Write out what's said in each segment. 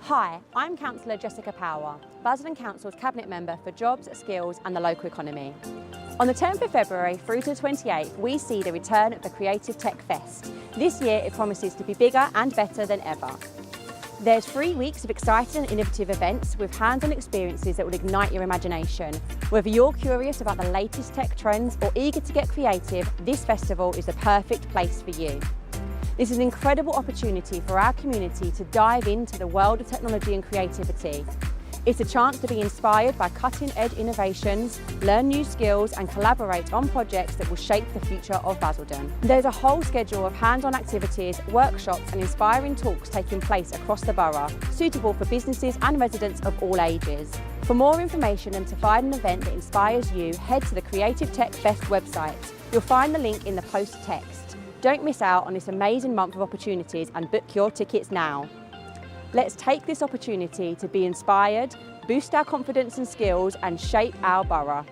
Hi, I'm Councillor Jessica Power, Basildon Council's Cabinet Member for Jobs, Skills and the Local Economy. On the 10th of February through to the 28th, we see the return of the Creative Tech Fest. This year it promises to be bigger and better than ever. There's 3 weeks of exciting and innovative events with hands-on experiences that will ignite your imagination. Whether you're curious about the latest tech trends or eager to get creative, this festival is the perfect place for you. This is an incredible opportunity for our community to dive into the world of technology and creativity. It's a chance to be inspired by cutting-edge innovations, learn new skills and collaborate on projects that will shape the future of Basildon. There's a whole schedule of hands-on activities, workshops and inspiring talks taking place across the borough, suitable for businesses and residents of all ages. For more information and to find an event that inspires you, head to the Creative Tech Fest website. You'll find the link in the post text. Don't miss out on this amazing month of opportunities and book your tickets now. Let's take this opportunity to be inspired, boost our confidence and skills and shape our borough.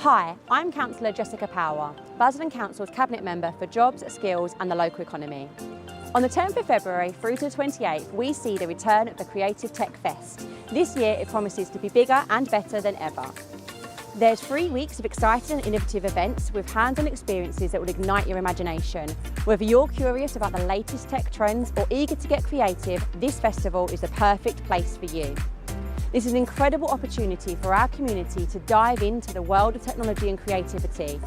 Hi, I'm Councillor Jessica Power, Basildon Council's Cabinet Member for Jobs, Skills and the Local Economy. On the 10th of February through to the 28th, we see the return of the Creative Tech Fest. This year it promises to be bigger and better than ever. There's 3 weeks of exciting and innovative events with hands-on experiences that will ignite your imagination. Whether you're curious about the latest tech trends or eager to get creative, this festival is the perfect place for you. This is an incredible opportunity for our community to dive into the world of technology and creativity.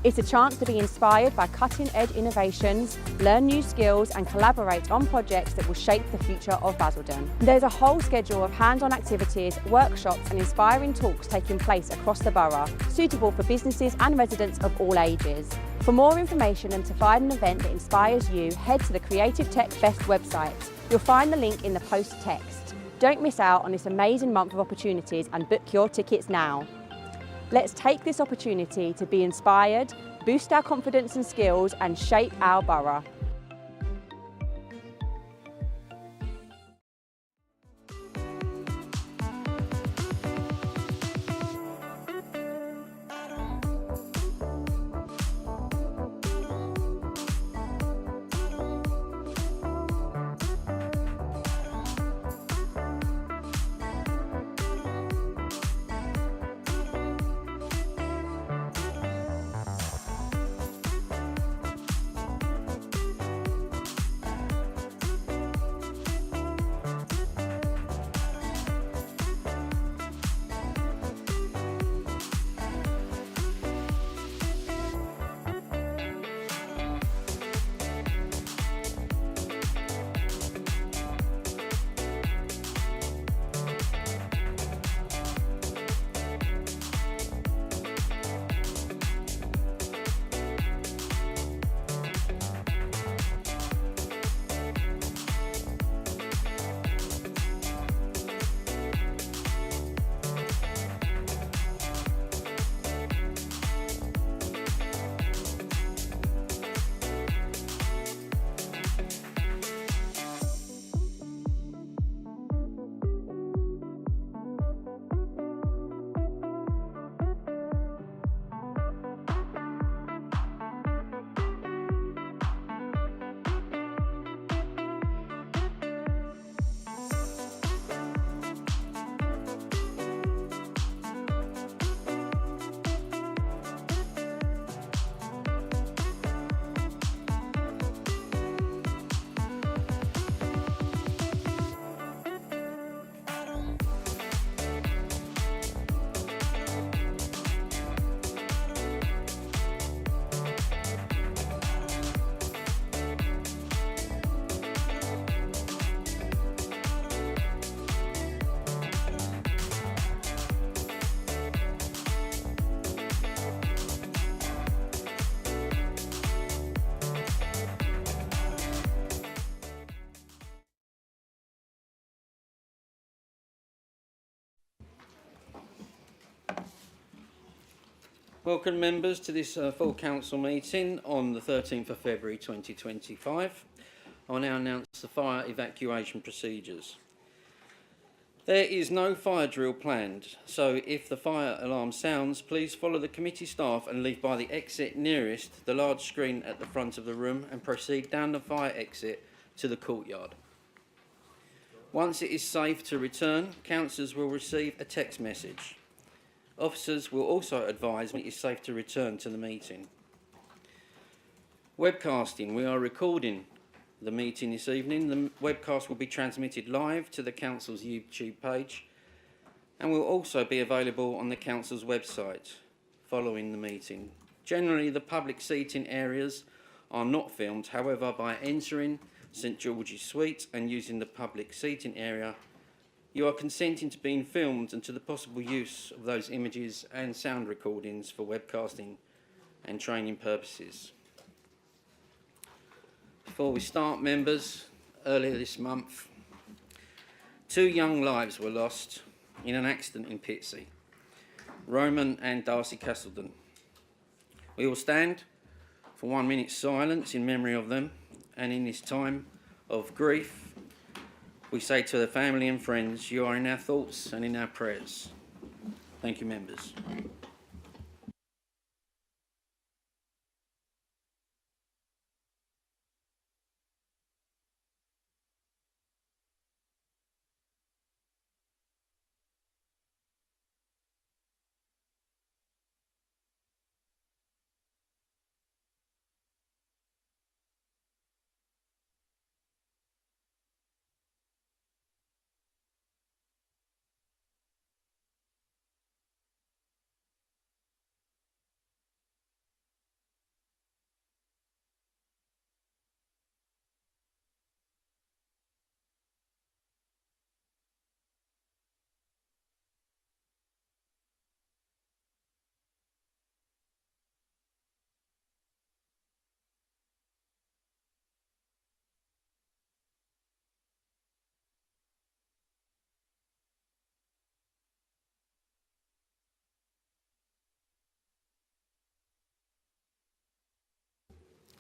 It's a chance to be inspired by cutting-edge innovations, learn new skills and collaborate on projects that will shape the future of Basildon. There's a whole schedule of hands-on activities, workshops and inspiring talks taking place across the borough, suitable for businesses and residents of all ages. For more information and to find an event that inspires you, head to the Creative Tech Fest website. You'll find the link in the post text. Don't miss out on this amazing month of opportunities and book your tickets now. Let's take this opportunity to be inspired, boost our confidence and skills and shape our borough. Welcome members to this full council meeting on the 13th of February 2025. I'll now announce the fire evacuation procedures. There is no fire drill planned, so if the fire alarm sounds, please follow the committee staff and leave by the exit nearest the large screen at the front of the room and proceed down the fire exit to the courtyard. Once it is safe to return, councillors will receive a text message. Officers will also advise when it is safe to return to the meeting. Webcasting. We are recording the meeting this evening. The webcast will be transmitted live to the Council's YouTube page and will also be available on the Council's website following the meeting. Generally, the public seating areas are not filmed. However, by entering St George's Suite and using the public seating area, you are consenting to being filmed and to the possible use of those images and sound recordings for webcasting and training purposes. Before we start, members, earlier this month, 2 young lives were lost in an accident in Pitsea, Roman and Darcy Basildon. We will stand for 1 minute's silence in memory of them, and in this time of grief, we say to the family and friends, you are in our thoughts and in our prayers. Thank you, members.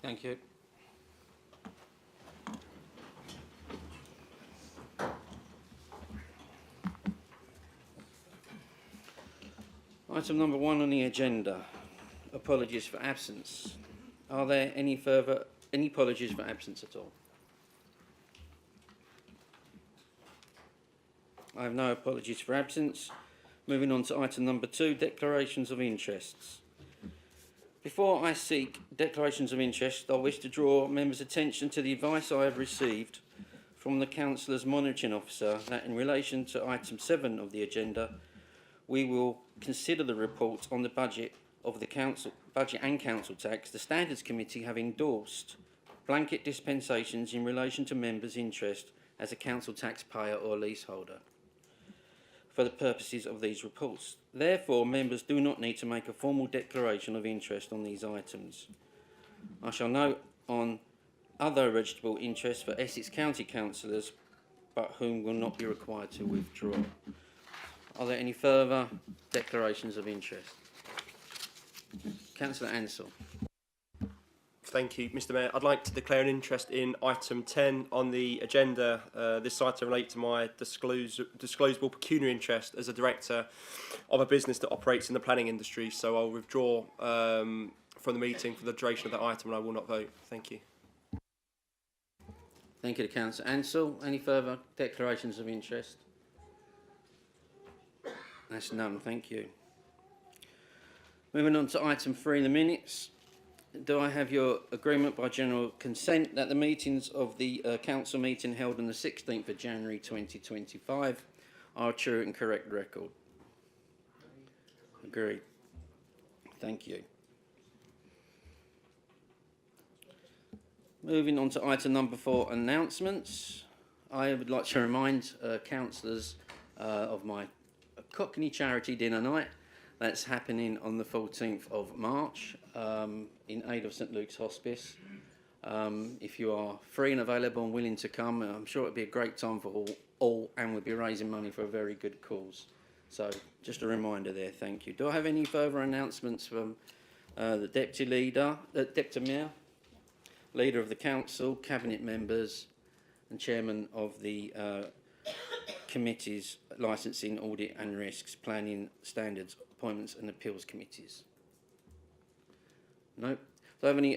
Thank you. Item number 1 on the agenda, apologies for absence. Are there any apologies for absence at all? I have no apologies for absence. Moving on to item number 2, declarations of interests. Before I seek declarations of interest, I wish to draw members' attention to the advice I have received from the Councillor's Monitoring Officer that in relation to item 7 of the agenda, we will consider the report on the budget of the council, budget and council tax. The Standards Committee have endorsed blanket dispensations in relation to members' interest as a council taxpayer or leaseholder for the purposes of these reports. Therefore, members do not need to make a formal declaration of interest on these items. I shall note on other registrable interests for Essex County councillors, but whom will not be required to withdraw. Are there any further declarations of interest? Councillor Ansell. Thank you, Mr. Mayor. I'd like to declare an interest in item 10 on the agenda. This item relates to my disclosable pecuniary interest as a director of a business that operates in the planning industry. So I'll withdraw from the meeting for the duration of that item and I will not vote. Thank you. Thank you to Councillor Ansell. Any further declarations of interest? That's none, thank you. Moving on to item 3 in the minutes. Do I have your agreement by general consent that the meetings of the council meeting held on the 16th of January 2025 are a true and correct record? Agreed. Thank you. Moving on to item number 4, announcements. I would like to remind councillors of my Cockney charity dinner night that's happening on the 14th of March in aid of St Luke's Hospice. If you are free and available and willing to come, I'm sure it'll be a great time for all and we'll be raising money for a very good cause. So just a reminder there, thank you. Do I have any further announcements from the Deputy Leader, Deputy Mayor, Leader of the Council, Cabinet members and Chairman of the committees, licensing, audit and risks, planning, standards, appointments and appeals committees? No. Do I have any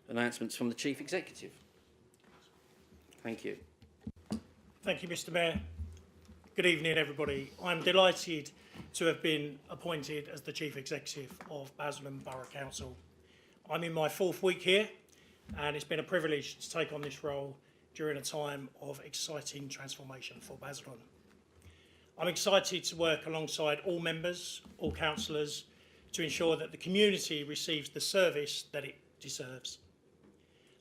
announcements from the Chief Executive? Thank you. Thank you, Mr. Mayor. Good evening, everybody. I'm delighted to have been appointed as the Chief Executive of Basildon Borough Council. I'm in my 4th week here and it's been a privilege to take on this role during a time of exciting transformation for Basildon. I'm excited to work alongside all members, all councillors, to ensure that the community receives the service that it deserves.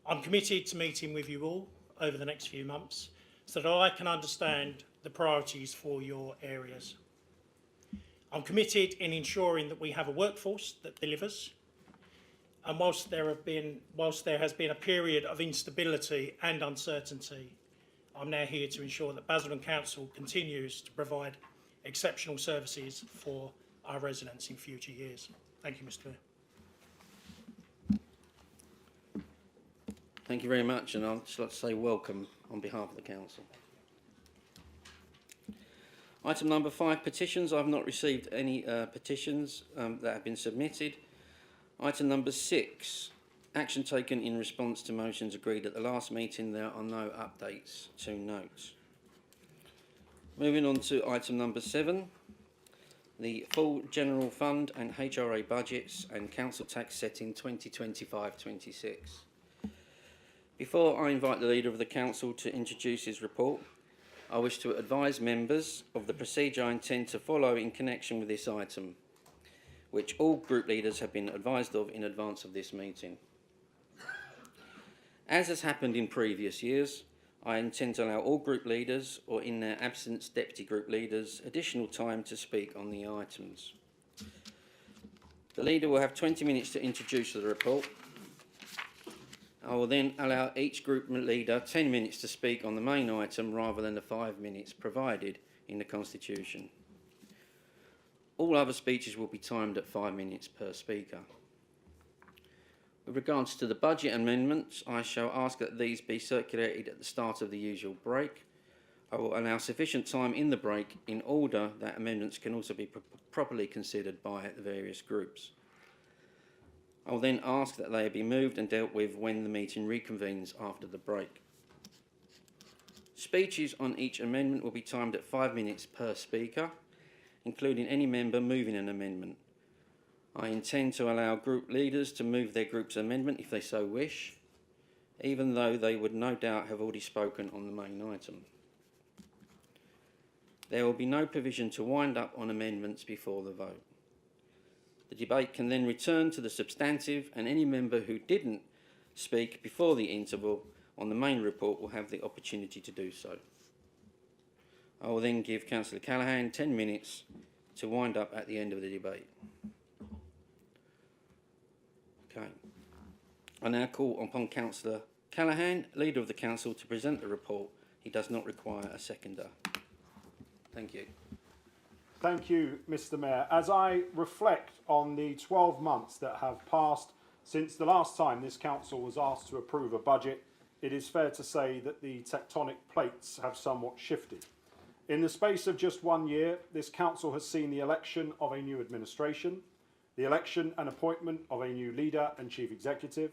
I'm committed to meeting with you all over the next few months so that I can understand the priorities for your areas. I'm committed in ensuring that we have a workforce that delivers. And whilst there has been a period of instability and uncertainty, I'm now here to ensure that Basildon Council continues to provide exceptional services for our residents in future years. Thank you, Mr. Mayor. Thank you very much, and I'd just like to say welcome on behalf of the Council. Item number 5, petitions. I've not received any petitions that have been submitted. Item number 6, action taken in response to motions agreed at the last meeting. There are no updates to note. Moving on to item number 7, the full general fund and HRA budgets and council tax setting 2025-26. Before I invite the Leader of the Council to introduce his report, I wish to advise members of the procedure I intend to follow in connection with this item, which all group leaders have been advised of in advance of this meeting. As has happened in previous years, I intend to allow all group leaders, or in their absence, deputy group leaders, additional time to speak on the items. The leader will have 20 minutes to introduce the report. I will then allow each group leader 10 minutes to speak on the main item rather than the 5 minutes provided in the Constitution. All other speeches will be timed at 5 minutes per speaker. With regards to the budget amendments, I shall ask that these be circulated at the start of the usual break. I will allow sufficient time in the break in order that amendments can also be properly considered by the various groups. I will then ask that they be moved and dealt with when the meeting reconvenes after the break. Speeches on each amendment will be timed at 5 minutes per speaker, including any member moving an amendment. I intend to allow group leaders to move their group's amendment if they so wish, even though they would no doubt have already spoken on the main item. There will be no provision to wind up on amendments before the vote. The debate can then return to the substantive, and any member who didn't speak before the interval on the main report will have the opportunity to do so. I will then give Councillor Callaghan 10 minutes to wind up at the end of the debate. Okay. I now call upon Councillor Callaghan, Leader of the Council, to present the report. He does not require a seconder. Thank you. Thank you, Mr. Mayor. As I reflect on the 12 months that have passed since the last time this council was asked to approve a budget, it is fair to say that the tectonic plates have somewhat shifted. In the space of just 1 year, this council has seen the election of a new administration, the election and appointment of a new leader and chief executive.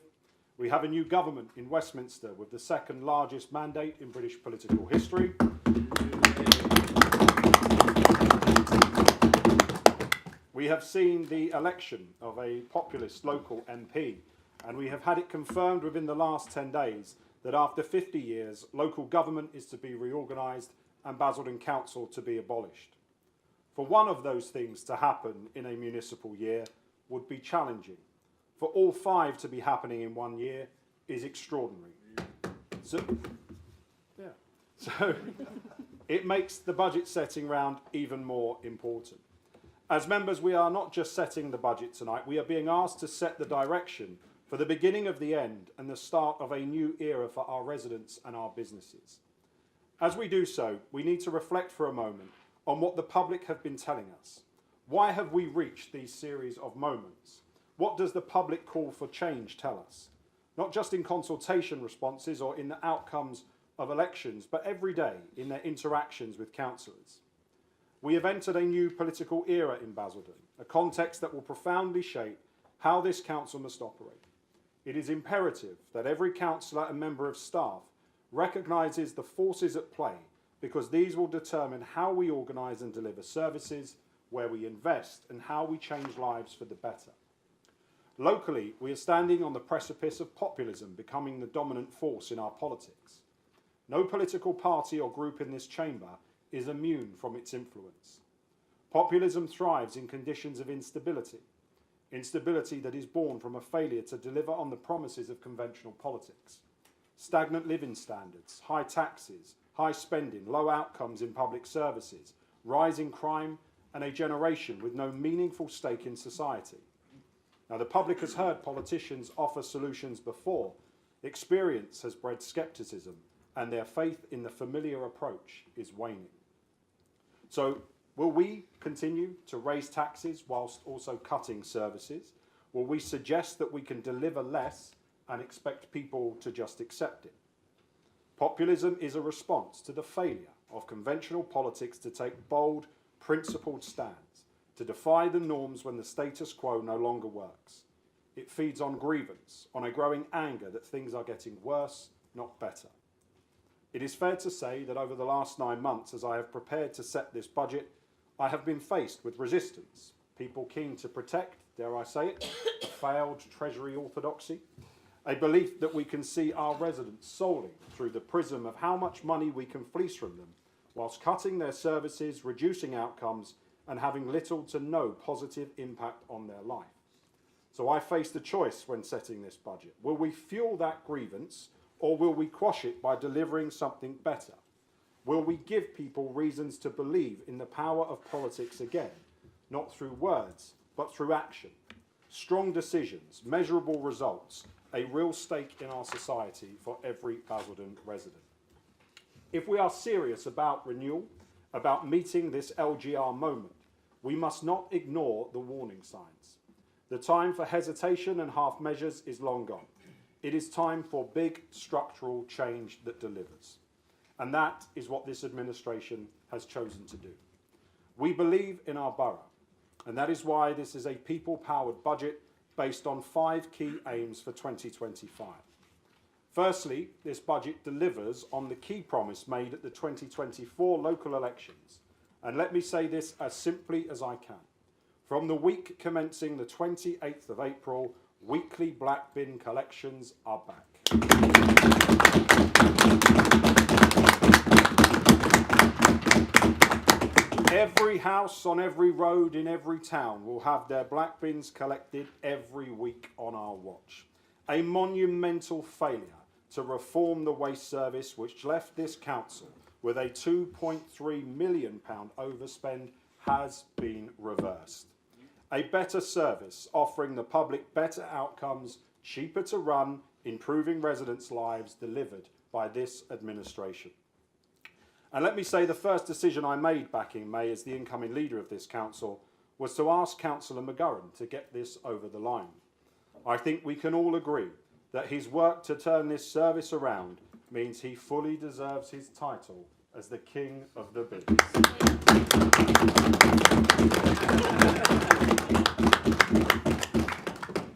We have a new government in Westminster with the second largest mandate in British political history. We have seen the election of a populist local MP, and we have had it confirmed within the last 10 days that after 50 years, local government is to be reorganised and Basildon Council to be abolished. For one of those things to happen in a municipal year would be challenging. For all 5 to be happening in 1 year is extraordinary. So it makes the budget setting round even more important. As members, we are not just setting the budget tonight, we are being asked to set the direction for the beginning of the end and the start of a new era for our residents and our businesses. As we do so, we need to reflect for a moment on what the public have been telling us. Why have we reached these series of moments? What does the public call for change tell us? Not just in consultation responses or in the outcomes of elections, but every day in their interactions with councillors. We have entered a new political era in Basildon, a context that will profoundly shape how this council must operate. It is imperative that every councillor and member of staff recognises the forces at play, because these will determine how we organise and deliver services, where we invest, and how we change lives for the better. Locally, we are standing on the precipice of populism becoming the dominant force in our politics. No political party or group in this chamber is immune from its influence. Populism thrives in conditions of instability that is born from a failure to deliver on the promises of conventional politics. Stagnant living standards, high taxes, high spending, low outcomes in public services, rising crime, and a generation with no meaningful stake in society. Now, the public has heard politicians offer solutions before. Experience has bred scepticism, and their faith in the familiar approach is waning. So, will we continue to raise taxes whilst also cutting services? Will we suggest that we can deliver less and expect people to just accept it? Populism is a response to the failure of conventional politics to take bold, principled stands, to defy the norms when the status quo no longer works. It feeds on grievance, on a growing anger that things are getting worse, not better. It is fair to say that over the last 9 months, as I have prepared to set this budget, I have been faced with resistance. People keen to protect, dare I say it, a failed Treasury orthodoxy. A belief that we can see our residents solely through the prism of how much money we can fleece from them, whilst cutting their services, reducing outcomes, and having little to no positive impact on their life. So I faced a choice when setting this budget. Will we fuel that grievance, or will we quash it by delivering something better? Will we give people reasons to believe in the power of politics again, not through words, but through action? Strong decisions, measurable results, a real stake in our society for every Basildon resident. If we are serious about renewal, about meeting this LGR moment, we must not ignore the warning signs. The time for hesitation and half measures is long gone. It is time for big structural change that delivers. And that is what this administration has chosen to do. We believe in our borough, and that is why this is a people-powered budget based on 5 key aims for 2025. Firstly, this budget delivers on the key promise made at the 2024 local elections. And let me say this as simply as I can. From the week commencing the 28th of April, weekly black bin collections are back. Every house on every road in every town will have their black bins collected every week on our watch. A monumental failure to reform the waste service which left this council with a £2.3 million overspend has been reversed. A better service offering the public better outcomes, cheaper to run, improving residents' lives delivered by this administration. And let me say the first decision I made back in May as the incoming leader of this council was to ask Councillor McGurran to get this over the line. I think we can all agree that his work to turn this service around means he fully deserves his title as the King of the Bins.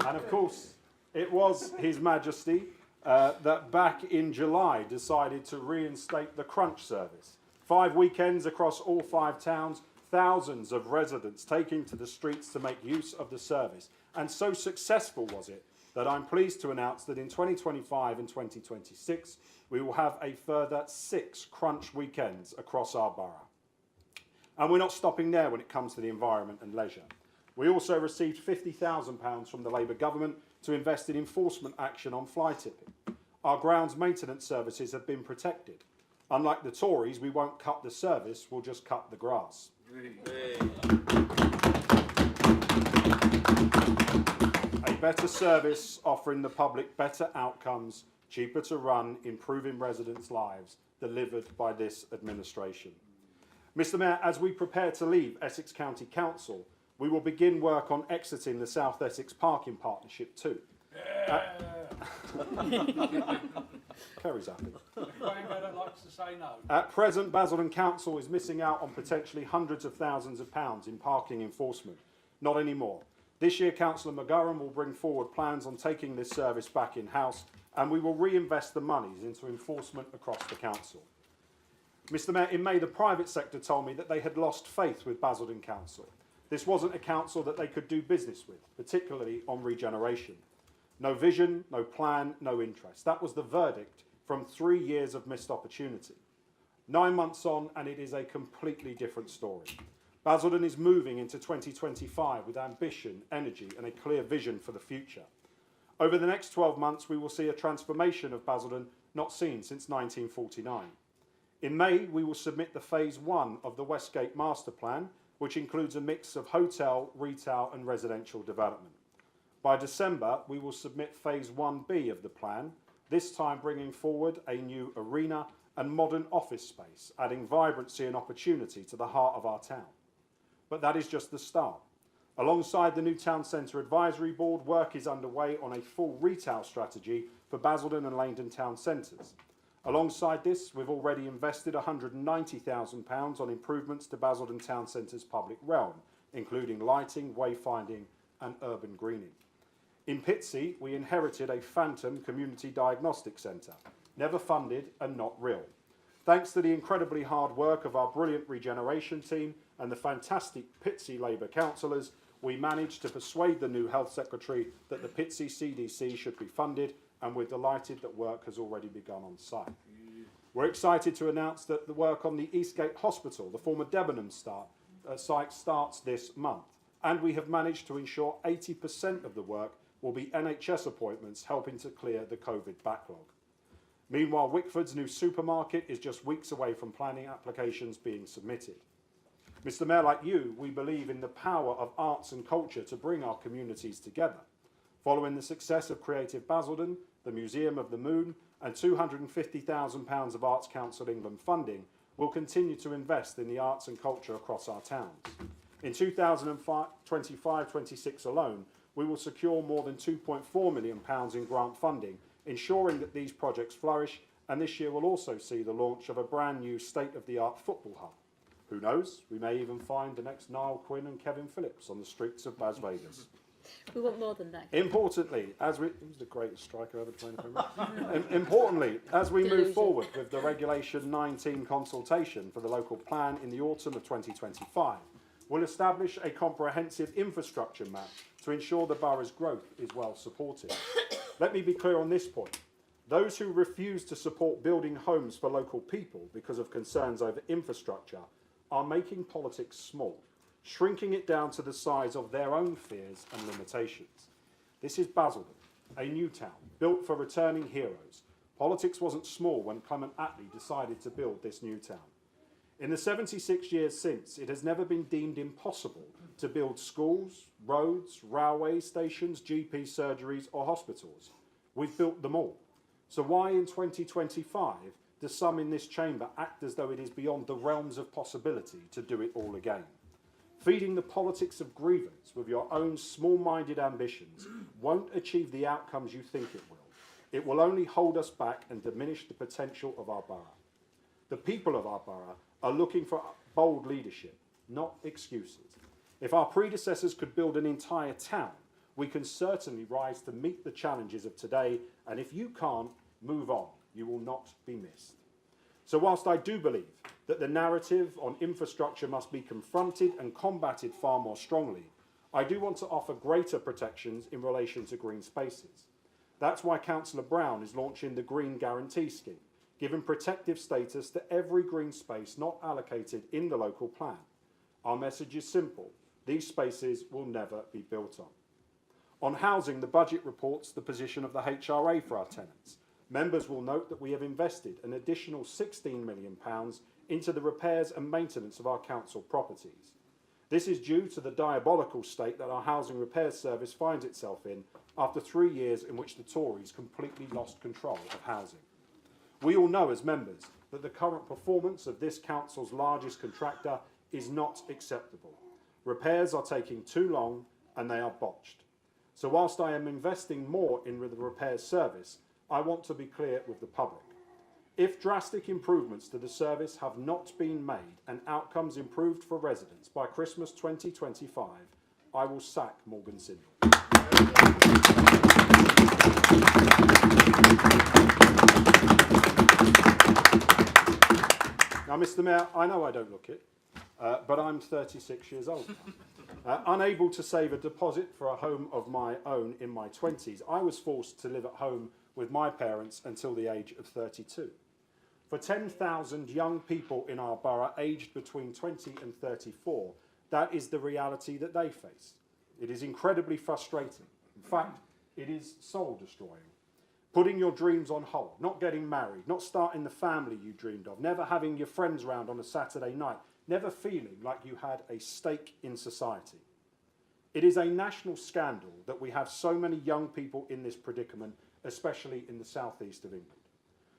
And of course, it was His Majesty that back in July decided to reinstate the crunch service. 5 weekends across all 5 towns, thousands of residents taking to the streets to make use of the service. And so successful was it that I'm pleased to announce that in 2025 and 2026, we will have a further 6 crunch weekends across our borough. And we're not stopping there when it comes to the environment and leisure. We also received £50,000 from the Labour government to invest in enforcement action on fly tipping. Our grounds maintenance services have been protected. Unlike the Tories, we won't cut the service, we'll just cut the grass. A better service offering the public better outcomes, cheaper to run, improving residents' lives, delivered by this administration. Mr Mayor, as we prepare to leave Essex County Council, we will begin work on exiting the South Essex Parking Partnership too. Kerry's happy. Likes to say no. At present, Basildon Council is missing out on potentially hundreds of thousands of pounds in parking enforcement. Not anymore. This year, Councillor McGurran will bring forward plans on taking this service back in-house, and we will reinvest the monies into enforcement across the council. Mr Mayor, in May, the private sector told me that they had lost faith with Basildon Council. This wasn't a council that they could do business with, particularly on regeneration. No vision, no plan, no interest. That was the verdict from 3 years of missed opportunity. 9 months on, and it is a completely different story. Basildon is moving into 2025 with ambition, energy, and a clear vision for the future. Over the next 12 months, we will see a transformation of Basildon not seen since 1949. In May, we will submit the Phase 1 of the Westgate Master Plan, which includes a mix of hotel, retail and residential development. By December, we will submit Phase 1B of the plan, this time bringing forward a new arena and modern office space, adding vibrancy and opportunity to the heart of our town. But that is just the start. Alongside the new Town Centre Advisory Board, work is underway on a full retail strategy for Basildon and Langdon Town Centres. Alongside this, we've already invested £190,000 on improvements to Basildon Town Centre's public realm, including lighting, wayfinding and urban greening. In Pitsea, we inherited a phantom community diagnostic centre, never funded and not real. Thanks to the incredibly hard work of our brilliant regeneration team and the fantastic Pitsea Labour councillors, we managed to persuade the new Health Secretary that the Pitsea CDC should be funded, and we're delighted that work has already begun on site. We're excited to announce that the work on the Eastgate Hospital, the former Debenham site, starts this month, and we have managed to ensure 80% of the work will be NHS appointments, helping to clear the COVID backlog. Meanwhile, Wickford's new supermarket is just weeks away from planning applications being submitted. Mr Mayor, like you, we believe in the power of arts and culture to bring our communities together. Following the success of Creative Basildon, the Museum of the Moon and £250,000 of Arts Council England funding, we'll continue to invest in the arts and culture across our towns. In 2025-26 alone, we will secure more than £2.4 million in grant funding, ensuring that these projects flourish, and this year will also see the launch of a brand new state-of-the-art football hub. Who knows, we may even find the next Niall Quinn and Kevin Phillips on the streets of Las Vegas. We want more than that. Importantly, who's the greatest striker ever to play in the Premier League? Importantly, as we move forward with the Regulation 19 consultation for the local plan in the autumn of 2025, we'll establish a comprehensive infrastructure map to ensure the borough's growth is well supported. Let me be clear on this point. Those who refuse to support building homes for local people because of concerns over infrastructure are making politics small, shrinking it down to the size of their own fears and limitations. This is Basildon, a new town built for returning heroes. Politics wasn't small when Clement Attlee decided to build this new town. In the 76 years since, it has never been deemed impossible to build schools, roads, railway stations, GP surgeries or hospitals. We've built them all. So why in 2025 do some in this chamber act as though it is beyond the realms of possibility to do it all again? Feeding the politics of grievance with your own small-minded ambitions won't achieve the outcomes you think it will. It will only hold us back and diminish the potential of our borough. The people of our borough are looking for bold leadership, not excuses. If our predecessors could build an entire town, we can certainly rise to meet the challenges of today, and if you can't, move on. You will not be missed. So whilst I do believe that the narrative on infrastructure must be confronted and combated far more strongly, I do want to offer greater protections in relation to green spaces. That's why Councillor Brown is launching the Green Guarantee Scheme, giving protective status to every green space not allocated in the local plan. Our message is simple: these spaces will never be built on. On housing, the budget reports the position of the HRA for our tenants. Members will note that we have invested an additional £16 million into the repairs and maintenance of our council properties. This is due to the diabolical state that our housing repairs service finds itself in after 3 years in which the Tories completely lost control of housing. We all know as members that the current performance of this council's largest contractor is not acceptable. Repairs are taking too long and they are botched. So whilst I am investing more in the repairs service, I want to be clear with the public. If drastic improvements to the service have not been made and outcomes improved for residents by Christmas 2025, I will sack Morgan Sindel. Now, Mr. Mayor, I know I don't look it, but I'm 36 years old now. Unable to save a deposit for a home of my own in my 20s, I was forced to live at home with my parents until the age of 32. For 10,000 young people in our borough aged between 20 and 34, that is the reality that they face. It is incredibly frustrating. In fact, it is soul-destroying. Putting your dreams on hold, not getting married, not starting the family you dreamed of, never having your friends round on a Saturday night, never feeling like you had a stake in society. It is a national scandal that we have so many young people in this predicament, especially in the southeast of England.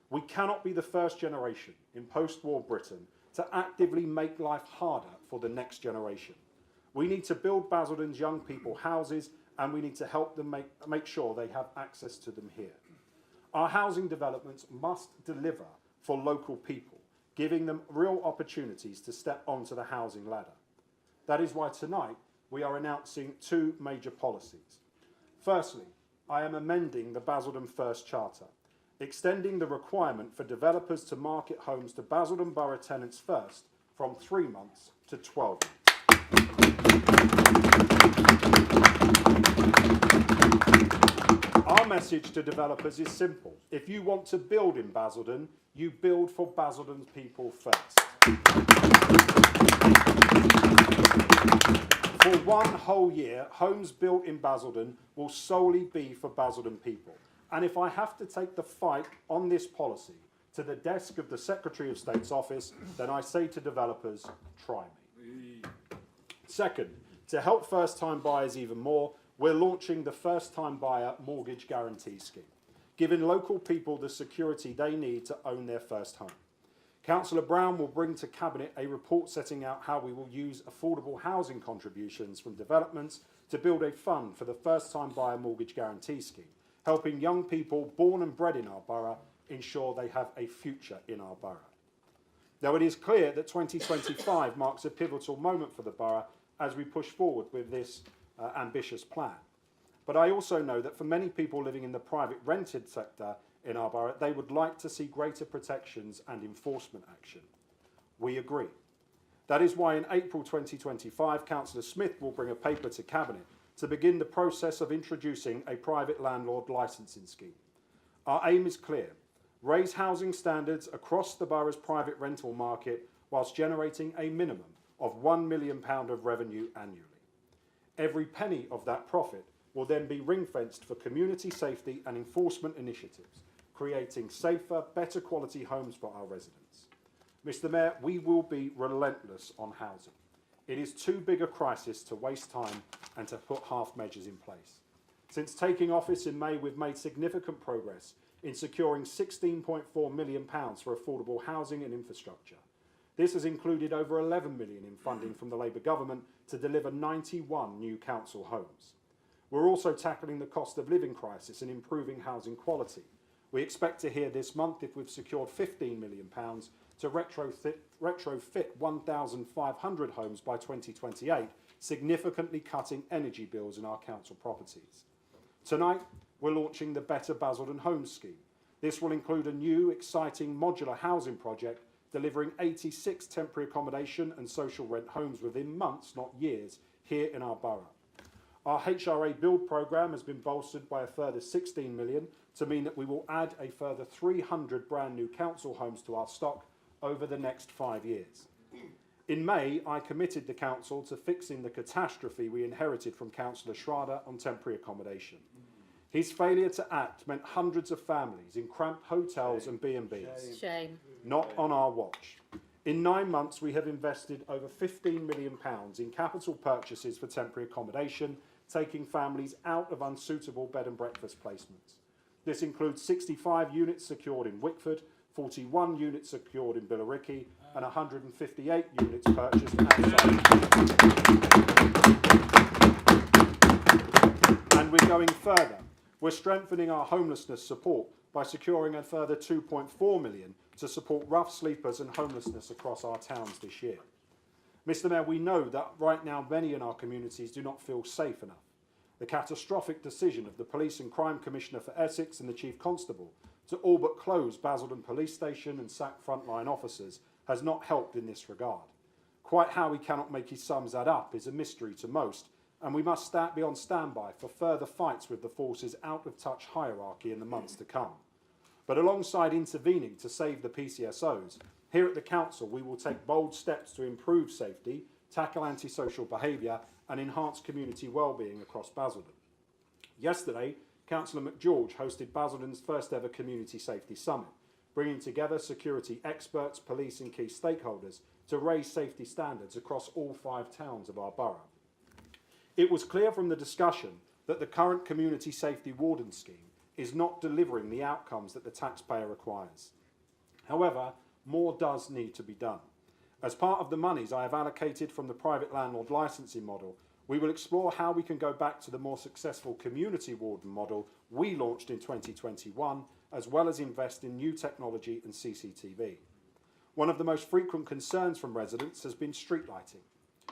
We cannot be the first generation in post-war Britain to actively make life harder for the next generation. We need to build Basildon's young people houses, and we need to help them make sure they have access to them here. Our housing developments must deliver for local people, giving them real opportunities to step onto the housing ladder. That is why tonight we are announcing two major policies. Firstly, I am amending the Basildon First Charter, extending the requirement for developers to market homes to Basildon Borough tenants first from 3 months to 12 months. Our message to developers is simple. If you want to build in Basildon, you build for Basildon's people first. For 1 whole year, homes built in Basildon will solely be for Basildon people. And if I have to take the fight on this policy to the desk of the Secretary of State's office, then I say to developers, try me. Second, to help first-time buyers even more, we're launching the first-time buyer mortgage guarantee scheme, giving local people the security they need to own their first home. Councillor Brown will bring to Cabinet a report setting out how we will use affordable housing contributions from developments to build a fund for the first-time buyer mortgage guarantee scheme, helping young people born and bred in our borough ensure they have a future in our borough. Now, it is clear that 2025 marks a pivotal moment for the borough as we push forward with this ambitious plan. But I also know that for many people living in the private rented sector in our borough, they would like to see greater protections and enforcement action. We agree. That is why in April 2025, Councillor Smith will bring a paper to Cabinet to begin the process of introducing a private landlord licensing scheme. Our aim is clear: raise housing standards across the borough's private rental market whilst generating a minimum of £1 million of revenue annually. Every penny of that profit will then be ring-fenced for community safety and enforcement initiatives, creating safer, better quality homes for our residents. Mr. Mayor, we will be relentless on housing. It is too big a crisis to waste time and to put half measures in place. Since taking office in May, we've made significant progress in securing £16.4 million for affordable housing and infrastructure. This has included over £11 million in funding from the Labour government to deliver 91 new council homes. We're also tackling the cost of living crisis and improving housing quality. We expect to hear this month if we've secured £15 million to retrofit 1,500 homes by 2028, significantly cutting energy bills in our council properties. Tonight, we're launching the Better Basildon Homes scheme. This will include a new, exciting modular housing project delivering 86 temporary accommodation and social rent homes within months, not years, here in our borough. Our HRA build programme has been bolstered by a further £16 million to mean that we will add a further 300 brand new council homes to our stock over the next 5 years. In May, I committed the council to fixing the catastrophe we inherited from Councillor Schrader on temporary accommodation. His failure to act meant hundreds of families in cramped hotels and B&Bs. Shame. Not on our watch. In 9 months, we have invested over £15 million in capital purchases for temporary accommodation, taking families out of unsuitable bed and breakfast placements. This includes 65 units secured in Wickford, 41 units secured in Billericay, and 158 units purchased outside. And we're going further. We're strengthening our homelessness support by securing a further £2.4 million to support rough sleepers and homelessness across our towns this year. Mr. Mayor, we know that right now many in our communities do not feel safe enough. The catastrophic decision of the Police and Crime Commissioner for Essex and the Chief Constable to all but close Basildon Police Station and sack frontline officers has not helped in this regard. Quite how he cannot make his sums add up is a mystery to most, and we must be on standby for further fights with the force's out-of-touch hierarchy in the months to come. But alongside intervening to save the PCSOs, here at the Council we will take bold steps to improve safety, tackle antisocial behaviour and enhance community wellbeing across Basildon. Yesterday, Councillor McGeorge hosted Basildon's first ever Community Safety Summit, bringing together security experts, police and key stakeholders to raise safety standards across all 5 towns of our borough. It was clear from the discussion that the current Community Safety Warden scheme is not delivering the outcomes that the taxpayer requires. However, more does need to be done. As part of the monies I have allocated from the private landlord licensing model, we will explore how we can go back to the more successful community warden model we launched in 2021, as well as invest in new technology and CCTV. One of the most frequent concerns from residents has been street lighting.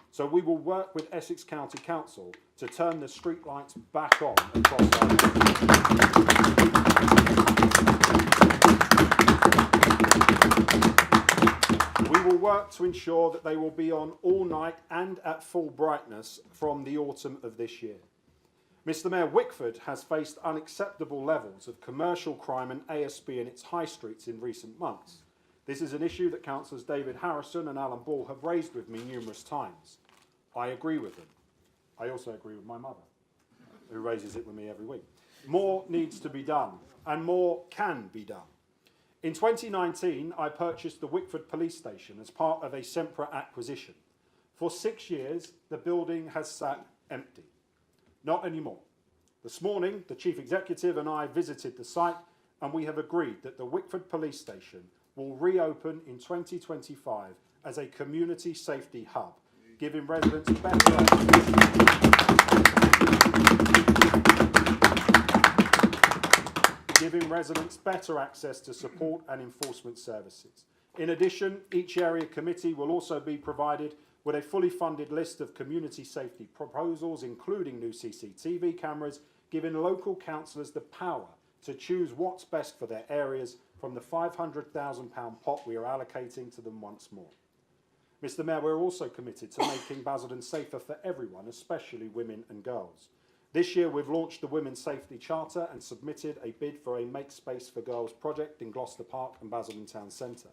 So we will work with Essex County Council to turn the street lights back on across our We will work to ensure that they will be on all night and at full brightness from the autumn of this year. Mr. Mayor, Wickford has faced unacceptable levels of commercial crime and ASB in its high streets in recent months. This is an issue that Councillors David Harrison and Alan Ball have raised with me numerous times. I agree with them. I also agree with my mother, who raises it with me every week. More needs to be done, and more can be done. In 2019, I purchased the Wickford Police Station as part of a Sempra acquisition. For 6 years, the building has sat empty. Not anymore. This morning, the Chief Executive and I visited the site, and we have agreed that the Wickford Police Station will reopen in 2025 as a community safety hub, giving residents better access to support and enforcement services. In addition, each area committee will also be provided with a fully funded list of community safety proposals, including new CCTV cameras, giving local councillors the power to choose what's best for their areas from the £500,000 pot we are allocating to them once more. Mr Mayor, we're also committed to making Basildon safer for everyone, especially women and girls. This year we've launched the Women's Safety Charter and submitted a bid for a Make Space for Girls project in Gloucester Park and Basildon Town Centre.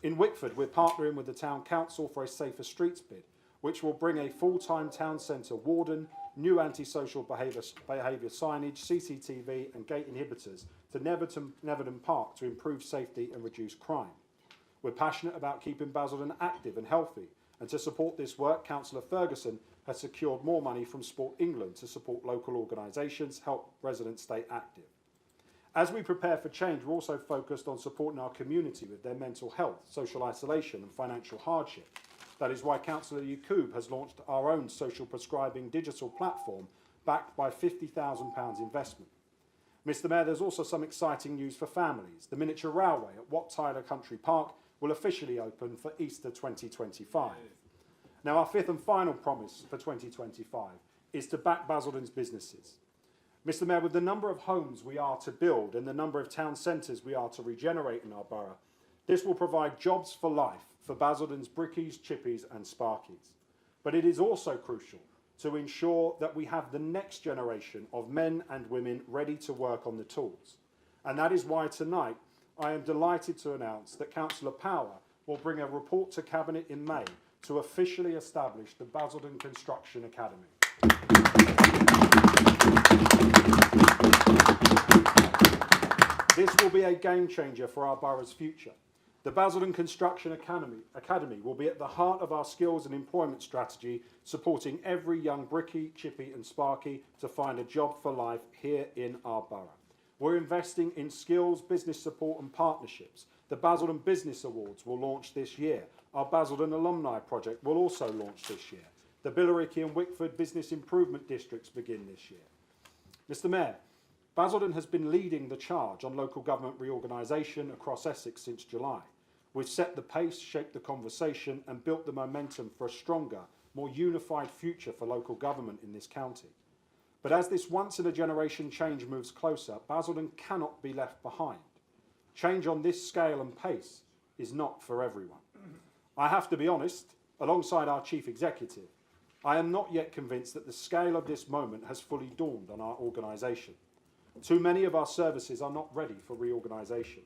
In Wickford, we're partnering with the Town Council for a Safer Streets bid, which will bring a full-time town centre warden, new antisocial behaviour signage, CCTV and gate inhibitors to Netherden Park to improve safety and reduce crime. We're passionate about keeping Basildon active and healthy, and to support this work, Councillor Ferguson has secured more money from Sport England to support local organisations, help residents stay active. As we prepare for change, we're also focused on supporting our community with their mental health, social isolation and financial hardship. That is why Councillor Yacoub has launched our own social prescribing digital platform backed by £50,000 investment. Mr Mayor, there's also some exciting news for families. The miniature railway at Wat Tyler Country Park will officially open for Easter 2025. Now, our fifth and final promise for 2025 is to back Basildon's businesses. Mr Mayor, with the number of homes we are to build and the number of town centres we are to regenerate in our borough, this will provide jobs for life for Basildon's brickies, chippies and sparkies. But it is also crucial to ensure that we have the next generation of men and women ready to work on the tools. And that is why tonight I am delighted to announce that Councillor Power will bring a report to Cabinet in May to officially establish the Basildon Construction Academy. This will be a game changer for our borough's future. The Basildon Construction Academy will be at the heart of our skills and employment strategy, supporting every young brickie, chippy and sparky to find a job for life here in our borough. We're investing in skills, business support and partnerships. The Basildon Business Awards will launch this year. Our Basildon Alumni Project will also launch this year. The Billericay and Wickford Business Improvement Districts begin this year. Mr Mayor, Basildon has been leading the charge on local government reorganisation across Essex since July. We've set the pace, shaped the conversation and built the momentum for a stronger, more unified future for local government in this county. But as this once-in-a-generation change moves closer, Basildon cannot be left behind. Change on this scale and pace is not for everyone. I have to be honest, alongside our Chief Executive, I am not yet convinced that the scale of this moment has fully dawned on our organisation. Too many of our services are not ready for reorganisation.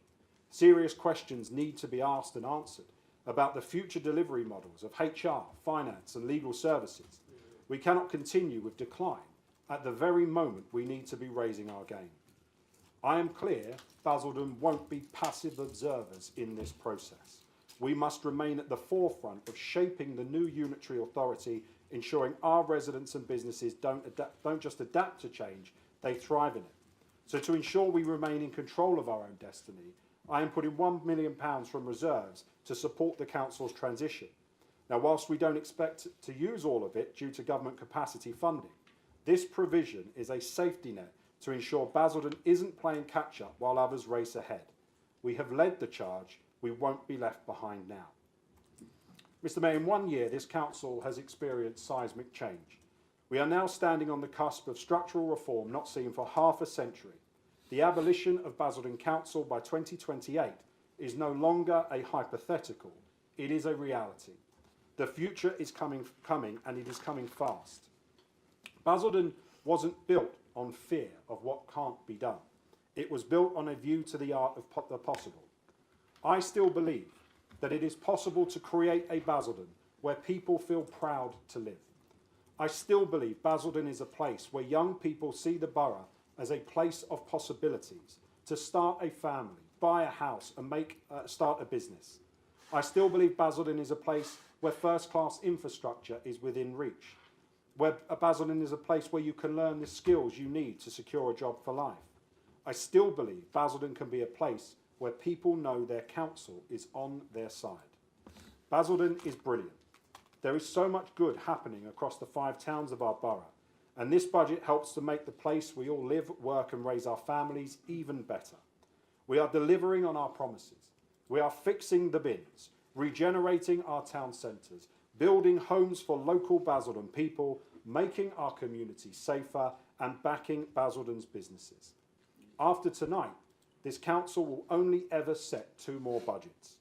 Serious questions need to be asked and answered about the future delivery models of HR, finance and legal services. We cannot continue with decline at the very moment we need to be raising our game. I am clear Basildon won't be passive observers in this process. We must remain at the forefront of shaping the new unitary authority, ensuring our residents and businesses don't just adapt to change, they thrive in it. So to ensure we remain in control of our own destiny, I am putting £1 million from reserves to support the council's transition. Now, whilst we don't expect to use all of it due to government capacity funding, this provision is a safety net to ensure Basildon isn't playing catch-up while others race ahead. We have led the charge, we won't be left behind now. Mr Mayor, in 1 year, this council has experienced seismic change. We are now standing on the cusp of structural reform not seen for half a century. The abolition of Basildon Council by 2028 is no longer a hypothetical, it is a reality. The future is coming and it is coming fast. Basildon wasn't built on fear of what can't be done. It was built on a view to the art of the possible. I still believe that it is possible to create a Basildon where people feel proud to live. I still believe Basildon is a place where young people see the borough as a place of possibilities to start a family, buy a house and start a business. I still believe Basildon is a place where first-class infrastructure is within reach, where Basildon is a place where you can learn the skills you need to secure a job for life. I still believe Basildon can be a place where people know their council is on their side. Basildon is brilliant. There is so much good happening across the 5 towns of our borough, and this budget helps to make the place we all live, work and raise our families even better. We are delivering on our promises. We are fixing the bins, regenerating our town centres, building homes for local Basildon people, making our community safer and backing Basildon's businesses. After tonight, this council will only ever set 2 more budgets.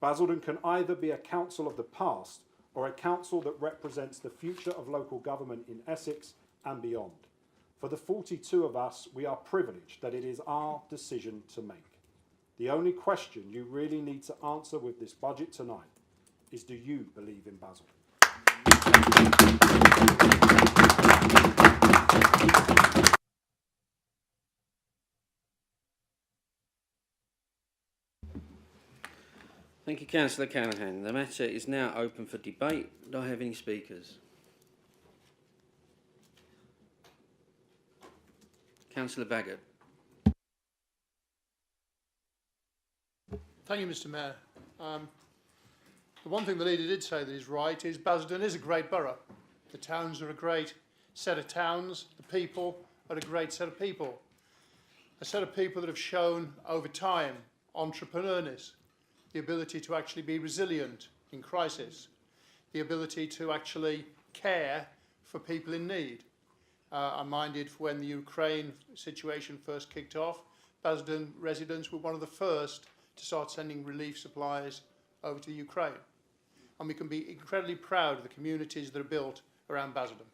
Basildon can either be a council of the past or a council that represents the future of local government in Essex and beyond. For the 42 of us, we are privileged that it is our decision to make. The only question you really need to answer with this budget tonight is, do you believe in Basildon? Thank you, Councillor Callaghan. The matter is now open for debate. Do I have any speakers? Councillor Baggott. Thank you, Mr. Mayor. The one thing the leader did say that is right is Basildon is a great borough. The towns are a great set of towns. The people are a great set of people. A set of people that have shown over time entrepreneurness, the ability to actually be resilient in crisis, the ability to actually care for people in need. I'm minded when the Ukraine situation first kicked off, Basildon residents were one of the first to start sending relief supplies over to Ukraine. And we can be incredibly proud of the communities that are built around Basildon.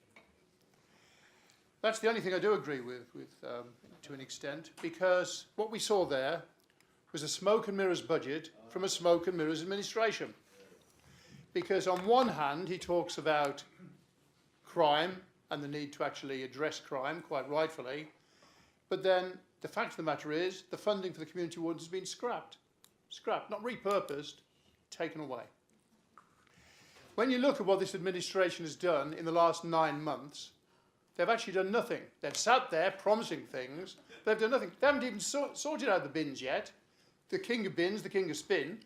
That's the only thing I do agree with to an extent, because what we saw there was a smoke and mirrors budget from a smoke and mirrors administration. Because on one hand, he talks about crime and the need to actually address crime, quite rightfully, but then the fact of the matter is the funding for the community wardens has been scrapped, not repurposed, taken away. When you look at what this administration has done in the last 9 months, they've actually done nothing. They've sat there promising things, but they've done nothing. They haven't even sorted out the bins yet. The king of bins, the king of spin,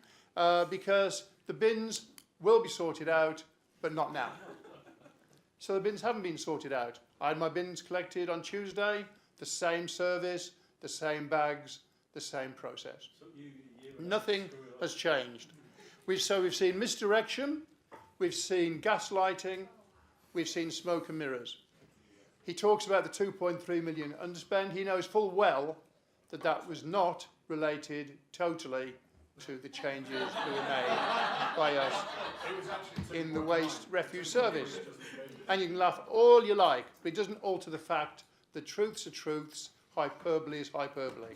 because the bins will be sorted out, but not now. So the bins haven't been sorted out. I had my bins collected on Tuesday, the same service, the same bags, the same process. Nothing has changed. We've seen misdirection, we've seen gaslighting, we've seen smoke and mirrors. He talks about the 2.3 million underspend. He knows full well that that was not related totally to the changes that were made by us in the waste refuse service. And you can laugh all you like, but it doesn't alter the fact that truths are truths, hyperbole is hyperbole.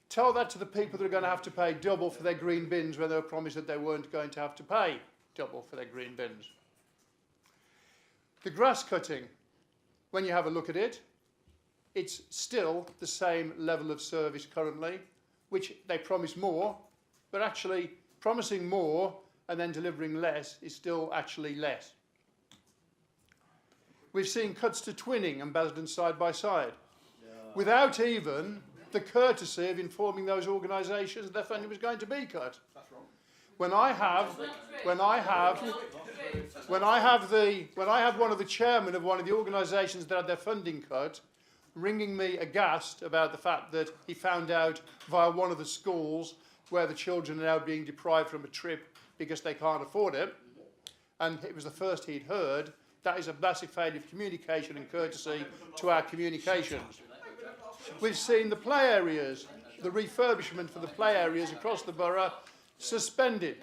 Tell that to the people that are going to have to pay double for their green bins when they were promised that they weren't going to have to pay double for their green bins. The grass cutting, when you have a look at it, it's still the same level of service currently, which they promise more, but actually promising more and then delivering less is still actually less. We've seen cuts to twinning and Basildon side by side, without even the courtesy of informing those organisations that their funding was going to be cut. That's wrong. When I have one of the chairmen of one of the organisations that had their funding cut, ringing me aghast about the fact that he found out via one of the schools where the children are now being deprived from a trip because they can't afford it, and it was the first he'd heard, that is a massive failure of communication and courtesy to our communications. We've seen the play areas, the refurbishment for the play areas across the borough suspended.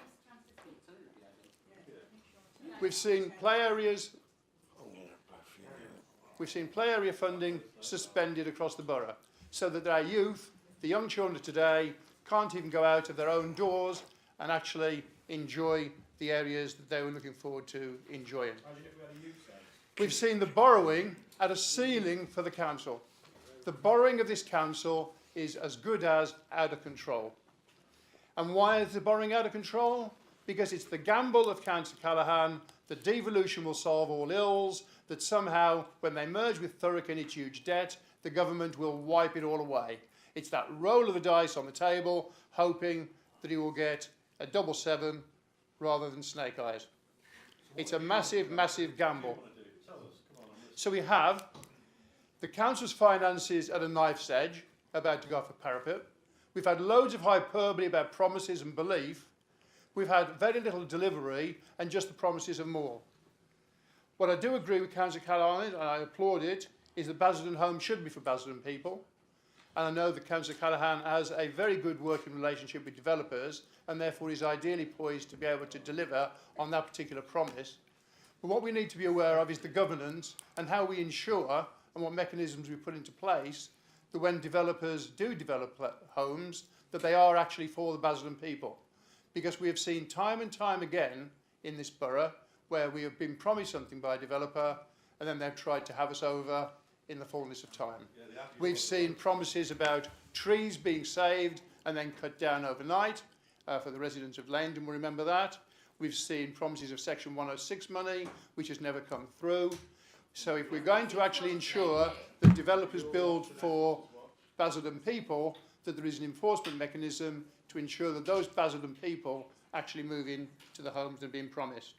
We've seen play area funding suspended across the borough, so that our youth, the young children of today, can't even go out of their own doors and actually enjoy the areas that they were looking forward to enjoying. We've seen the borrowing at a ceiling for the council. The borrowing of this council is as good as out of control. And why is the borrowing out of control? Because it's the gamble of Councillor Callaghan that devolution will solve all ills, that somehow, when they merge with Thurrock and its huge debt, the government will wipe it all away. It's that roll of the dice on the table, hoping that he will get a 7 rather than snake eyes. It's a massive, massive gamble. So we have the council's finances at a knife's edge, about to go off a parapet. We've had loads of hyperbole about promises and belief. We've had very little delivery and just the promises of more. What I do agree with Councillor Callaghan, and I applaud it, is that Basildon Home should be for Basildon people. And I know that Councillor Callaghan has a very good working relationship with developers and therefore is ideally poised to be able to deliver on that particular promise. But what we need to be aware of is the governance and how we ensure and what mechanisms we put into place that when developers do develop homes, that they are actually for the Basildon people. Because we have seen time and time again in this borough where we have been promised something by a developer and then they've tried to have us over in the fullness of time. We've seen promises about trees being saved and then cut down overnight. For the residents of Langdon will remember that. We've seen promises of Section 106 money, which has never come through. So if we're going to actually ensure that developers build for Basildon people, that there is an enforcement mechanism to ensure that those Basildon people actually move in to the homes that are being promised.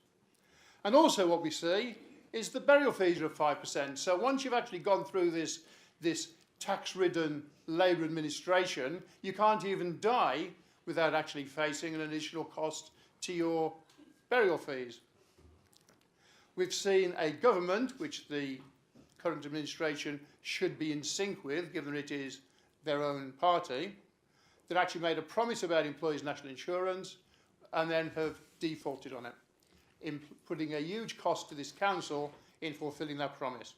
And also what we see is the burial fees are of 5%. So once you've actually gone through this tax-ridden Labour administration, you can't even die without actually facing an additional cost to your burial fees. We've seen a government, which the current administration should be in sync with, given that it is their own party, that actually made a promise about employees' national insurance and then have defaulted on it, putting a huge cost to this council in fulfilling that promise.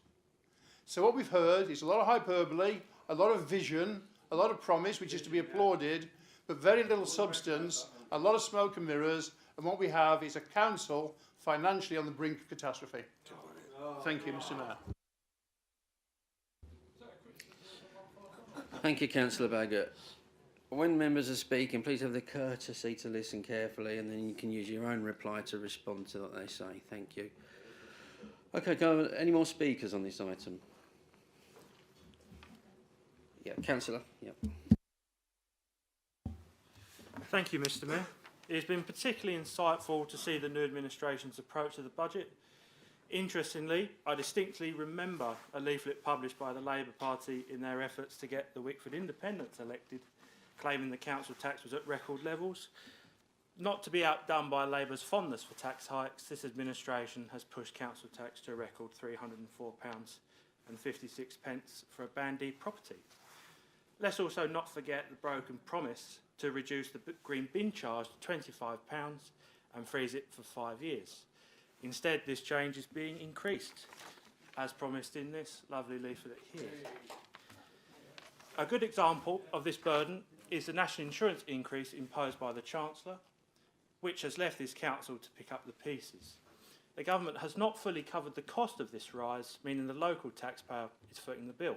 So what we've heard is a lot of hyperbole, a lot of vision, a lot of promise, which is to be applauded, but very little substance, a lot of smoke and mirrors, and what we have is a council financially on the brink of catastrophe. Thank you, Mr. Mayor. Thank you, Councillor Baggott. When members are speaking, please have the courtesy to listen carefully and then you can use your own reply to respond to what they say. Thank you. Okay, any more speakers on this item? Yeah, Councillor. Yep. Thank you, Mr. Mayor. It has been particularly insightful to see the new administration's approach to the budget. Interestingly, I distinctly remember a leaflet published by the Labour Party in their efforts to get the Wickford Independents elected, claiming the council tax was at record levels. Not to be outdone by Labour's fondness for tax hikes, this administration has pushed council tax to a record £304.56 for a Band D property. Let's also not forget the broken promise to reduce the green bin charge to £25 and freeze it for 5 years. Instead, this change is being increased, as promised in this lovely leaflet here. A good example of this burden is the national insurance increase imposed by the Chancellor, which has left this council to pick up the pieces. The government has not fully covered the cost of this rise, meaning the local taxpayer is footing the bill.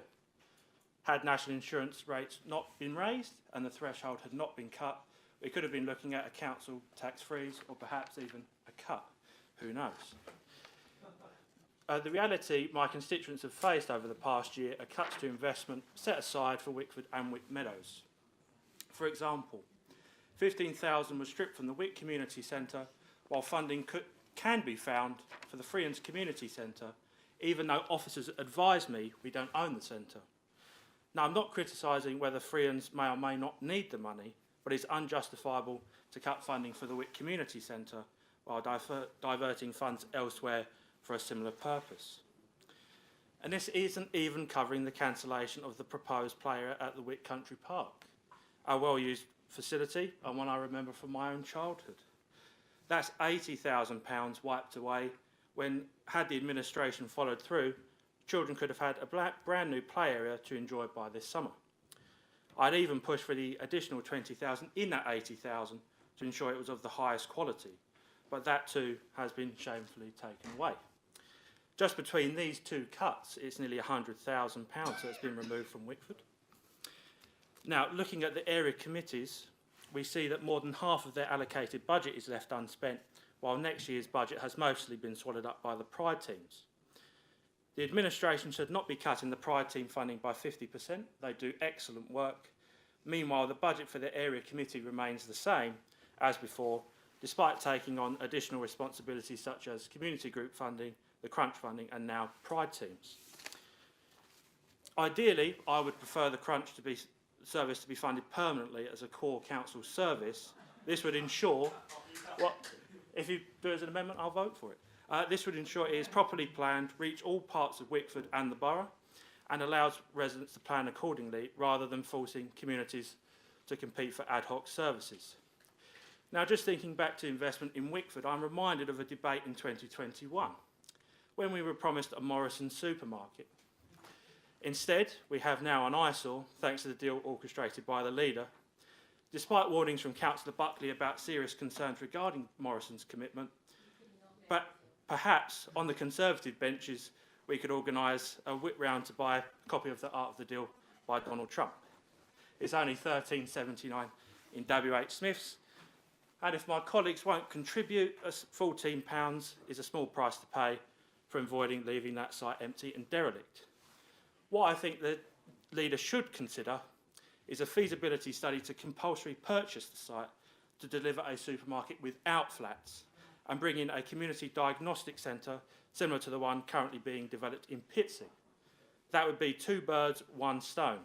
Had national insurance rates not been raised and the threshold had not been cut, we could have been looking at a council tax freeze or perhaps even a cut. Who knows? The reality my constituents have faced over the past year are cuts to investment set aside for Wickford and Wick Meadows. For example, 15,000 was stripped from the Wick Community Centre, while funding can be found for the Freelands Community Centre, even though officers advise me we don't own the centre. Now, I'm not criticising whether Freelands may or may not need the money, but it's unjustifiable to cut funding for the Wick Community Centre while diverting funds elsewhere for a similar purpose. And this isn't even covering the cancellation of the proposed play area at the Wick Country Park, a well-used facility and one I remember from my own childhood. That's £80,000 wiped away when, had the administration followed through, children could have had a brand new play area to enjoy by this summer. I'd even push for the additional 20,000 in that 80,000 to ensure it was of the highest quality, but that too has been shamefully taken away. Just between these two cuts, it's nearly £100,000 that's been removed from Wickford. Now, looking at the area committees, we see that more than half of their allocated budget is left unspent, while next year's budget has mostly been swallowed up by the Pride teams. The administration should not be cutting the Pride team funding by 50%. They do excellent work, Meanwhile, the budget for the area committee remains the same as before, despite taking on additional responsibilities such as community group funding, the crunch funding, and now pride teams. Ideally, I would prefer the crunch service to be funded permanently as a core council service. This would ensure, if you do it as an amendment, I'll vote for it. This would ensure it is properly planned, reach all parts of Wickford and the borough, and allows residents to plan accordingly rather than forcing communities to compete for ad hoc services. Now, just thinking back to investment in Wickford, I'm reminded of a debate in 2021 when we were promised a Morrison's supermarket. Instead, we have now an eyesore, thanks to the deal orchestrated by the leader. Despite warnings from Councillor Buckley about serious concerns regarding Morrison's commitment, but perhaps on the Conservative benches we could organise a whip round to buy a copy of The Art of the Deal by Donald Trump. It's only $13.79 in WH Smith's, and if my colleagues won't contribute, £14 is a small price to pay for avoiding leaving that site empty and derelict. What I think the leader should consider is a feasibility study to compulsory purchase the site to deliver a supermarket without flats and bring in a community diagnostic centre similar to the one currently being developed in Pitsea. That would be 2 birds, 1 stone.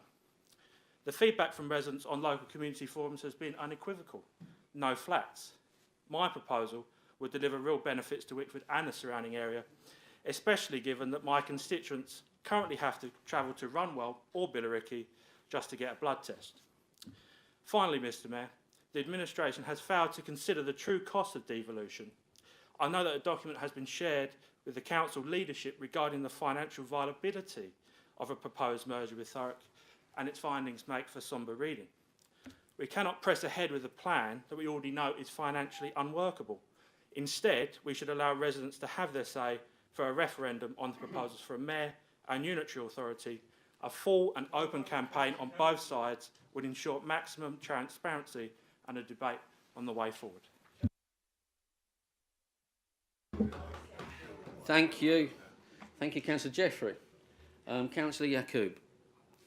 The feedback from residents on local community forums has been unequivocal. No flats. My proposal would deliver real benefits to Wickford and the surrounding area, especially given that my constituents currently have to travel to Runwell or Billericay just to get a blood test. Finally, Mr Mayor, the administration has failed to consider the true cost of devolution. I know that a document has been shared with the council leadership regarding the financial viability of a proposed merger with Thurrock, and its findings make for sombre reading. We cannot press ahead with a plan that we already know is financially unworkable. Instead, we should allow residents to have their say for a referendum on the proposals for a mayor and unitary authority. A full and open campaign on both sides would ensure maximum transparency and a debate on the way forward. Thank you. Thank you, Councillor Jeffrey. Councillor Yacoub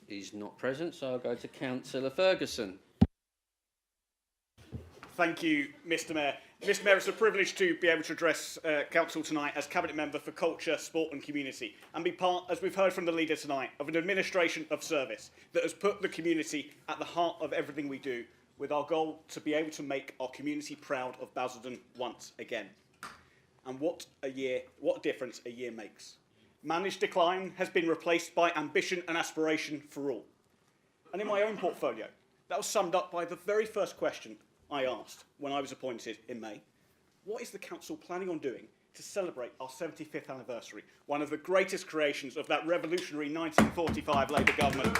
is not present, so I'll go to Councillor Ferguson. Thank you, Mr Mayor. Mr Mayor, it's a privilege to be able to address Council tonight as Cabinet Member for Culture, Sport and Community and be part, as we've heard from the leader tonight, of an administration of service that has put the community at the heart of everything we do, with our goal to be able to make our community proud of Basildon once again. And what a difference a year makes. Managed decline has been replaced by ambition and aspiration for all. And in my own portfolio, that was summed up by the very first question I asked when I was appointed in May. What is the council planning on doing to celebrate our 75th anniversary, one of the greatest creations of that revolutionary 1945 Labour government?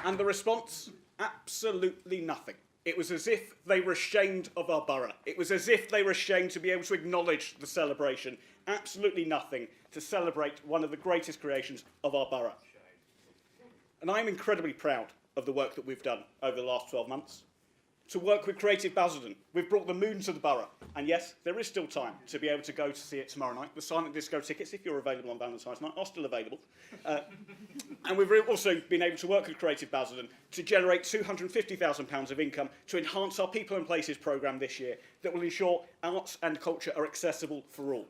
And the response? Absolutely nothing. It was as if they were ashamed of our borough. It was as if they were ashamed to be able to acknowledge the celebration. Absolutely nothing to celebrate one of the greatest creations of our borough. And I'm incredibly proud of the work that we've done over the last 12 months. To work with Creative Basildon, we've brought the moon to the borough. And yes, there is still time to be able to go to see it tomorrow night. The silent disco tickets, if you're available on Valentine's night, are still available. And we've also been able to work with Creative Basildon to generate £250,000 of income to enhance our People and Places programme this year that will ensure arts and culture are accessible for all.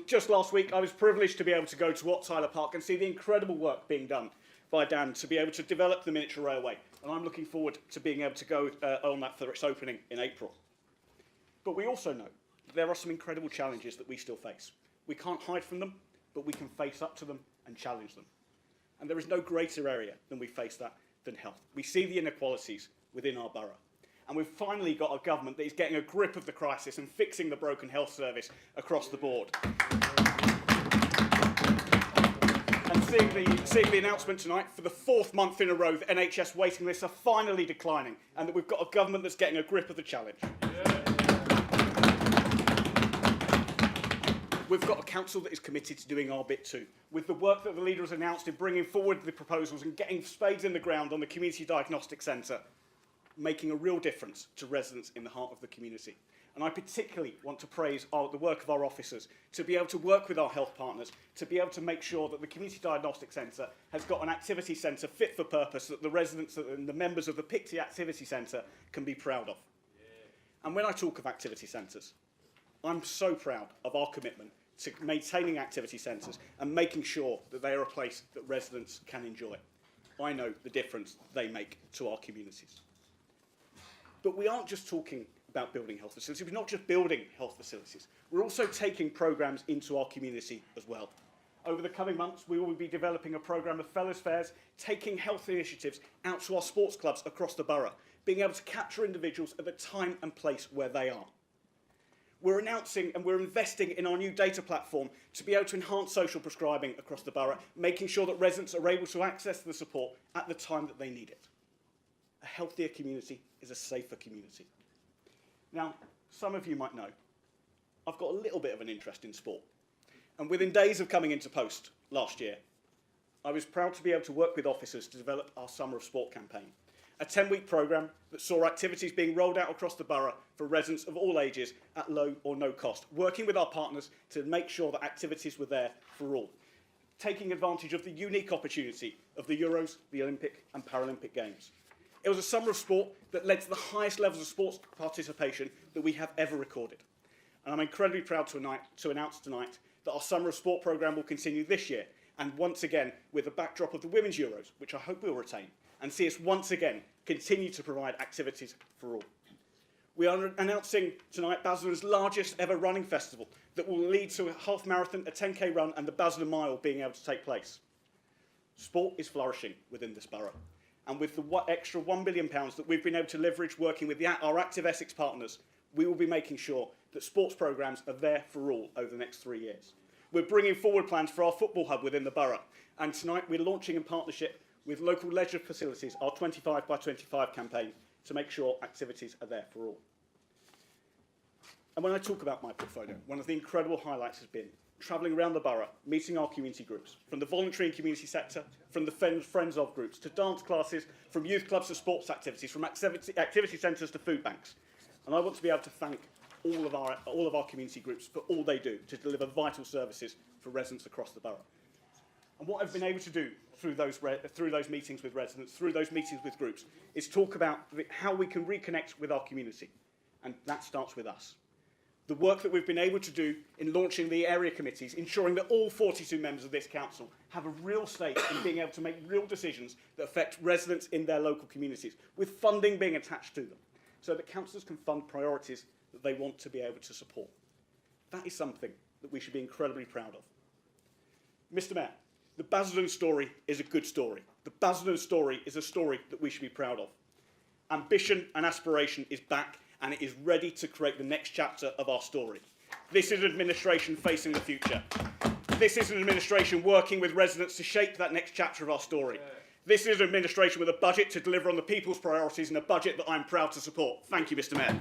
Just last week, I was privileged to be able to go to Cllr Park and see the incredible work being done by Dan to be able to develop the miniature railway. And I'm looking forward to being able to go on that for its opening in April. But we also know that there are some incredible challenges that we still face. We can't hide from them, but we can face up to them and challenge them. And there is no greater area than we face that than health. We see the inequalities within our borough. And we've finally got a government that is getting a grip of the crisis and fixing the broken health service across the board. And seeing the announcement tonight, for the 4th month in a row, the NHS waiting lists are finally declining, and that we've got a government that's getting a grip of the challenge. We've got a council that is committed to doing our bit too, with the work that the leader has announced in bringing forward the proposals and getting spades in the ground on the Community Diagnostic Centre, making a real difference to residents in the heart of the community. And I particularly want to praise the work of our officers to be able to work with our health partners, to be able to make sure that the Community Diagnostic Centre has got an activity centre fit for purpose that the residents and the members of the Picty Activity Centre can be proud of. And when I talk of activity centres, I'm so proud of our commitment to maintaining activity centres and making sure that they are a place that residents can enjoy. I know the difference they make to our communities. But we aren't just talking about building health facilities. We're not just building health facilities. We're also taking programmes into our community as well. Over the coming months, we will be developing a programme of fellows fairs, taking health initiatives out to our sports clubs across the borough, being able to capture individuals at the time and place where they are. We're announcing and we're investing in our new data platform to be able to enhance social prescribing across the borough, making sure that residents are able to access the support at the time that they need it. A healthier community is a safer community. Now, some of you might know, I've got a little bit of an interest in sport. And within days of coming into post last year, I was proud to be able to work with officers to develop our Summer of Sport campaign, a 10-week programme that saw activities being rolled out across the borough for residents of all ages at low or no cost, working with our partners to make sure that activities were there for all, taking advantage of the unique opportunity of the Euros, the Olympic and Paralympic Games. It was a summer of sport that led to the highest levels of sports participation that we have ever recorded. And I'm incredibly proud to announce tonight that our Summer of Sport programme will continue this year, and once again with the backdrop of the Women's Euros, which I hope we'll retain, and see us once again continue to provide activities for all. We are announcing tonight Basildon's largest ever running festival that will lead to a half marathon, a 10k run and the Basildon Mile being able to take place. Sport is flourishing within this borough. And with the extra £1 billion that we've been able to leverage working with our Active Essex partners, we will be making sure that sports programmes are there for all over the next 3 years. We're bringing forward plans for our football hub within the borough. And tonight we're launching in partnership with local leisure facilities our 25 by 25 campaign to make sure activities are there for all. And when I talk about my portfolio, one of the incredible highlights has been travelling around the borough, meeting our community groups, from the voluntary and community sector, from the friends of groups, to dance classes, from youth clubs to sports activities, from activity centres to food banks. And I want to be able to thank all of our community groups for all they do to deliver vital services for residents across the borough. And what I've been able to do through those meetings with residents, through those meetings with groups, is talk about how we can reconnect with our community. And that starts with us. The work that we've been able to do in launching the area committees, ensuring that all 42 members of this council have a real stake in being able to make real decisions that affect residents in their local communities, with funding being attached to them, so that councillors can fund priorities that they want to be able to support. That is something that we should be incredibly proud of. Mr. Mayor, the Basildon story is a good story. The Basildon story is a story that we should be proud of. Ambition and aspiration is back, and it is ready to create the next chapter of our story. This is an administration facing the future. This is an administration working with residents to shape that next chapter of our story. This is an administration with a budget to deliver on the people's priorities and a budget that I'm proud to support. Thank you, Mr. Mayor.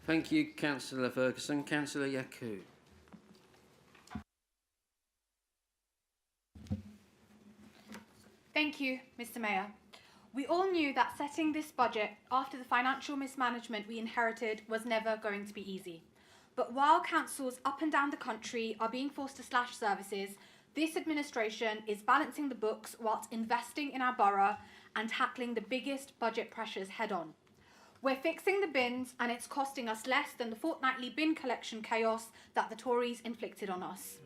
Thank you, Councillor Ferguson. Councillor Yaku. Thank you, Mr. Mayor. We all knew that setting this budget after the financial mismanagement we inherited was never going to be easy. But while councils up and down the country are being forced to slash services, this administration is balancing the books whilst investing in our borough and tackling the biggest budget pressures head on. We're fixing the bins, and it's costing us less than the fortnightly bin collection chaos that the Tories inflicted on us.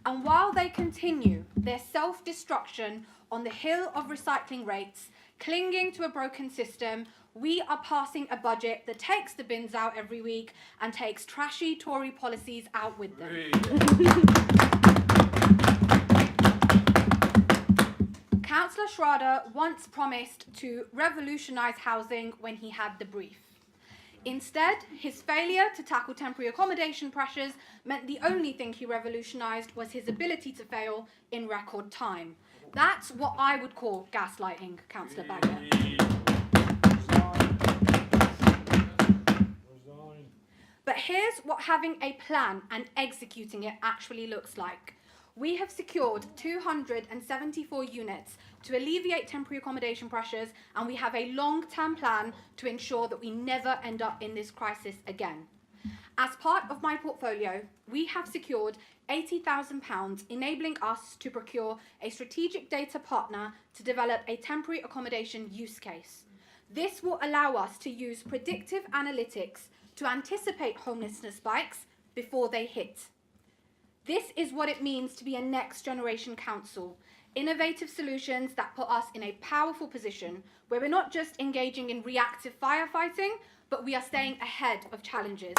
And while they continue their self-destruction on the hill of recycling rates, clinging to a broken system, we are passing a budget that takes the bins out every week and takes trashy Tory policies out with them. Councillor Schrader once promised to revolutionise housing when he had the brief. Instead, his failure to tackle temporary accommodation pressures meant the only thing he revolutionised was his ability to fail in record time. That's what I would call gaslighting, Councillor Bagger. But here's what having a plan and executing it actually looks like. We have secured 274 units to alleviate temporary accommodation pressures, and we have a long-term plan to ensure that we never end up in this crisis again. As part of my portfolio, we have secured £80,000, enabling us to procure a strategic data partner to develop a temporary accommodation use case. This will allow us to use predictive analytics to anticipate homelessness spikes before they hit. This is what it means to be a next generation council. Innovative solutions that put us in a powerful position where we're not just engaging in reactive firefighting, but we are staying ahead of challenges.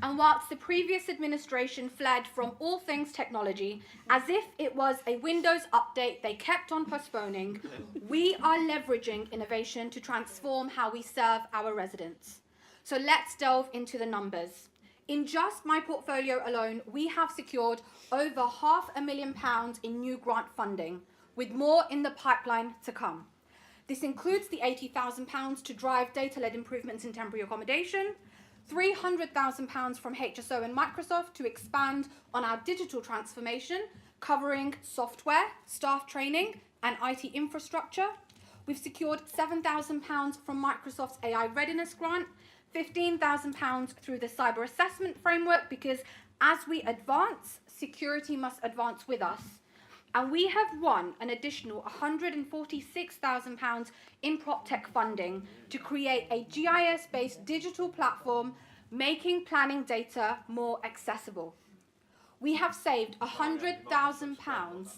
And whilst the previous administration fled from all things technology, as if it was a Windows update they kept on postponing, we are leveraging innovation to transform how we serve our residents. So let's delve into the numbers. In just my portfolio alone, we have secured over £500,000 in new grant funding, with more in the pipeline to come. This includes the £80,000 to drive data-led improvements in temporary accommodation, £300,000 from HSO and Microsoft to expand on our digital transformation, covering software, staff training, and IT infrastructure. We've secured £7,000 from Microsoft's AI Readiness Grant, £15,000 through the Cyber Assessment Framework, because as we advance, security must advance with us. And we have won an additional £146,000 in PropTech funding to create a GIS-based digital platform, making planning data more accessible. We have saved £100,000.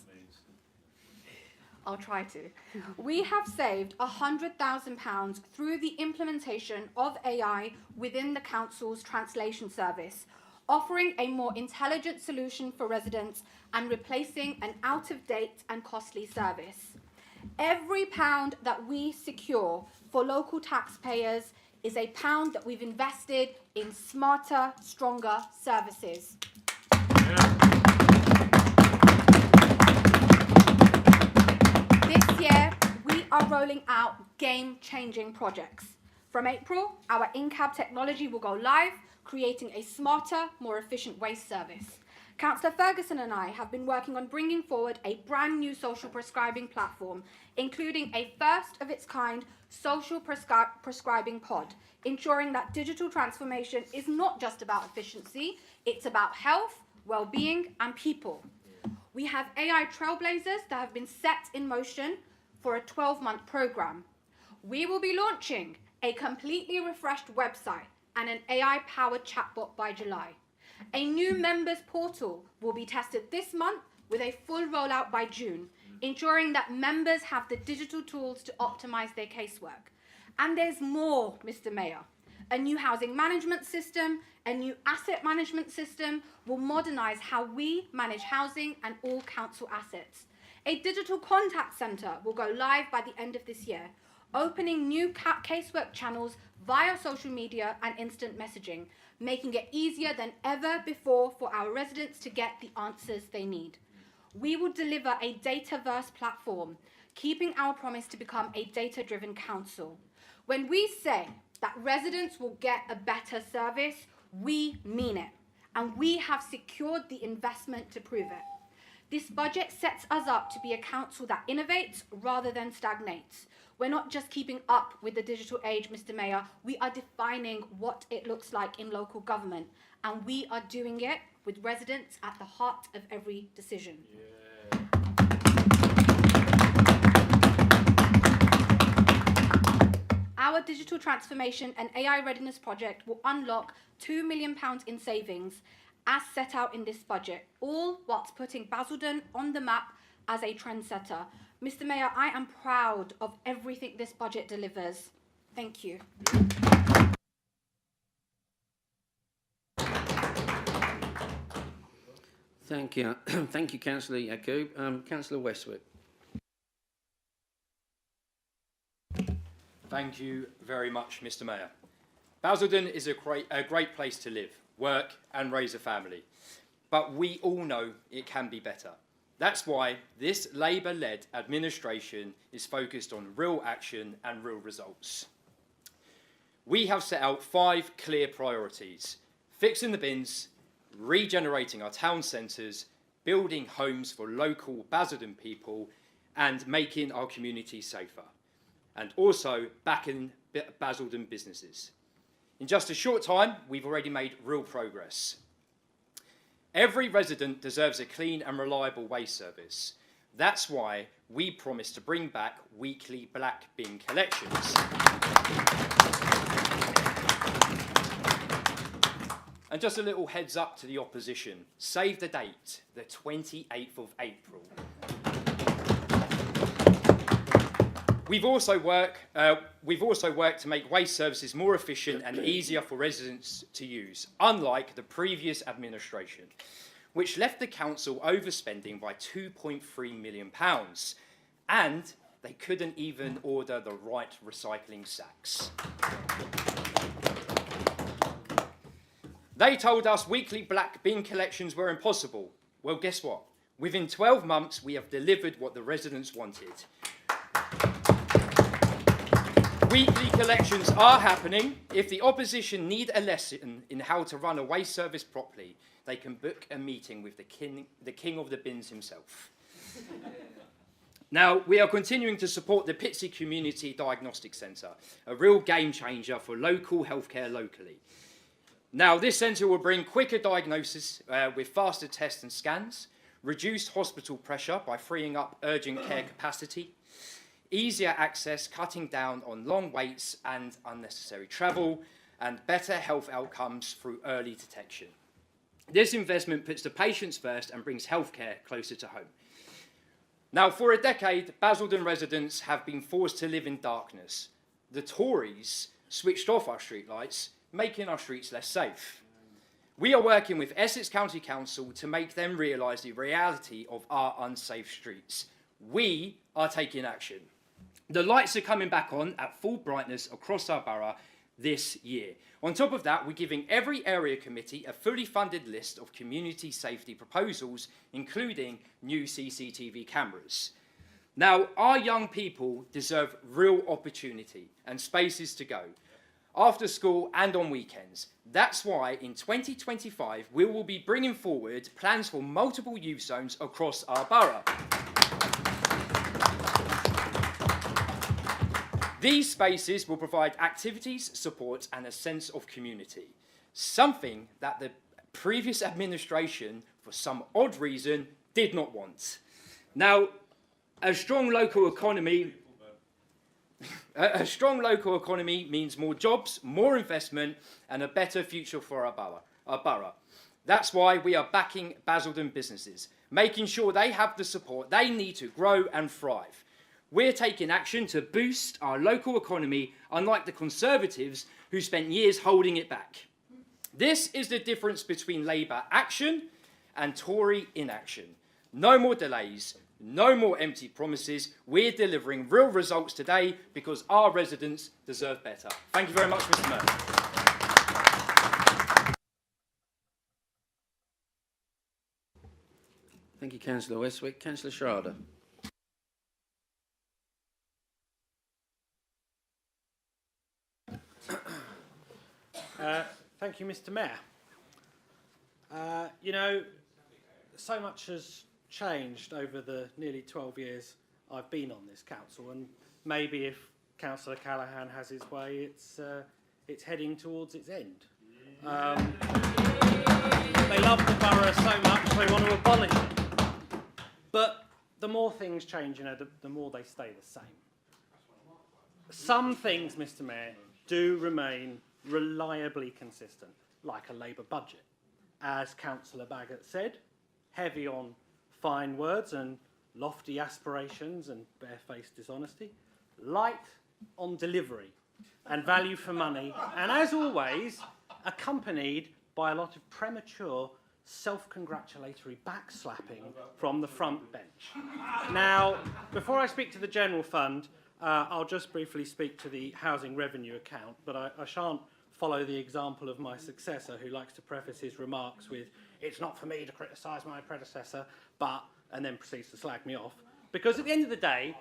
I'll try to. We have saved £100,000 through the implementation of AI within the council's translation service, offering a more intelligent solution for residents and replacing an out-of-date and costly service. Every pound that we secure for local taxpayers is a pound that we've invested in smarter, stronger services. This year, we are rolling out game-changing projects. From April, our in-cab technology will go live, creating a smarter, more efficient waste service. Councillor Ferguson and I have been working on bringing forward a brand new social prescribing platform, including a first-of-its-kind social prescribing pod, ensuring that digital transformation is not just about efficiency, it's about health, well-being, and people. We have AI trailblazers that have been set in motion for a 12-month programme. We will be launching a completely refreshed website and an AI-powered chatbot by July. A new members portal will be tested this month with a full rollout by June, ensuring that members have the digital tools to optimise their casework. And there's more, Mr. Mayor. A new housing management system, a new asset management system will modernise how we manage housing and all council assets. A digital contact centre will go live by the end of this year, opening new casework channels via social media and instant messaging, making it easier than ever before for our residents to get the answers they need. We will deliver a data-verse platform, keeping our promise to become a data-driven council. When we say that residents will get a better service, we mean it, and we have secured the investment to prove it. This budget sets us up to be a council that innovates rather than stagnates. We're not just keeping up with the digital age, Mr. Mayor, we are defining what it looks like in local government, and we are doing it with residents at the heart of every decision. Our digital transformation and AI readiness project will unlock £2 million in savings as set out in this budget, all whilst putting Basildon on the map as a trendsetter. Mr. Mayor, I am proud of everything this budget delivers. Thank you. Thank you. Thank you, Councillor Yaqub. Councillor Westwood. Thank you very much, Mr. Mayor. Basildon is a great place to live, work and raise a family. But we all know it can be better. That's why this we have set out 5 clear priorities: fixing the bins, regenerating our town centres, building homes for local Basildon people, and making our community safer, and also backing Basildon businesses. In just a short time, we've already made real progress. Every resident deserves a clean and reliable waste service. That's why we promised to bring back weekly black bin collections. And just a little heads up to the opposition. Save the date, the 28th of April. We've also worked to make waste services more efficient and easier for residents to use, unlike the previous administration, which left the council overspending by £2.3 million, and they couldn't even order the right recycling sacks. They told us weekly black bin collections were impossible. Well, guess what? Within 12 months, we have delivered what the residents wanted. Weekly collections are happening. If the opposition need a lesson in how to run a waste service properly, they can book a meeting with the king of the bins himself. Now, we are continuing to support the Pitsea Community Diagnostic Centre, a real game changer for local healthcare locally. Now, this centre will bring quicker diagnosis with faster tests and scans, reduced hospital pressure by freeing up urgent care capacity, easier access, cutting down on long waits and unnecessary travel, and better health outcomes through early detection. This investment puts the patients first and brings healthcare closer to home. Now, for a decade, Basildon residents have been forced to live in darkness. The Tories switched off our streetlights, making our streets less safe. We are working with Essex County Council to make them realise the reality of our unsafe streets. We are taking action. The lights are coming back on at full brightness across our borough this year. On top of that, we're giving every area committee a fully funded list of community safety proposals, including new CCTV cameras. Now, our young people deserve real opportunity and spaces to go, after school and on weekends. That's why in 2025, we will be bringing forward plans for multiple youth zones across our borough. These spaces will provide activities, support, and a sense of community, something that the previous administration, for some odd reason, did not want. Now, a strong local economy means more jobs, more investment, and a better future for our borough. That's why we are backing Basildon businesses, making sure they have the support they need to grow and thrive. We're taking action to boost our local economy, unlike the Conservatives who spent years holding it back. This is the difference between Labour action and Tory inaction. No more delays, no more empty promises. We're delivering real results today because our residents deserve better. Thank you very much, Mr. Mayor. Thank you, Councillor Westwick. Councillor Schrader. Thank you, Mr. Mayor. You know, so much has changed over the nearly 12 years I've been on this council, and maybe if Councillor Callaghan has his way, it's heading towards its end. They love the borough so much they want to abolish it. But the more things change, you know, the more they stay the same. Some things, Mr. Mayor, do remain reliably consistent, like a Labour budget. As Councillor Baggott said, heavy on fine words and lofty aspirations and barefaced dishonesty, light on delivery and value for money, and as always, accompanied by a lot of premature self-congratulatory backslapping from the front bench. Now, before I speak to the general fund, I'll just briefly speak to the housing revenue account, but I shan't follow the example of my successor, who likes to preface his remarks with, "It's not for me to criticise my predecessor," and then proceeds to slag me off. Because at the end of the day,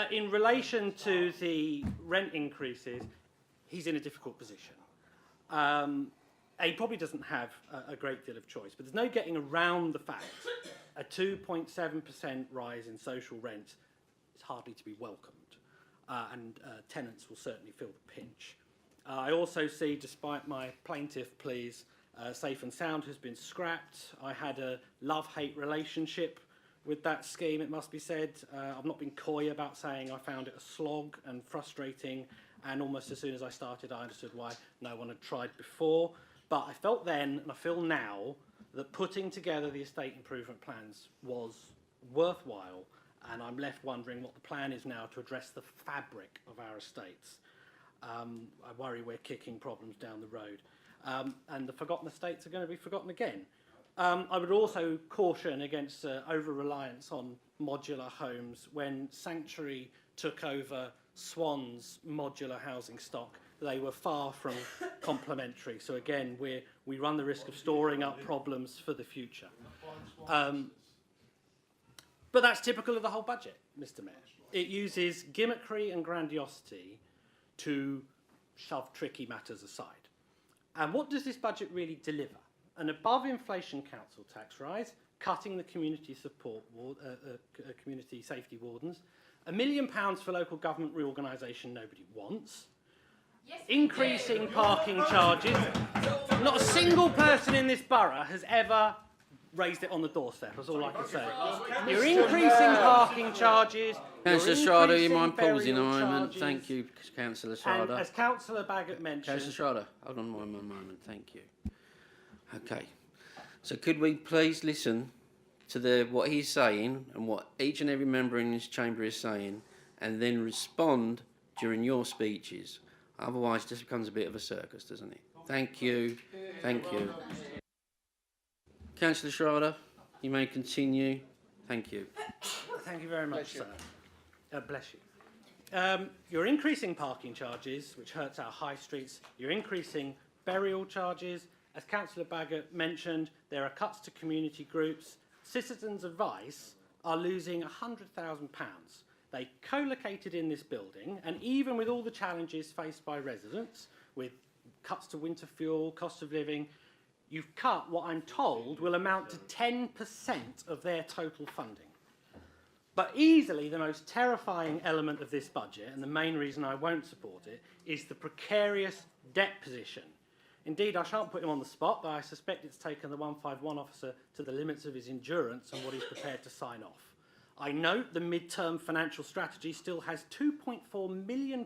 in relation to the rent increases, he's in a difficult position. He probably doesn't have a great deal of choice, but there's no getting around the fact a 2.7% rise in social rent is hardly to be welcomed, and tenants will certainly feel the pinch. I also see, despite my plaintiff pleas, Safe and Sound has been scrapped. I had a love-hate relationship with that scheme, it must be said. I've not been coy about saying I found it a slog and frustrating, and almost as soon as I started I understood why no one had tried before. But I felt then, and I feel now, that putting together the estate improvement plans was worthwhile, and I'm left wondering what the plan is now to address the fabric of our estates. I worry we're kicking problems down the road. And the forgotten estates are going to be forgotten again. I would also caution against over-reliance on modular homes. When Sanctuary took over Swan's modular housing stock, they were far from complementary. So again, we run the risk of storing up problems for the future. But that's typical of the whole budget, Mr. Mayor. It uses gimmickry and grandiosity to shove tricky matters aside. And what does this budget really deliver? An above-inflation council tax rise, cutting the community support community safety wardens, £1 million for local government reorganisation nobody wants, increasing parking charges. Not a single person in this borough has ever raised it on the doorstep, that's all I can say. You're increasing parking charges. Councillor Schrader, you mind pausing a moment? Thank you, Councillor Schrader. And as Councillor Baggott mentioned... Councillor Schrader, hold on one moment, thank you. Okay, so could we please listen to what he's saying and what each and every member in this chamber is saying, and then respond during your speeches? Otherwise, this becomes a bit of a circus, doesn't it? Thank you. Thank you. Councillor Schrader, you may continue. Thank you. Thank you very much, sir. Bless you. You're increasing parking charges, which hurts our high streets. You're increasing burial charges. As Councillor Baggott mentioned, there are cuts to community groups. Citizens' Advice are losing £100,000. They co-located in this building, and even with all the challenges faced by residents, with cuts to winter fuel, cost of living, you've cut what I'm told will amount to 10% of their total funding. But easily the most terrifying element of this budget, and the main reason I won't support it, is the precarious debt position. Indeed, I shan't put him on the spot, but I suspect it's taken the 151 officer to the limits of his endurance and what he's prepared to sign off. I note the mid-term financial strategy still has £2.4 million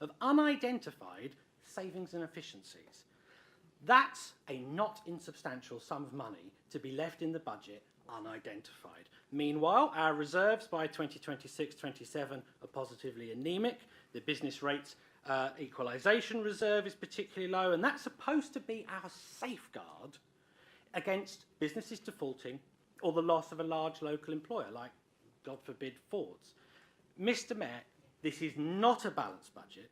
of unidentified savings and efficiencies. That's a not insubstantial sum of money to be left in the budget unidentified. Meanwhile, our reserves by 2026-27 are positively anaemic. The business rates equalisation reserve is particularly low, and that's supposed to be our safeguard against businesses defaulting or the loss of a large local employer, like, God forbid, Ford's. Mr. Mayor, this is not a balanced budget.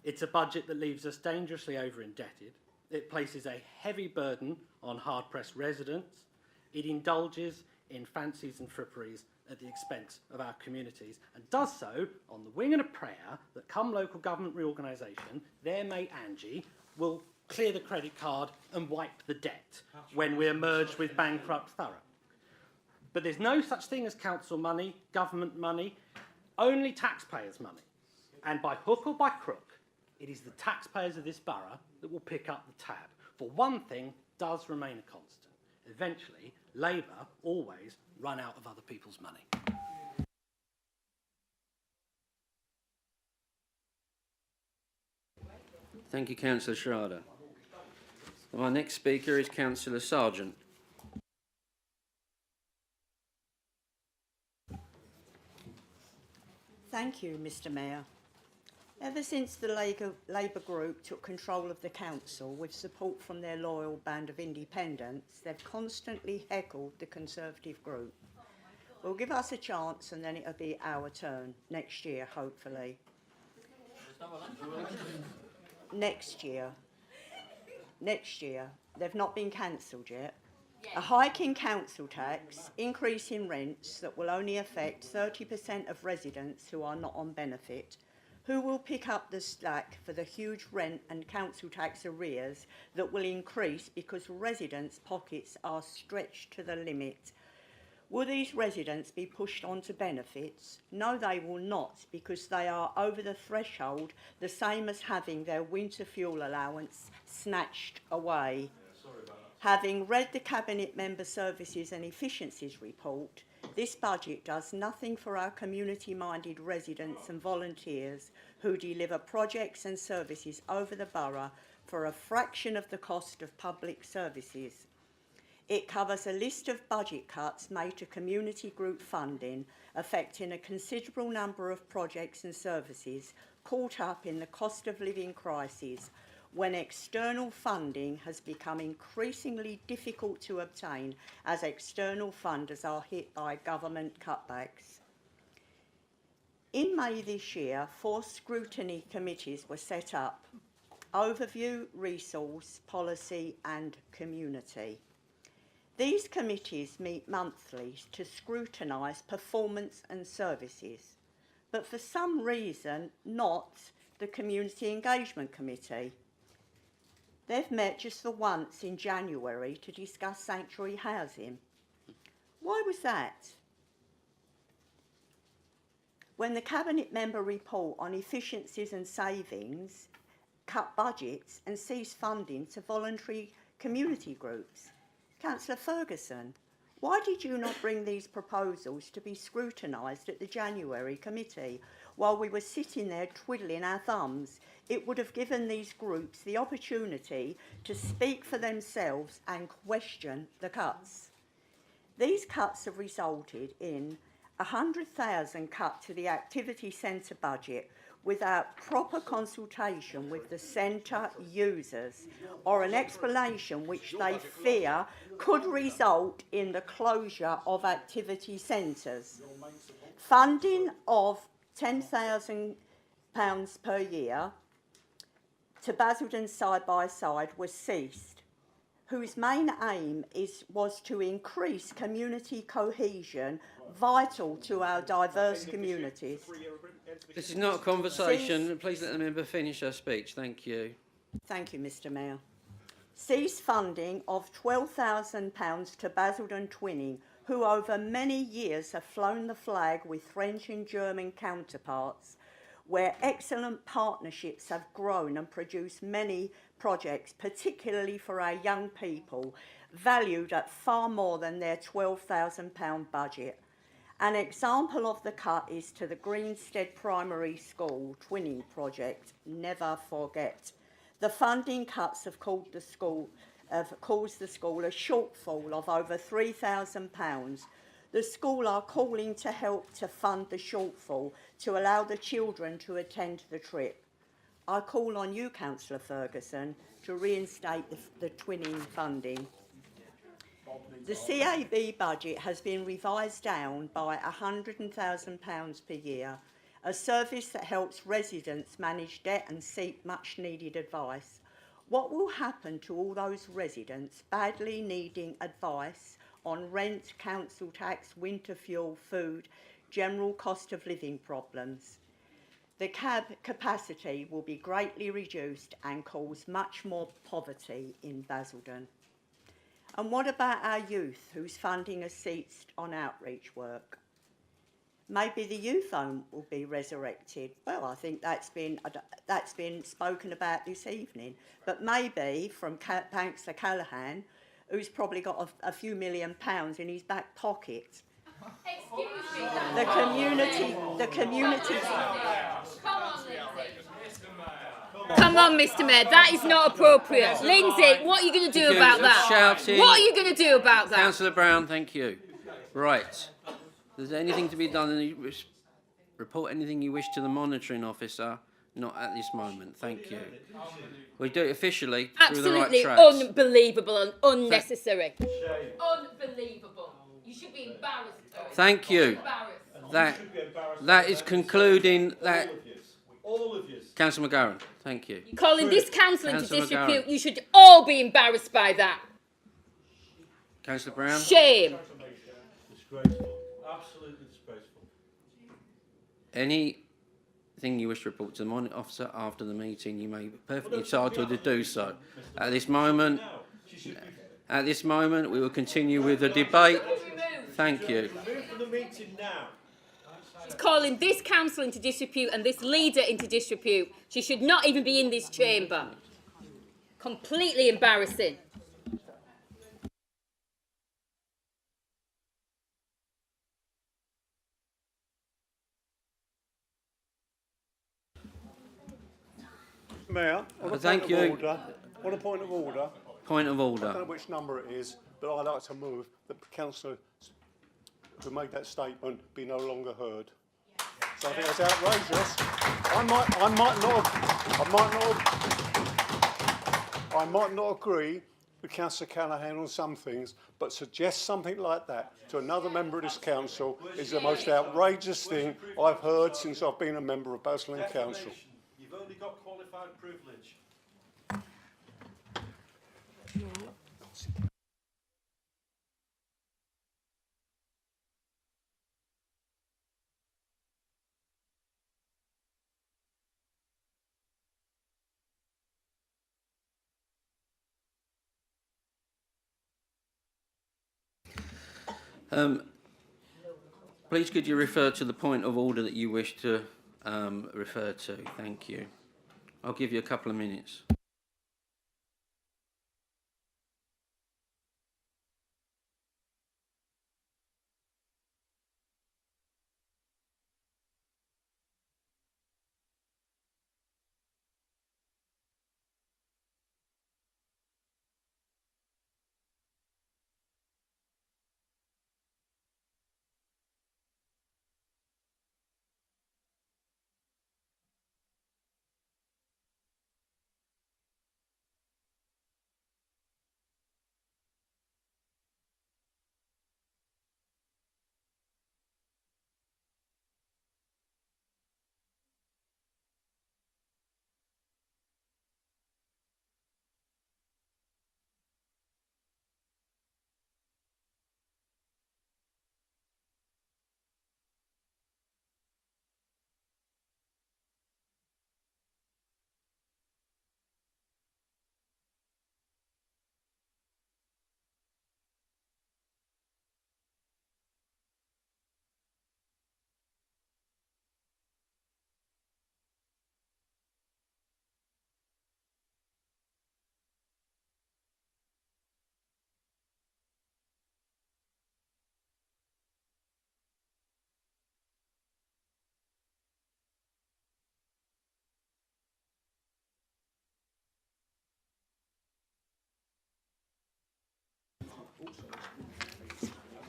It's a budget that leaves us dangerously over-indebted. It places a heavy burden on hard-pressed residents. It indulges in fancies and fripperies at the expense of our communities, and does so on the wing and a prayer that come local government reorganisation, their mate Angie will clear the credit card and wipe the debt when we're merged with bankrupt Thurrock. But there's no such thing as council money, government money, only taxpayers' money. And by hook or by crook, it is the taxpayers of this borough that will pick up the tab. For one thing does remain a constant. Eventually, Labour always run out of other people's money. Thank you, Councillor Schrader. Our next speaker is Councillor Sargent. Thank you, Mr. Mayor. Ever since the Labour group took control of the council with support from their loyal band of independents, they've constantly heckled the Conservative group. Well, give us a chance and then it'll be our turn next year, hopefully. Next year. They've not been cancelled yet. A hike in council tax, increase in rents that will only affect 30% of residents who are not on benefit, Who will pick up the slack for the huge rent and council tax arrears that will increase because residents' pockets are stretched to the limit? Will these residents be pushed onto benefits? No, they will not, because they are over the threshold, the same as having their winter fuel allowance snatched away. Having read the Cabinet Member Services and Efficiencies report, this budget does nothing for our community-minded residents and volunteers who deliver projects and services over the borough for a fraction of the cost of public services. It covers a list of budget cuts made to community group funding, affecting a considerable number of projects and services caught up in the cost of living crisis, when external funding has become increasingly difficult to obtain as external funders are hit by government cutbacks. In May this year, 4 scrutiny committees were set up: Overview, Resource, Policy and Community. These committees meet monthly to scrutinise performance and services, but for some reason not the Community Engagement Committee. They've met just for once in January to discuss sanctuary housing. Why was that? When the Cabinet Member report on efficiencies and savings cut budgets and ceased funding to voluntary community groups. Councillor Ferguson, why did you not bring these proposals to be scrutinised at the January committee while we were sitting there twiddling our thumbs? It would have given these groups the opportunity to speak for themselves and question the cuts. These cuts have resulted in £100,000 cut to the activity centre budget without proper consultation with the centre users, or an explanation which they fear could result in the closure of activity centres. Funding of £10,000 per year to Basildon Side by Side was ceased, whose main aim was to increase community cohesion vital to our diverse communities. This is not a conversation. Please let the member finish her speech. Thank you. Thank you, Mr Mayor. Cease funding of £12,000 to Basildon Twinning, who over many years have flown the flag with French and German counterparts, where excellent partnerships have grown and produced many projects, particularly for our young people, valued at far more than their £12,000 budget. An example of the cut is to the Greenstead Primary School Twinning project, Never Forget. The funding cuts have caused the school a shortfall of over £3,000. The school are calling to help to fund the shortfall to allow the children to attend the trip. I call on you, Councillor Ferguson, to reinstate the twinning funding. The CAB budget has been revised down by £100,000 per year, a service that helps residents manage debt and seek much needed advice. What will happen to all those residents badly needing advice on rent, council tax, winter fuel, food, general cost of living problems? The cab capacity will be greatly reduced and cause much more poverty in Basildon. And what about our youth whose funding has ceased on outreach work? Maybe the youth home will be resurrected. Well, I think that's been spoken about this evening. But maybe from Councillor Callaghan, who's probably got a few £1 million in his back pocket. Excuse me. The community. Come on, Mr Mayor, that is not appropriate. Lindsay, what are you going to do about that? Shouting. What are you going to do about that? Councillor Brown, thank you. Right. Is there anything to be done? Report anything you wish to the monitoring officer? Not at this moment. Thank you. We do it officially through the right Absolutely tracks. unbelievable and unnecessary. Unbelievable. You should be embarrassed. Thank you. That is concluding that. All of you. Councillor McGowan, thank you. Calling this council into Councillor disrepute, McGowan. you should all be embarrassed by that. Councillor Brown. Shame. Disgraceful. Absolutely disgraceful. Any thing you wish to report to the monitoring officer after the meeting, you may be perfectly entitled to do so. At this moment, we will continue with the debate. Thank you. She's calling this council into disrepute and this leader into disrepute. She should not even be in this chamber. Completely embarrassing. Mayor, Thank you. On a point of order. Point of I order. don't know which number it is, but I'd like to move that the councillor who made that statement be no longer heard. So I think that's outrageous. I might not agree with Councillor Callaghan on some things, but suggest something like that to another member of this council is the most outrageous thing I've heard since I've been a member of Basildon Council. You've only got qualified privilege. Please could you refer to the point of order that you wish to refer to? Thank you. I'll give you a couple of minutes.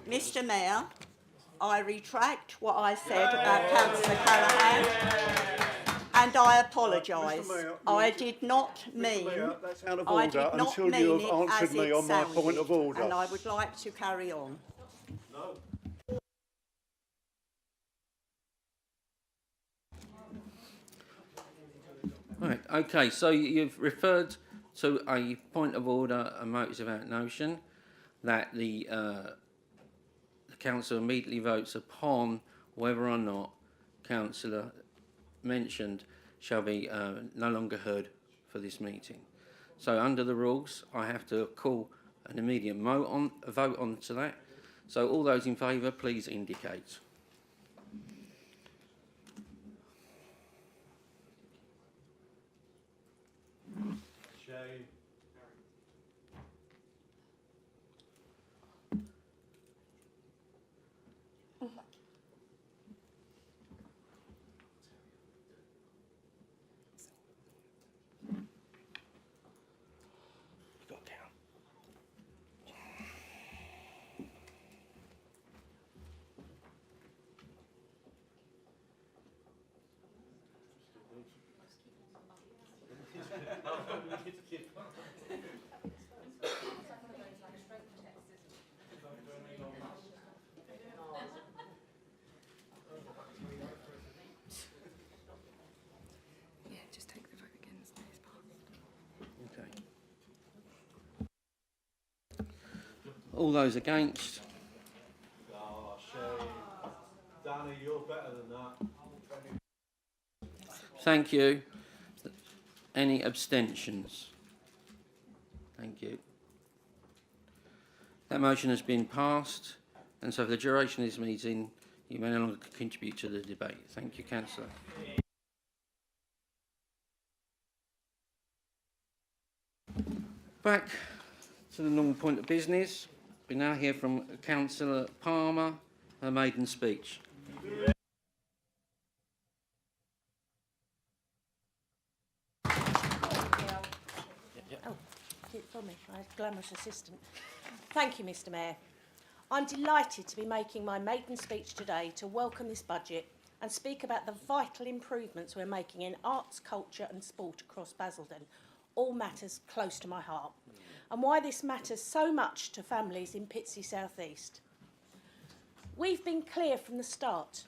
Mr Mayor, I retract what I said about Councillor Callaghan and I apologise. I did not mean That's out of order until you have answered me on my point of order. And I would like to carry on. Right, okay, so you've referred to a point of order, a motives without notion, that the council immediately votes upon whether or not councillor mentioned shall be no longer heard for this meeting. So under the rules, I have to call an immediate vote on to that. So all those in favour, please indicate. All those against? Oh, shame. Danny, you're better than that. Thank you. Any abstentions? Thank you. That motion has been passed, and so for the duration of this meeting, you may no longer contribute to the debate. Thank you, Councillor. Back to the normal point of business. We now hear from Councillor Palmer, her maiden speech. My glamorous assistant. Thank you, Mr. Mayor. I'm delighted to be making my maiden speech today to welcome this budget and speak about the vital improvements we're making in arts, culture and sport across Basildon, all matters close to my heart, and why this matters so much to families in Pitsea South East. We've been clear from the start.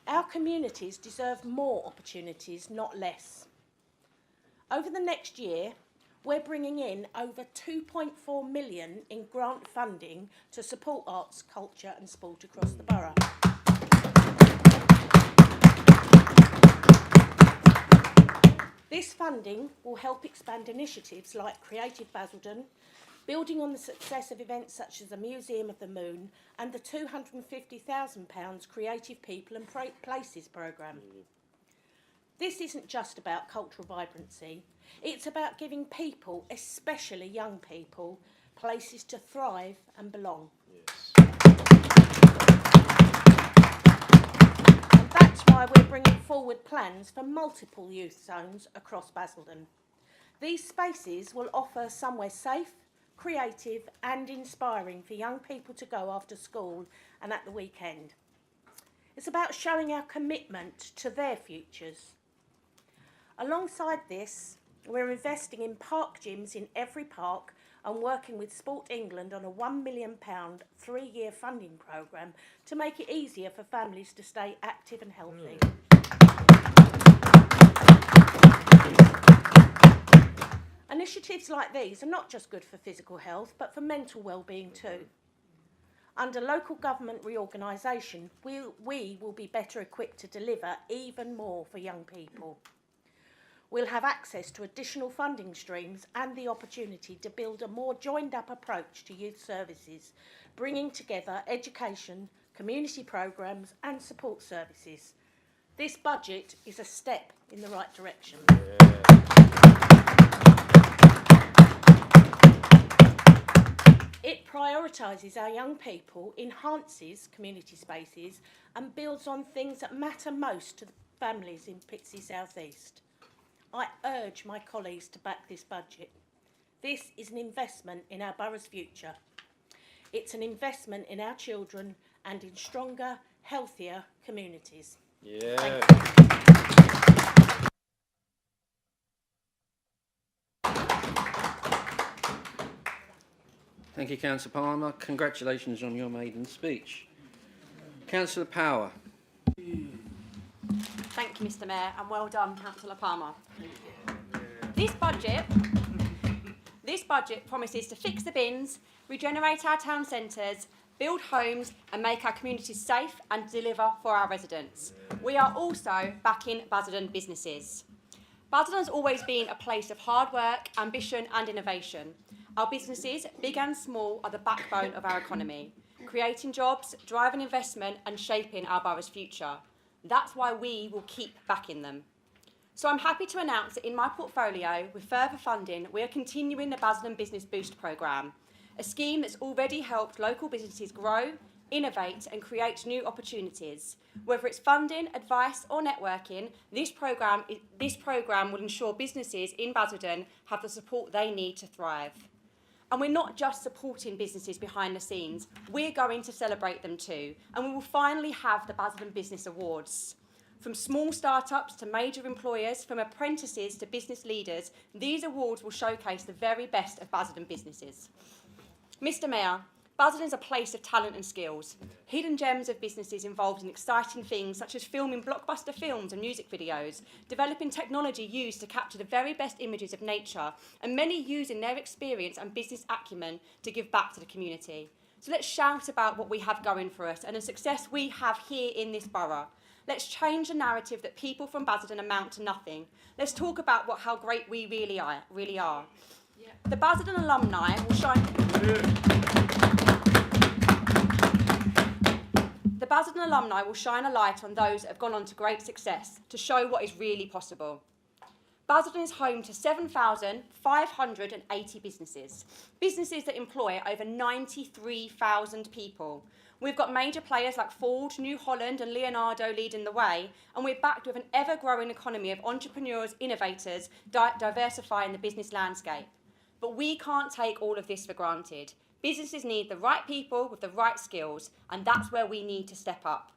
Our communities deserve more opportunities, not less. Over the next year, we're bringing in over 2.4 million in grant funding to support arts, culture and sport across the borough. This funding will help expand initiatives like Creative Basildon, building on the success of events such as the Museum of the Moon and the £250,000 Creative People and Places programme. This isn't just about cultural vibrancy, it's about giving people, especially young people, places to thrive and belong. Yes. And that's why we're bringing forward plans for multiple youth zones across Basildon. These spaces will offer somewhere safe, creative and inspiring for young people to go after school and at the weekend. It's about showing our commitment to their futures. Alongside this, we're investing in park gyms in every park and working with Sport England on a £1 million 3-year funding programme to make it easier for families to stay active and healthy. Initiatives like these are not just good for physical health, but for mental well-being too. Under local government reorganisation, we will be better equipped to deliver even more for young people. We'll have access to additional funding streams and the opportunity to build a more joined-up approach to youth services, bringing together education, community programmes and support services. This budget is a step in the right direction. It prioritises our young people, enhances community spaces and builds on things that matter most to the families in Pitsea South East. I urge my colleagues to back this budget. This is an investment in our borough's future. It's an investment in our children and in stronger, healthier communities. Yeah. Thank you, Councillor Palmer. Congratulations on your maiden speech. Councillor Power. Thank you, Mr. Mayor, and well done, Councillor Palmer. This budget promises to fix the bins, regenerate our town centres, build homes and make our communities safe and deliver for our residents. We are also backing Basildon businesses. Basildon's always been a place of hard work, ambition and innovation. Our businesses, big and small, are the backbone of our economy, creating jobs, driving investment and shaping our borough's future. That's why we will keep backing them. So I'm happy to announce that in my portfolio, with further funding, we are continuing the Basildon Business Boost programme, a scheme that's already helped local businesses grow, innovate and create new opportunities. Whether it's funding, advice or networking, this programme will ensure businesses in Basildon have the support they need to thrive. And we're not just supporting businesses behind the scenes, we're going to celebrate them too. And we will finally have the Basildon Business Awards. From small startups to major employers, from apprentices to business leaders, these awards will showcase the very best of Basildon businesses. Mr. Mayor, Basildon is a place of talent and skills. Hidden gems of businesses involved in exciting things such as filming blockbuster films and music videos, developing technology used to capture the very best images of nature, and many using their experience and business acumen to give back to the community. So let's shout about what we have going for us and the success we have here in this borough. Let's change the narrative that people from Basildon amount to nothing. Let's talk about how great we really are. Yeah. The Basildon alumni will shine. The Basildon alumni will shine a light on those that have gone on to great success to show what is really possible. Basildon is home to 7,580 businesses that employ over 93,000 people. We've got major players like Ford, New Holland and Leonardo leading the way, and we're backed with an ever-growing economy of entrepreneurs, innovators, diversifying the business landscape. But we can't take all of this for granted. Businesses need the right people with the right skills, and that's where we need to step up.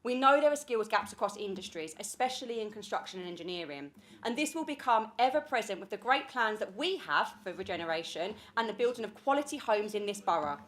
We know there are skills gaps across industries, especially in construction and engineering, and this will become ever present with the great plans that we have for regeneration and the building of quality homes in this borough.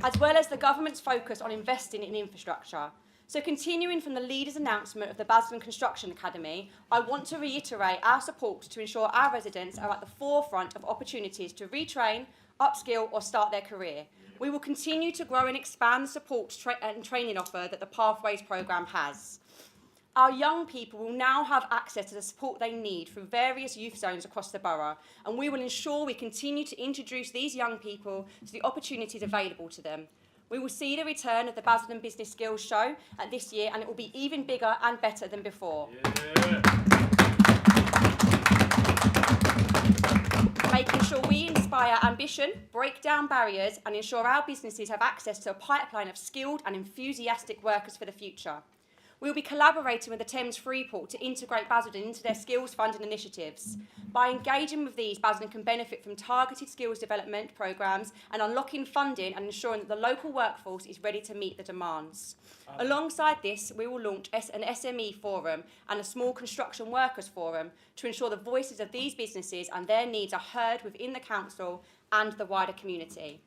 As well as the government's focus on investing in infrastructure. So continuing from the leader's announcement of the Basildon Construction Academy, I want to reiterate our support to ensure our residents are at the forefront of opportunities to retrain, upskill or start their career. We will continue to grow and expand the support and training offer that the Pathways programme has. Our young people will now have access to the support they need through various youth zones across the borough, and we will ensure we continue to introduce these young people to the opportunities available to them. We will see the return of the Basildon Business Skills Show this year, and it will be even bigger and better than before. Yeah. Making sure we inspire ambition, break down barriers, and ensure our businesses have access to a pipeline of skilled and enthusiastic workers for the future. We will be collaborating with the Thames Freeport to integrate Basildon into their skills funding initiatives. By engaging with these, Basildon can benefit from targeted skills development programmes and unlocking funding and ensuring that the local workforce is ready to meet the demands. Alongside this, we will launch an SME forum and a small construction workers forum to ensure the voices of these businesses and their needs are heard within the council and the wider community.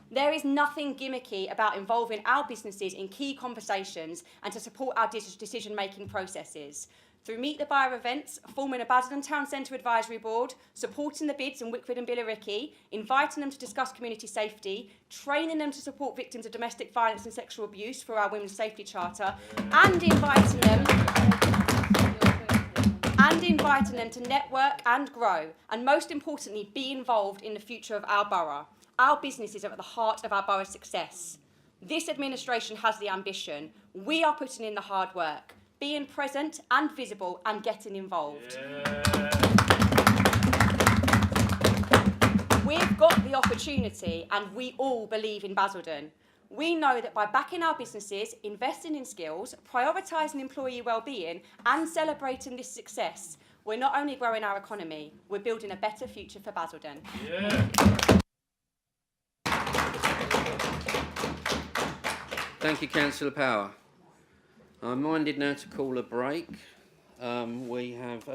There is nothing gimmicky about involving our businesses in key conversations and to support our decision-making processes. Through Meet the Buyer events, forming a Basildon Town Centre Advisory Board, supporting the bids in Wickford and Billericay, inviting them to discuss community safety, training them to support victims of domestic violence and sexual abuse through our Women's Safety Charter, and inviting them to network and grow, and most importantly, be involved in the future of our borough. Our businesses are at the heart of our borough's success. This administration has the ambition. We are putting in the hard work, being present and visible and getting involved. Yeah. We've got the opportunity and we all believe in Basildon. We know that by backing our businesses, investing in skills, prioritising employee well-being and celebrating this success, we're not only growing our economy, we're building a better future for Basildon. Yeah. Thank you, Councillor Power. I'm minded now to call a break. We have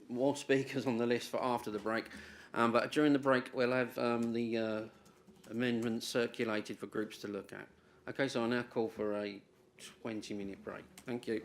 more speakers on the list for after the break, but during the break we'll have the amendments circulated for groups to look at. Okay, so I'll now call for a 20-minute break. Thank you.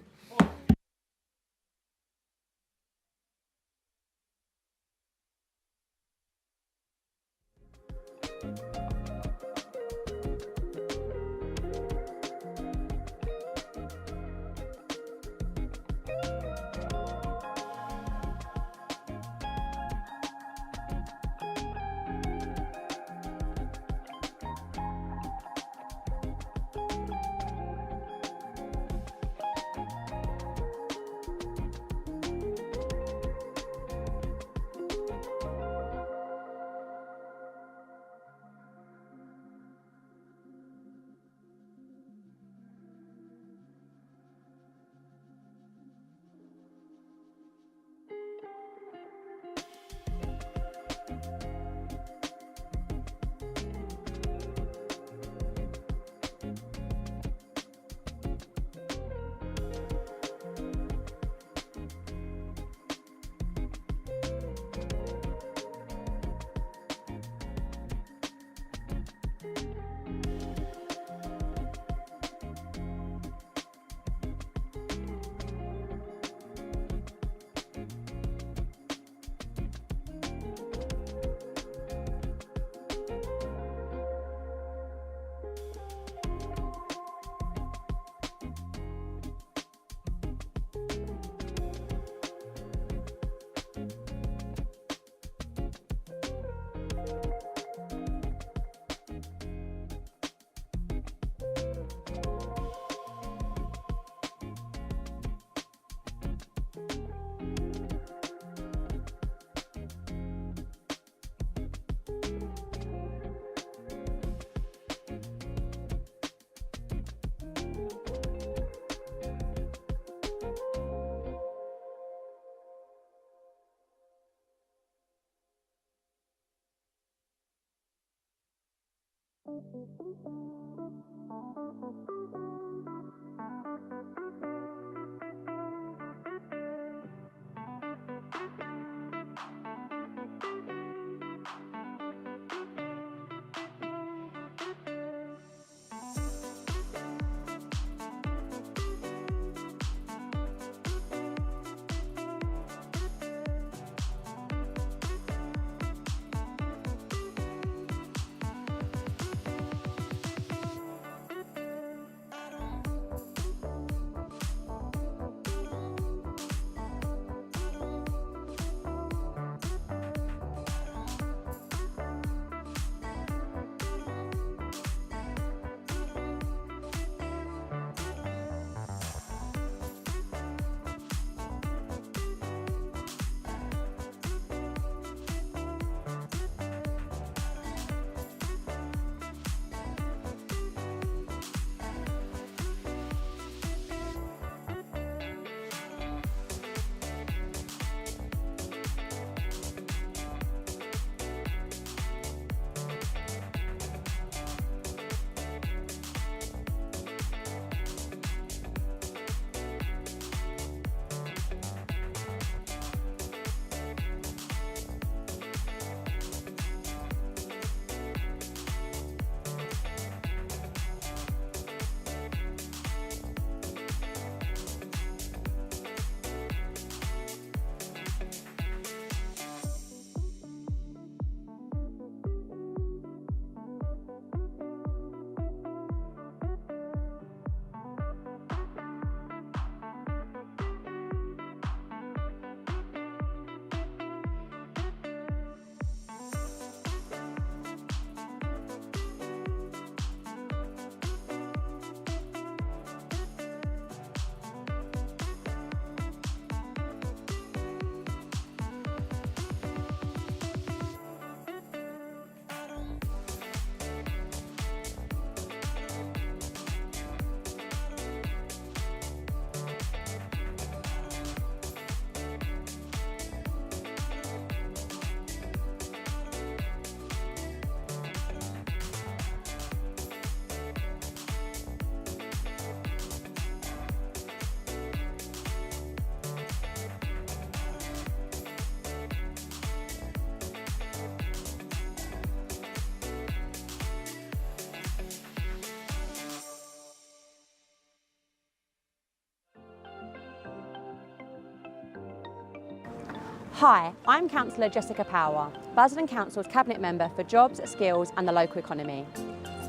Hi, I'm Councillor Jessica Power, Basildon Council's Cabinet Member for Jobs, Skills and the Local Economy.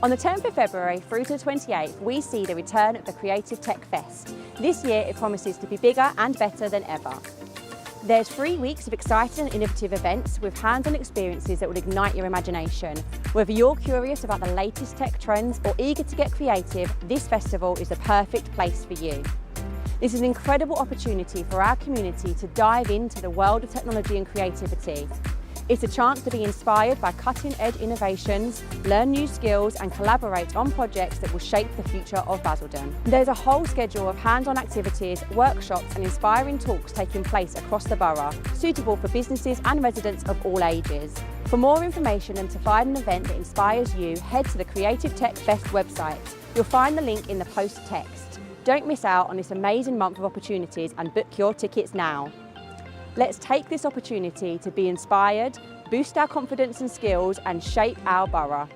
On the 10th of February through to the 28th, we see the return of the Creative Tech Fest. This year it promises to be bigger and better than ever. There's 3 weeks of exciting and innovative events with hands-on experiences that will ignite your imagination. Whether you're curious about the latest tech trends or eager to get creative, this festival is the perfect place for you. This is an incredible opportunity for our community to dive into the world of technology and creativity. It's a chance to be inspired by cutting-edge innovations, learn new skills and collaborate on projects that will shape the future of Basildon. There's a whole schedule of hands-on activities, workshops and inspiring talks taking place across the borough, suitable for businesses and residents of all ages. For more information and to find an event that inspires you, head to the Creative Tech Fest website. You'll find the link in the post text. Don't miss out on this amazing month of opportunities and book your tickets now. Let's take this opportunity to be inspired, boost our confidence and skills and shape our borough.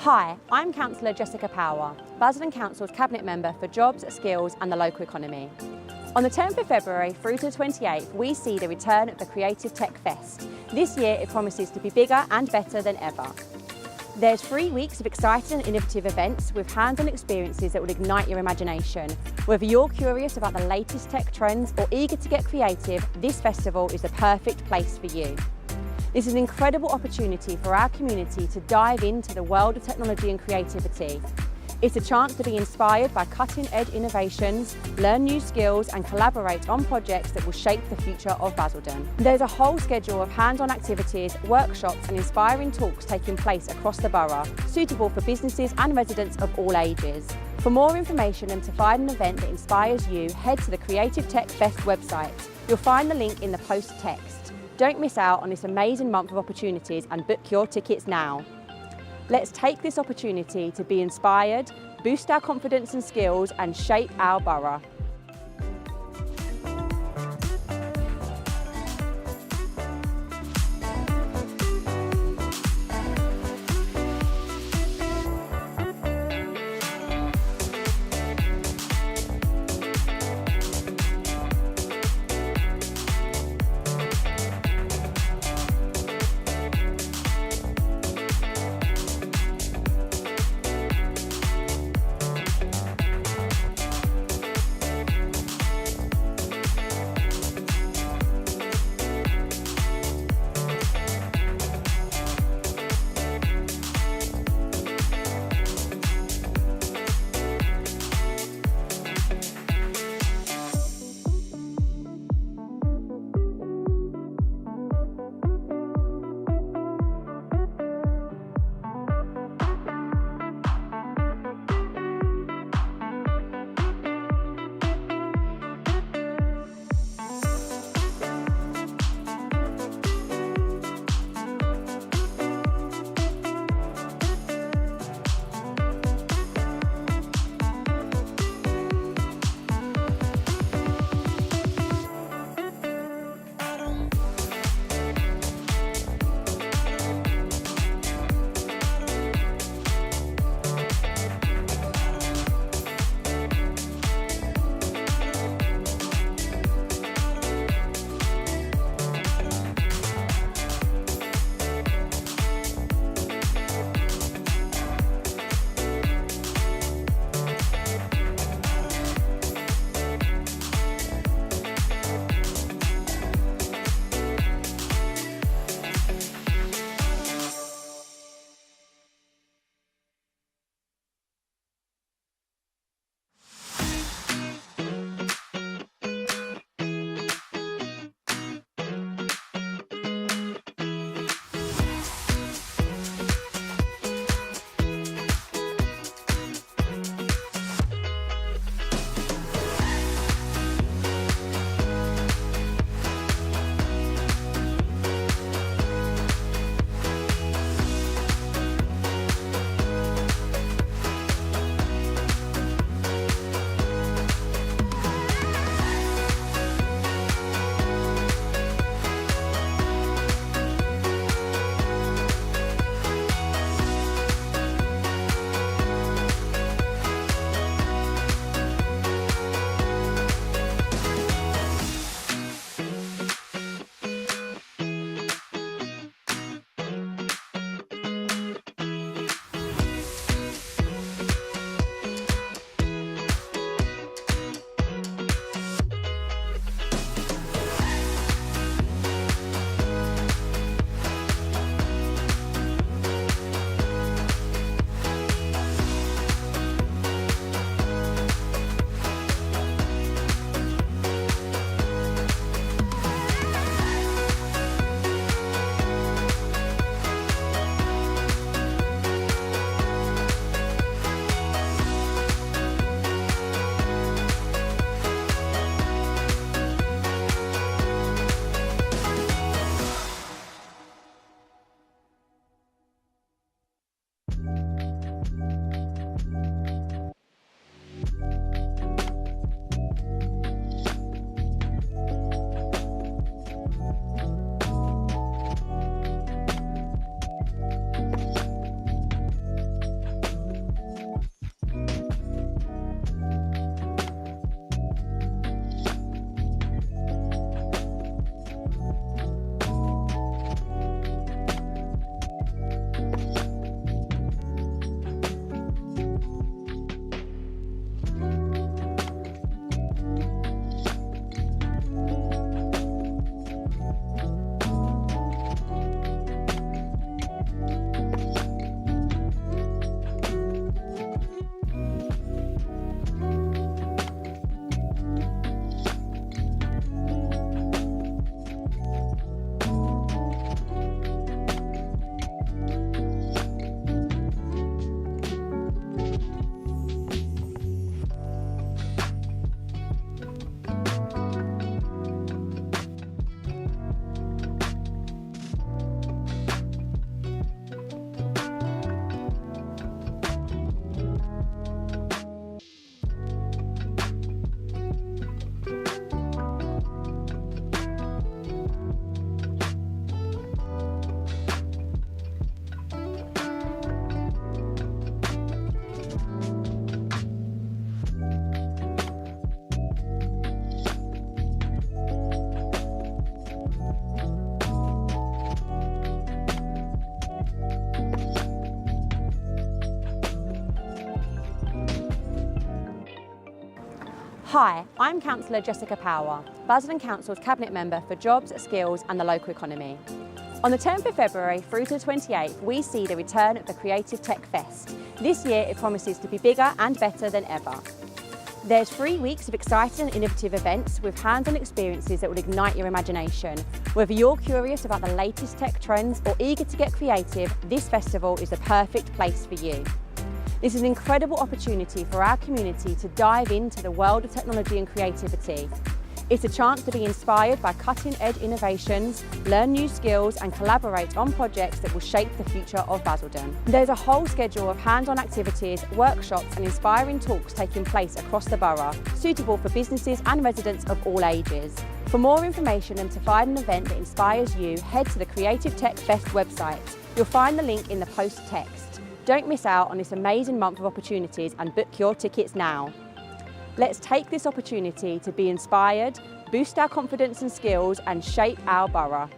Hi, I'm Councillor Jessica Power, Basildon Council's Cabinet Member for Jobs, Skills and the Local Economy. On the 10th of February through to the 28th, we see the return of the Creative Tech Fest. This year it promises to be bigger and better than ever. There's 3 weeks of exciting and innovative events with hands-on experiences that will ignite your imagination. Whether you're curious about the latest tech trends or eager to get creative, this festival is the perfect place for you. This is an incredible opportunity for our community to dive into the world of technology and creativity. It's a chance to be inspired by cutting-edge innovations, learn new skills and collaborate on projects that will shape the future of Basildon. There's a whole schedule of hands-on activities, workshops and inspiring talks taking place across the borough, suitable for businesses and residents of all ages. For more information and to find an event that inspires you, head to the Creative Tech Fest website. You'll find the link in the post text. Don't miss out on this amazing month of opportunities and book your tickets now. Let's take this opportunity to be inspired, boost our confidence and skills and shape our borough. Hi, I'm Councillor Jessica Power, Basildon Council's Cabinet Member for Jobs, Skills and the Local Economy. On the 10th of February through to the 28th, we see the return of the Creative Tech Fest. This year it promises to be bigger and better than ever. There's 3 weeks of exciting and innovative events with hands-on experiences that will ignite your imagination. Whether you're curious about the latest tech trends or eager to get creative, this festival is the perfect place for you. This is an incredible opportunity for our community to dive into the world of technology and creativity. It's a chance to be inspired by cutting-edge innovations, learn new skills and collaborate on projects that will shape the future of Basildon. There's a whole schedule of hands-on activities, workshops and inspiring talks taking place across the borough, suitable for businesses and residents of all ages. For more information and to find an event that inspires you, head to the Creative Tech Fest website. You'll find the link in the post text. Don't miss out on this amazing month of opportunities and book your tickets now. Let's take this opportunity to be inspired, boost our confidence and skills and shape our borough.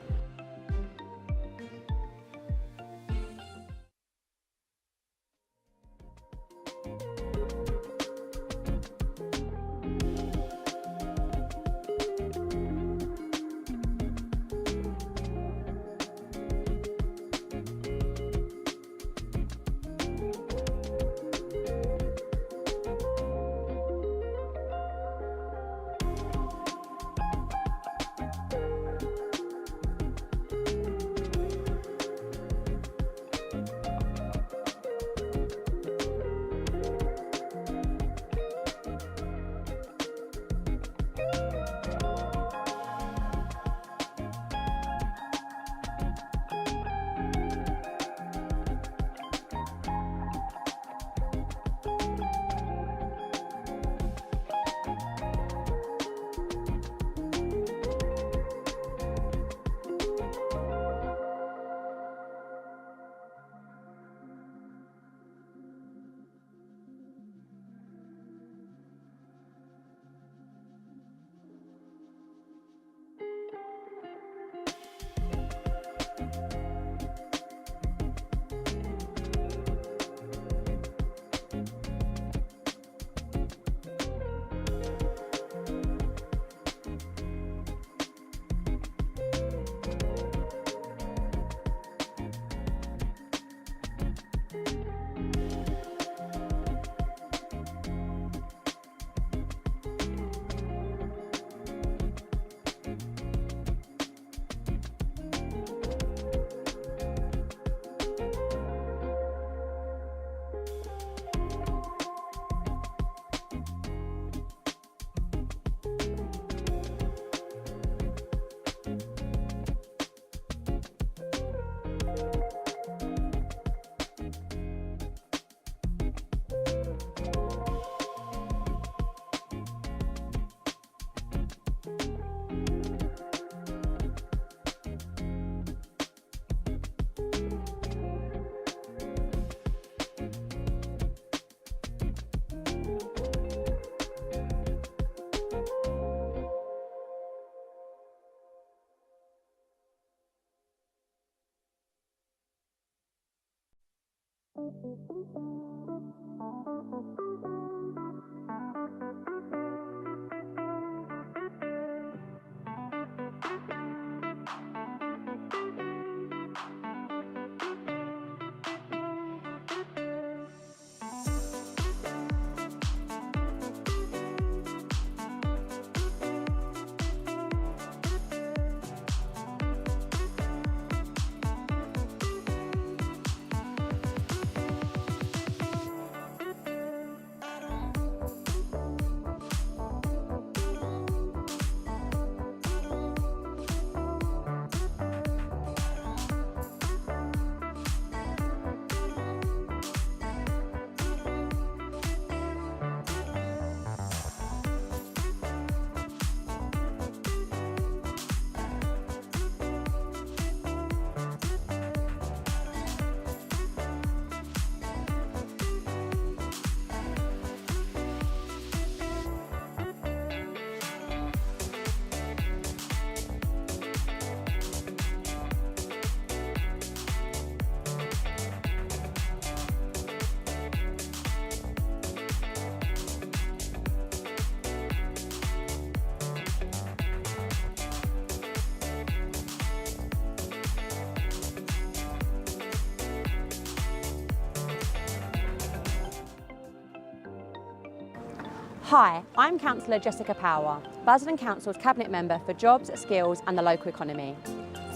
Hi, I'm Councillor Jessica Power, Basildon Council's Cabinet Member for Jobs, Skills and the Local Economy.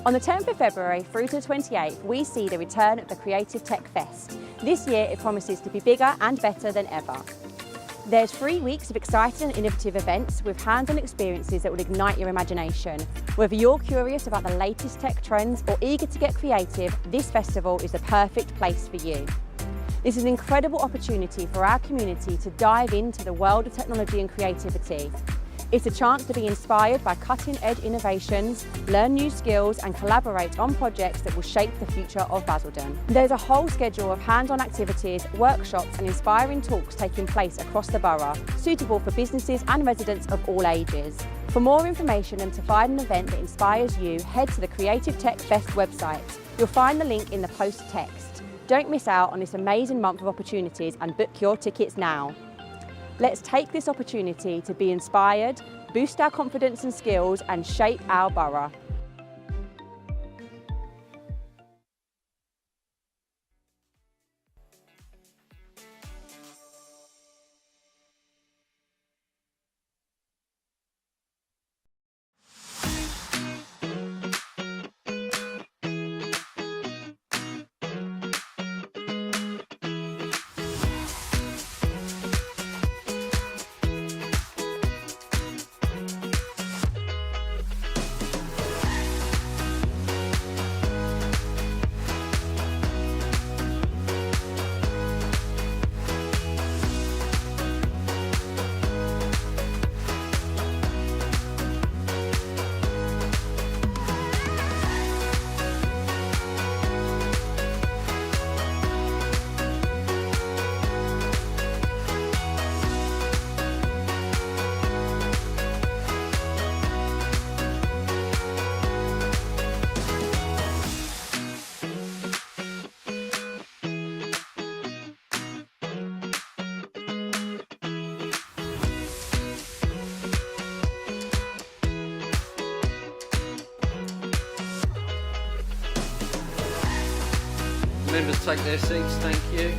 On the 10th of February through to the 28th, we see the return of the Creative Tech Fest. This year it promises to be bigger and better than ever. There's 3 weeks of exciting and innovative events with hands-on experiences that will ignite your imagination. Whether you're curious about the latest tech trends or eager to get creative, this festival is the perfect place for you. This is an incredible opportunity for our community to dive into the world of technology and creativity. It's a chance to be inspired by cutting-edge innovations, learn new skills and collaborate on projects that will shape the future of Basildon. There's a whole schedule of hands-on activities, workshops and inspiring talks taking place across the borough, suitable for businesses and residents of all ages. For more information and to find an event that inspires you, head to the Creative Tech Fest website. You'll find the link in the post text. Don't miss out on this amazing month of opportunities and book your tickets now. Let's take this opportunity to be inspired, boost our confidence and skills and shape our borough. Members take their seats, thank you.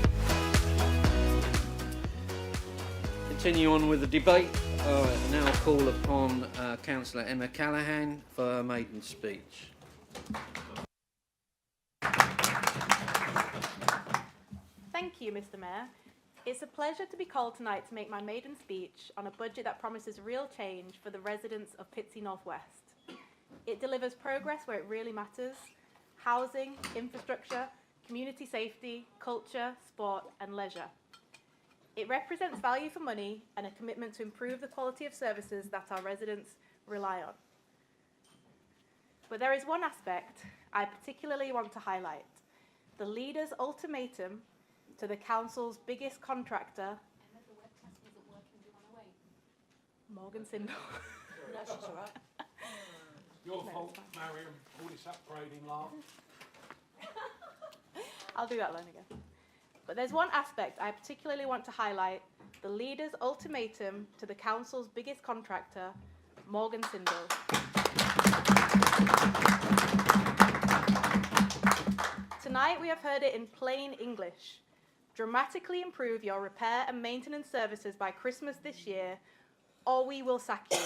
Continue on with the debate. Now call upon Councillor Emma Callaghan for her maiden speech. Thank you, Mr. Mayor. It's a pleasure to be called tonight to make my maiden speech on a budget that promises real change for the residents of Pitsea North West. It delivers progress where it really matters: housing, infrastructure, community safety, culture, sport and leisure. It represents value for money and a commitment to improve the quality of services that our residents rely on. But there is one aspect I particularly want to highlight: the leader's ultimatum to the council's biggest contractor, Morgan Sindall. No, she's all right. Your fault, Mariam, all this upgrading laugh. I'll do that line again. But there's one aspect I particularly want to highlight: the leader's ultimatum to the council's biggest contractor, Morgan Sindall. Tonight we have heard it in plain English. Dramatically improve your repair and maintenance services by Christmas this year, or we will sack you.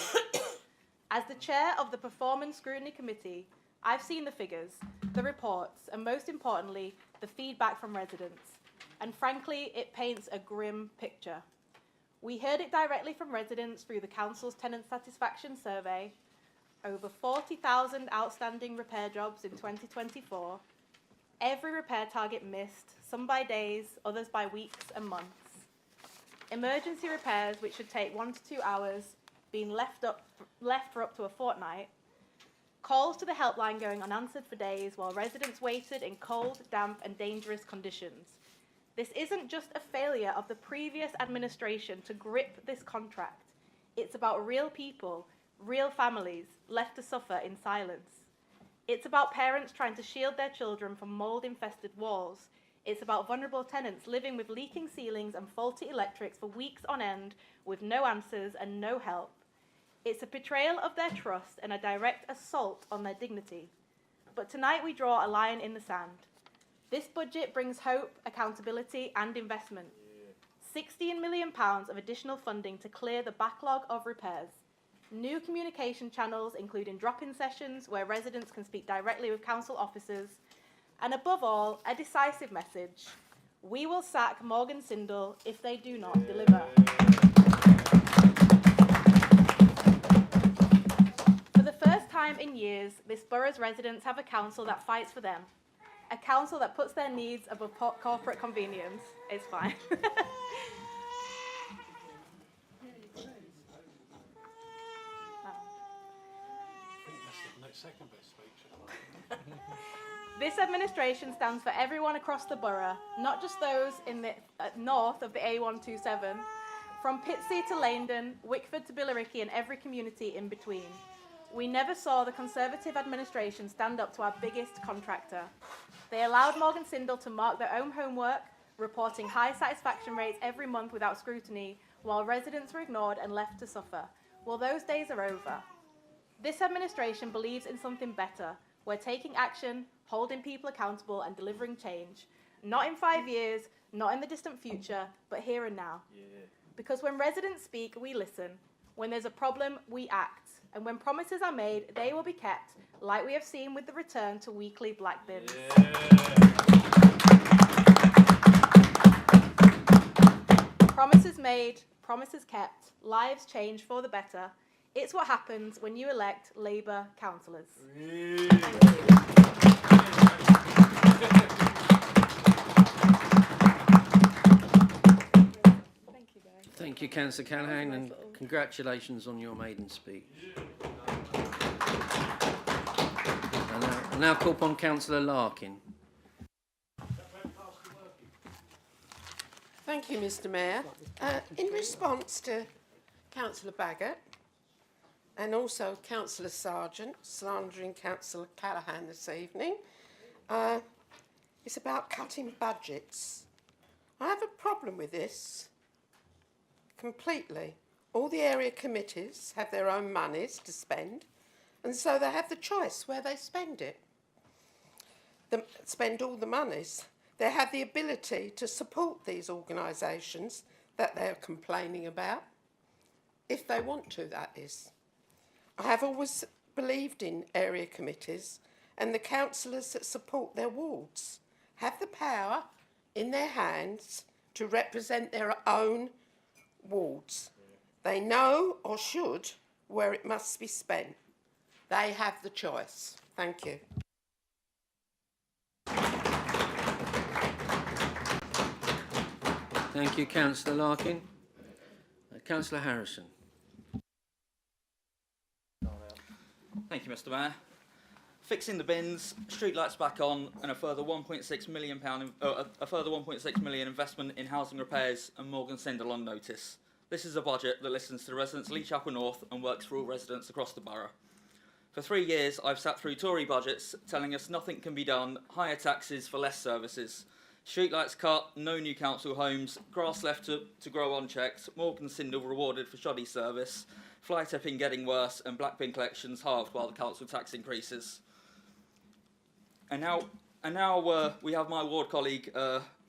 As the chair of the Performance Scrutiny Committee, I've seen the figures, the reports, and most importantly, the feedback from residents. And frankly, it paints a grim picture. We heard it directly from residents through the council's tenant satisfaction survey. Over 40,000 outstanding repair jobs in 2024. Every repair target missed, some by days, others by weeks and months. Emergency repairs, which should take 1 to 2 hours, being left for up to a fortnight. Calls to the helpline going unanswered for days while residents waited in cold, damp and dangerous conditions. This isn't just a failure of the previous administration to grip this contract. It's about real people, real families, left to suffer in silence. It's about parents trying to shield their children from mould-infested walls. It's about vulnerable tenants living with leaking ceilings and faulty electrics for weeks on end with no answers and no help. It's a betrayal of their trust and a direct assault on their dignity. But tonight we draw a line in the sand. This budget brings hope, accountability and investment. £16 million of additional funding to clear the backlog of repairs. New communication channels, including drop-in sessions where residents can speak directly with council officers. And above all, a decisive message. We will sack Morgan Sindall if they do not deliver. For the first time in years, this borough's residents have a council that fights for them. A council that puts their needs above corporate convenience. It's fine. This administration stands for everyone across the borough, not just those in the north of the A127, from Pitsea to Laindon, Wickford to Billericay and every community in between. We never saw the Conservative administration stand up to our biggest contractor. They allowed Morgan Sindall to mark their own homework, reporting high satisfaction rates every month without scrutiny, while residents were ignored and left to suffer. Well, those days are over. This administration believes in something better. We're taking action, holding people accountable and delivering change. Not in 5 years, not in the distant future, but here and now. Yeah. Because when residents speak, we listen. When there's a problem, we act. And when promises are made, they will be kept, like we have seen with the return to weekly black bins. Yeah. Promises made, promises kept, lives changed for the better. It's what happens when you elect Labour councillors. Thank you, Councillor Callaghan, and congratulations on your maiden speech. I now call upon Councillor Larkin. Thank you, Mr. Mayor. In response to Councillor Baggott and also Councillor Sargent slandering Councillor Callaghan this evening, it's about cutting budgets. I have a problem with this completely. All the area committees have their own monies to spend, and so they have the choice where they spend it. Spend all the monies. They have the ability to support these organisations that they're complaining about, if they want to, that is. I have always believed in area committees, and the councillors that support their wards have the power in their hands to represent their own wards. They know, or should, where it must be spent. They have the choice. Thank you. Thank you, Councillor Larkin. Councillor Harrison. Thank you, Mr. Mayor. Fixing the bins, streetlights back on, and a further £1.6 million investment in housing repairs, and Morgan Sindall on notice. This is a budget that listens to the residents of Lee Chapel North and works for all residents across the borough. For 3 years, I've sat through Tory budgets telling us nothing can be done, higher taxes for less services. Streetlights cut, no new council homes, grass left to grow unchecked, Morgan Sindall rewarded for shoddy service, fly tipping getting worse, and black bin collections halved while the council tax increases. And now we have my ward colleague,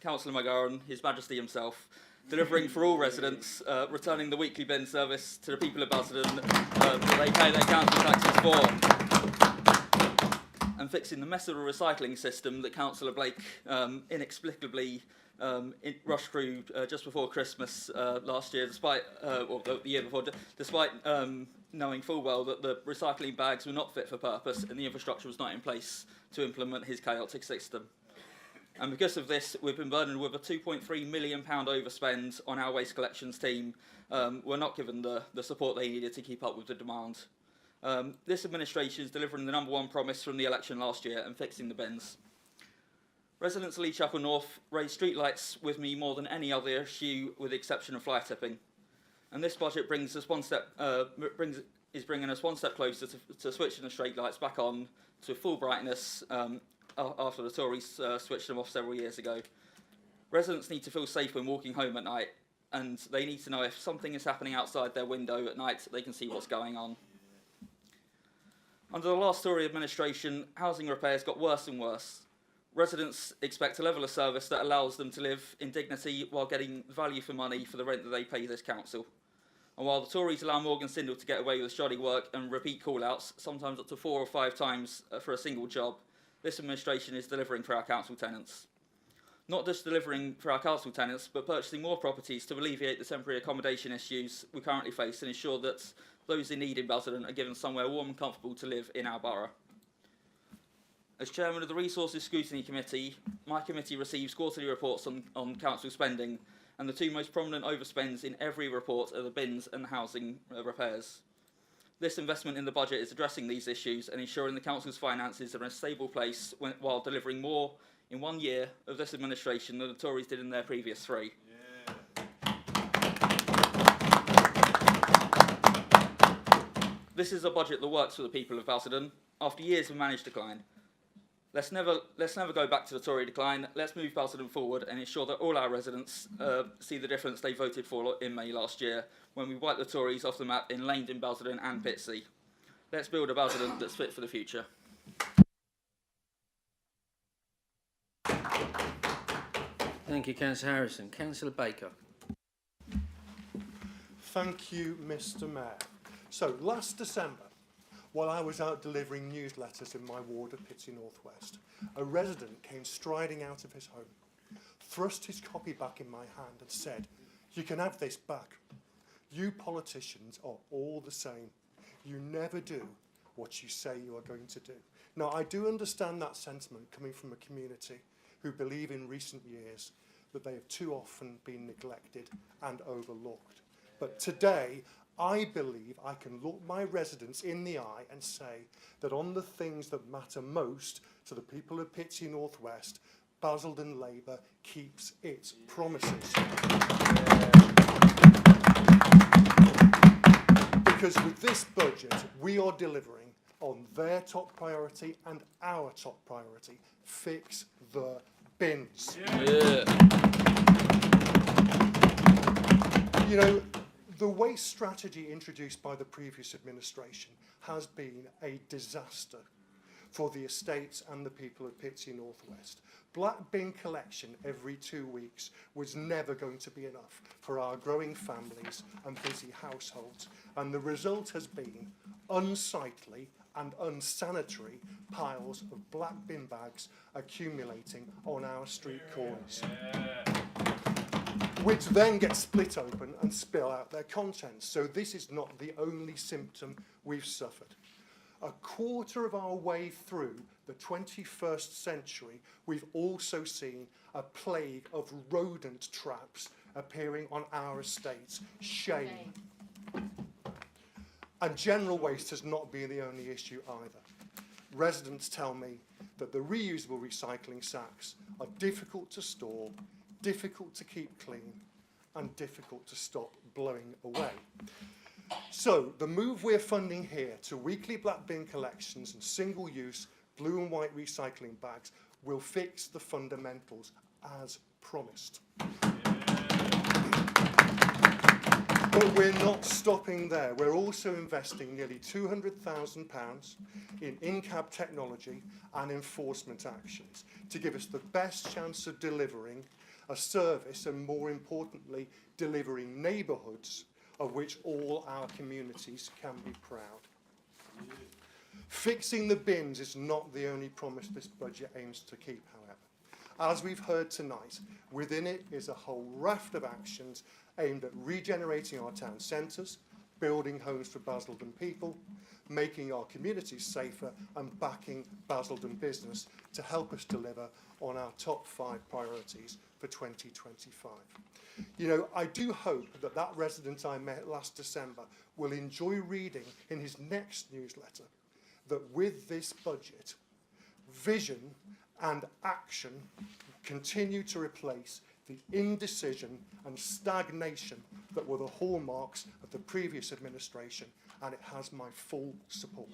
Councillor McGowan, His Majesty himself, delivering for all residents, returning the weekly bin service to the people of Basildon that they pay their council taxes for, and fixing the mess of the recycling system that Councillor Blake inexplicably rushed through just before Christmas last year, despite the year before, despite knowing full well that the recycling bags were not fit for purpose and the infrastructure was not in place to implement his chaotic system. And because of this, we've been burdened with a £2.3 million overspend on our waste collections team. We're not given the support they needed to keep up with the demand. This administration is delivering the #1 promise from the election last year and fixing the bins. Residents of Lee Chapel North raised streetlights with me more than any other issue, with the exception of fly tipping. And this budget brings us bringing us one step closer to switching the streetlights back on to full brightness after the Tories switched them off several years ago. Residents need to feel safe when walking home at night, and they need to know if something is happening outside their window at night, they can see what's going on. Under the last Tory administration, housing repairs got worse and worse. Residents expect a level of service that allows them to live in dignity while getting value for money for the rent that they pay this council. And while the Tories allow Morgan Sindel to get away with shoddy work and repeat call-outs, sometimes up to 4 or 5 times for a single job, this administration is delivering for our council tenants. Not just delivering for our council tenants, but purchasing more properties to alleviate the temporary accommodation issues we currently face and ensure that those in need in Basildon are given somewhere warm and comfortable to live in our borough. As chairman of the Resources Scrutiny Committee, my committee receives quarterly reports on council spending, and the 2 most prominent overspends in every report are the bins and housing repairs. This investment in the budget is addressing these issues and ensuring the council's finances are in a stable place while delivering more in 1 year of this administration than the Tories did in their previous 3. This is a budget that works for the people of Basildon after years of managed decline. Let's never go back to the Tory decline. Let's move Basildon forward and ensure that all our residents see the difference they voted for in May last year when we wiped the Tories off the map in Langdon, Basildon and Pitsea. Let's build a Basildon that's fit for the future. Thank you, Councillor Harrison. Councillor Baker. Thank you, Mr. Mayor. So, last December, while I was out delivering newsletters in my ward of Pitsea North West, a resident came striding out of his home, thrust his copy back in my hand and said, "You can have this back. You politicians are all the same. You never do what you say you are going to do." Now, I do understand that sentiment coming from a community who believe in recent years that they have too often been neglected and overlooked. But today, I believe I can look my residents in the eye and say that on the things that matter most to the people of Pitsea North West, Basildon Labour keeps its promises. Because with this budget, we are delivering on their top priority and our top priority: fix the bins. You know, the waste strategy introduced by the previous administration has been a disaster for the estates and the people of Pitsea North West. Black bin collection every 2 weeks was never going to be enough for our growing families and busy households, and the result has been unsightly and unsanitary piles of black bin bags accumulating on our street corners, which then get split open and spill out their contents. So this is not the only symptom we've suffered. A quarter of our way through the 21st century, we've also seen a plague of rodent traps appearing on our estates. Shame. And general waste has not been the only issue either. Residents tell me that the reusable recycling sacks are difficult to store, difficult to keep clean, and difficult to stop blowing away. So the move we're funding here to weekly black bin collections and single-use blue and white recycling bags will fix the fundamentals as promised. But we're not stopping there. We're also investing nearly £200,000 in in-cab technology and enforcement actions to give us the best chance of delivering a service and, more importantly, delivering neighbourhoods of which all our communities can be proud. Fixing the bins is not the only promise this budget aims to keep, however. As we've heard tonight, within it is a whole raft of actions aimed at regenerating our town centres, building homes for Basildon people, making our communities safer, and backing Basildon business to help us deliver on our top 5 priorities for 2025. You know, I do hope that that resident I met last December will enjoy reading in his next newsletter that with this budget, vision and action continue to replace the indecision and stagnation that were the hallmarks of the previous administration, and it has my full support.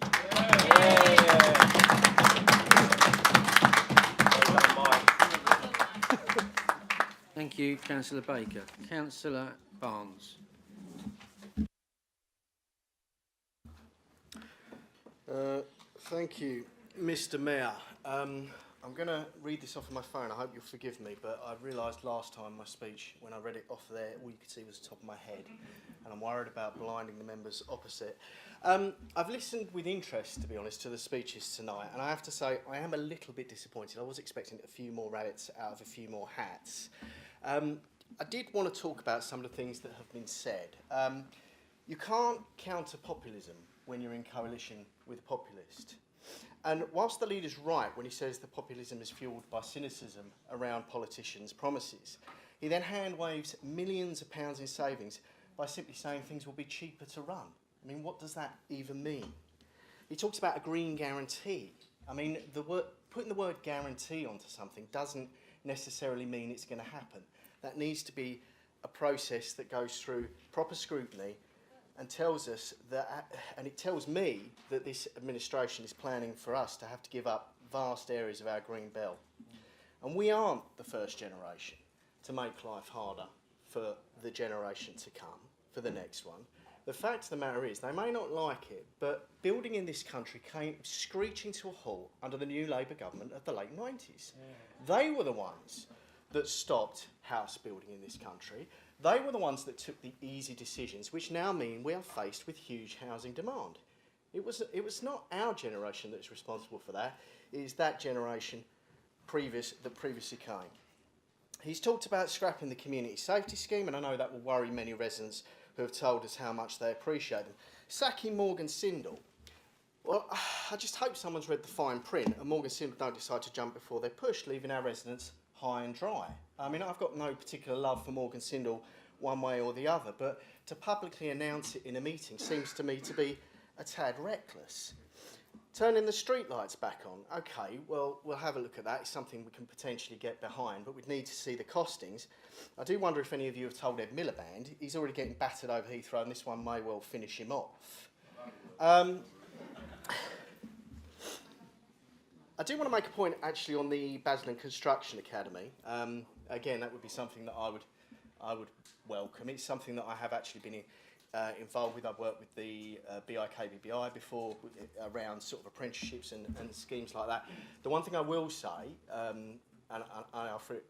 Thank you, Councillor Baker. Councillor Barnes. Thank you, Mr. Mayor. I'm going to read this off of my phone. I hope you'll forgive me, but I realised last time my speech, when I read it off there, all you could see was the top of my head, and I'm worried about blinding the members opposite. I've listened with interest, to be honest, to the speeches tonight, and I have to say I am a little bit disappointed. I was expecting a few more rabbits out of a few more hats. I did want to talk about some of the things that have been said. You can't counter populism when you're in coalition with a populist. And whilst the leader's right when he says that populism is fuelled by cynicism around politicians' promises, he then hand waves millions of pounds in savings by simply saying things will be cheaper to run. I mean, what does that even mean? He talks about a green guarantee. I mean, putting the word guarantee onto something doesn't necessarily mean it's going to happen. That needs to be a process that goes through proper scrutiny and tells us that, and it tells me that this administration is planning for us to have to give up vast areas of our green belt. And we aren't the first generation to make life harder for the generation to come, for the next one. The fact of the matter is, they may not like it, but building in this country came screeching to a halt under the new Labour government of the late 90s. They were the ones that stopped house building in this country. They were the ones that took the easy decisions, which now mean we are faced with huge housing demand. It was not our generation that's responsible for that. It is that generation that previously came. He's talked about scrapping the community safety scheme, and I know that will worry many residents who have told us how much they appreciate them. Sacking Morgan Sindall. Well, I just hope someone's read the fine print and Morgan Sindall don't decide to jump before they're pushed, leaving our residents high and dry. I mean, I've got no particular love for Morgan Sindall one way or the other, but to publicly announce it in a meeting seems to me to be a tad reckless. Turning the streetlights back on, okay, well, we'll have a look at that. It's something we can potentially get behind, but we'd need to see the costings. I do wonder if any of you have told Ed Miliband he's already getting battered over Heathrow, and this one may well finish him off. I do want to make a point actually on the Basildon Construction Academy. Again, that would be something that I would welcome. It's something that I have actually been involved with. I've worked with the BIKBBI before around sort of apprenticeships and schemes like that. The one thing I will say, and I offer it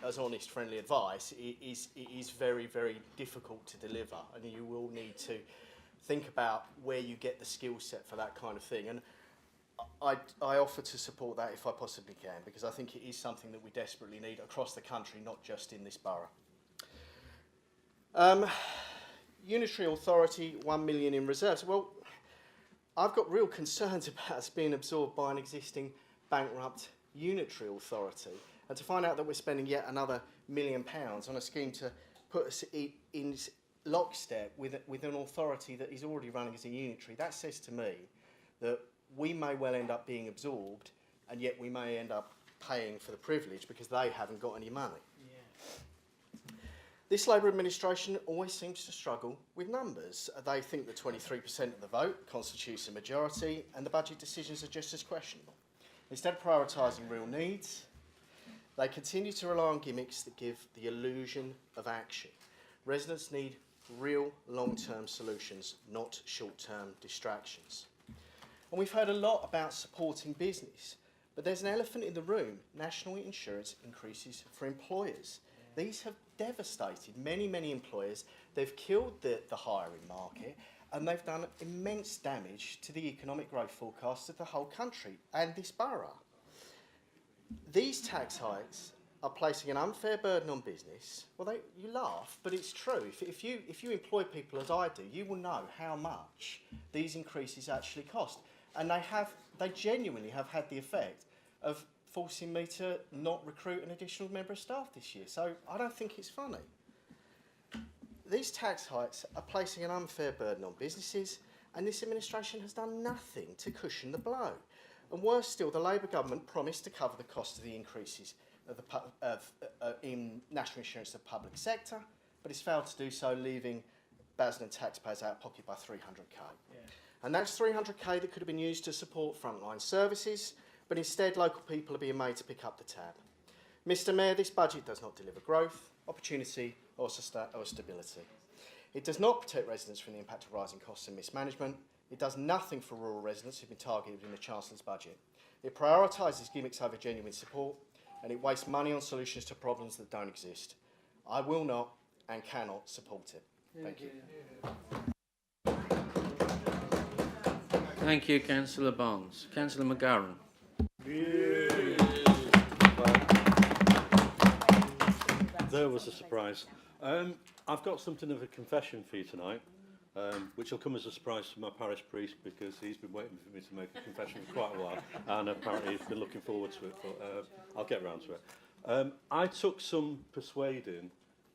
as honest, friendly advice, it is very, very difficult to deliver, and you will need to think about where you get the skill set for that kind of thing. And I offer to support that if I possibly can, because I think it is something that we desperately need across the country, not just in this borough. Unitary Authority, 1 million in reserves. Well, I've got real concerns about us being absorbed by an existing bankrupt unitary authority, and to find out that we're spending yet another £1 million on a scheme to put us in lockstep with an authority that is already running as a unitary. That says to me that we may well end up being absorbed, and yet we may end up paying for the privilege because they haven't got any money. Yeah. This Labour administration always seems to struggle with numbers. They think that 23% of the vote constitutes a majority, and the budget decisions are just as questionable. Instead of prioritising real needs, they continue to rely on gimmicks that give the illusion of action. Residents need real long-term solutions, not short-term distractions. And we've heard a lot about supporting business, but there's an elephant in the room: national insurance increases for employers. These have devastated many, many employers. They've killed the hiring market, and they've done immense damage to the economic growth forecasts of the whole country and this borough. These tax hikes are placing an unfair burden on business. Well, you laugh, but it's true. If you employ people as I do, you will know how much these increases actually cost. And they genuinely have had the effect of forcing me to not recruit an additional member of staff this year. So I don't think it's funny. These tax hikes are placing an unfair burden on businesses, and this administration has done nothing to cushion the blow. And worse still, the Labour government promised to cover the cost of the increases in national insurance to the public sector, but it's failed to do so, leaving Basildon taxpayers out of pocket by 300k. Yeah. And that's 300k that could have been used to support frontline services, but instead local people are being made to pick up the tab. Mr Mayor, this budget does not deliver growth, opportunity or stability. It does not protect residents from the impact of rising costs and mismanagement. It does nothing for rural residents who've been targeted in the Chancellor's budget. It prioritises gimmicks over genuine support, and it wastes money on solutions to problems that don't exist. I will not and cannot support it. Thank you. Thank you, Councillor Barnes. Councillor McGarren. There was a surprise. I've got something of a confession for you tonight, which will come as a surprise to my parish priest because he's been waiting for me to make a confession for quite a while, and apparently he's been looking forward to it, but I'll get round to it. I took some persuading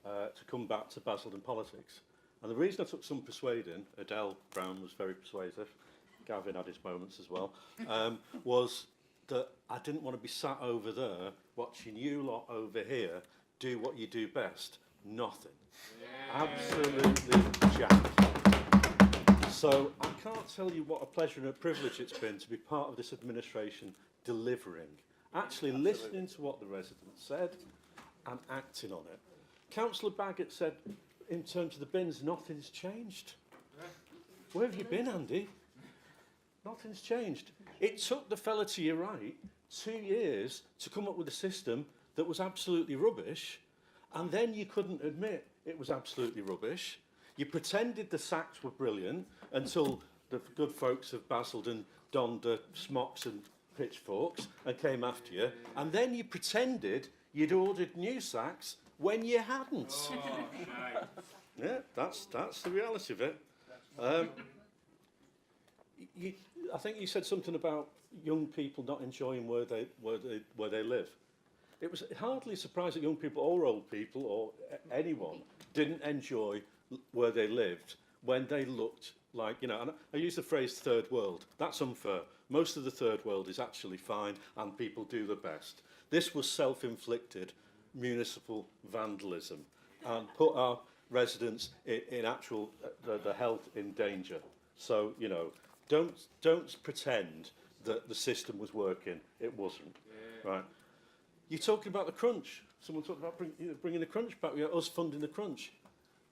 to come back to Basildon politics, and the reason I took some persuading, Adele Brown was very persuasive, Gavin had his moments as well, was that I didn't want to be sat over there watching you lot over here do what you do best, nothing. Yeah. Absolutely jack. So I can't tell you what a pleasure and a privilege it's been to be part of this administration delivering, actually listening to what the residents said and acting on it. Councillor Baggett said, in terms of the bins, nothing's changed. Where have you been, Andy? Nothing's changed. It took the fella to your right 2 years to come up with a system that was absolutely rubbish, and then you couldn't admit it was absolutely rubbish. You pretended the sacks were brilliant until the good folks of Basildon donned smocks and pitchforks and came after you, and then you pretended you'd ordered new sacks when you hadn't. Oh, yeah, that's the reality of it. I think you said something about young people not enjoying where they live. It was hardly a surprise that young people or old people or anyone didn't enjoy where they lived when they looked like, you know, and I use the phrase third world. That's unfair. Most of the third world is actually fine and people do the best. This was self-inflicted municipal vandalism and put our residents in actual, the health in danger. So, you know, don't pretend that the system was working. It wasn't, right? You're talking about the crunch. Someone talked about bringing the crunch back, us funding the crunch.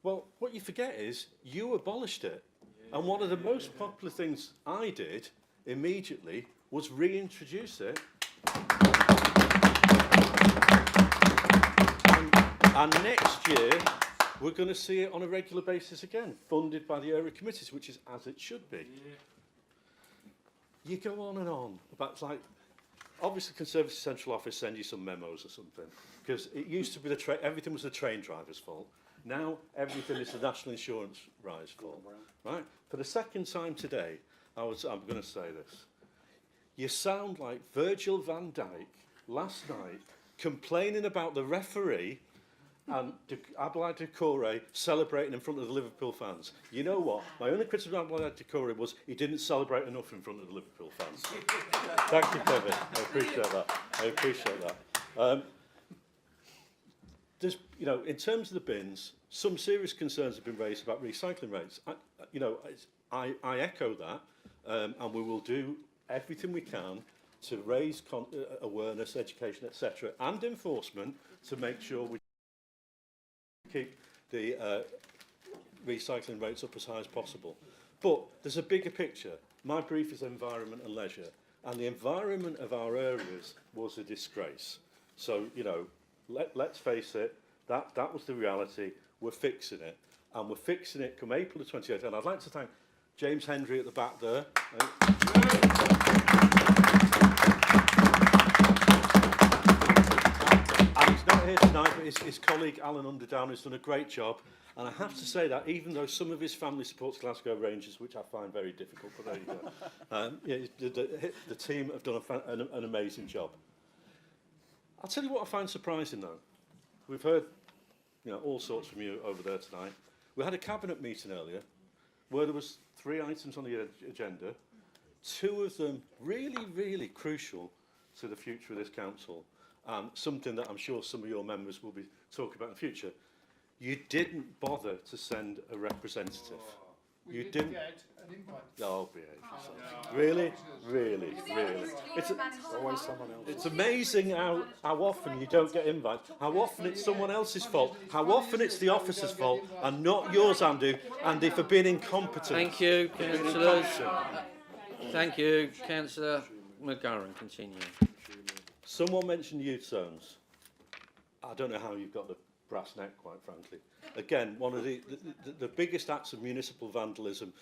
Well, what you forget is you abolished it. And one of the most popular things I did immediately was reintroduce it. And next year, we're going to see it on a regular basis again, funded by the area committees, which is as it should be. You go on and on about, like, obviously Conservative Central Office send you some memos or something, because it used to be everything was the train driver's fault. Now everything is the National Insurance rise fault. Right? For the second time today, I'm going to say this. You sound like Virgil van Dijk last night complaining about the referee and Ablaye Doucouré celebrating in front of the Liverpool fans. You know what? My only criticism of Ablaye Doucouré was he didn't celebrate enough in front of the Liverpool fans. Thank you, Kevin. I appreciate that. I appreciate that. There's, you know, in terms of the bins, some serious concerns have been raised about recycling rates. I echo that, and we will do everything we can to raise awareness, education, etc., and enforcement to make sure we keep the recycling rates up as high as possible. But there's a bigger picture. My brief is environment and leisure, and the environment of our areas was a disgrace. So, you know, let's face it, that was the reality. We're fixing it, and we're fixing it come April the 28th. And I'd like to thank James Hendry at the back there. And he's not here tonight, but his colleague Alan Underdown has done a great job. And I have to say that even though some of his family supports Glasgow Rangers, which I find very difficult, but there you go. The team have done an amazing job. I'll tell you what I find surprising, though. We've heard, you know, all sorts from you over there tonight. We had a cabinet meeting earlier where there was 3 items on the agenda, 2 of them really, really crucial to the future of this council, and something that I'm sure some of your members will be talking about in the future. You didn't bother to send a representative. We You didn't didn't. get an invite. Oh, behave yourself. Really? Really? Really? It's always someone else. It's amazing how often you don't get invites, how often it's someone else's fault, how often it's the officer's fault, and not yours, Andy, for being incompetent. Thank you, councillors. Thank you, Councillor McGarren. Continue. Someone mentioned youth zones. I don't know how you've got the brass neck, quite frankly. Again, one of the biggest acts of municipal vandalism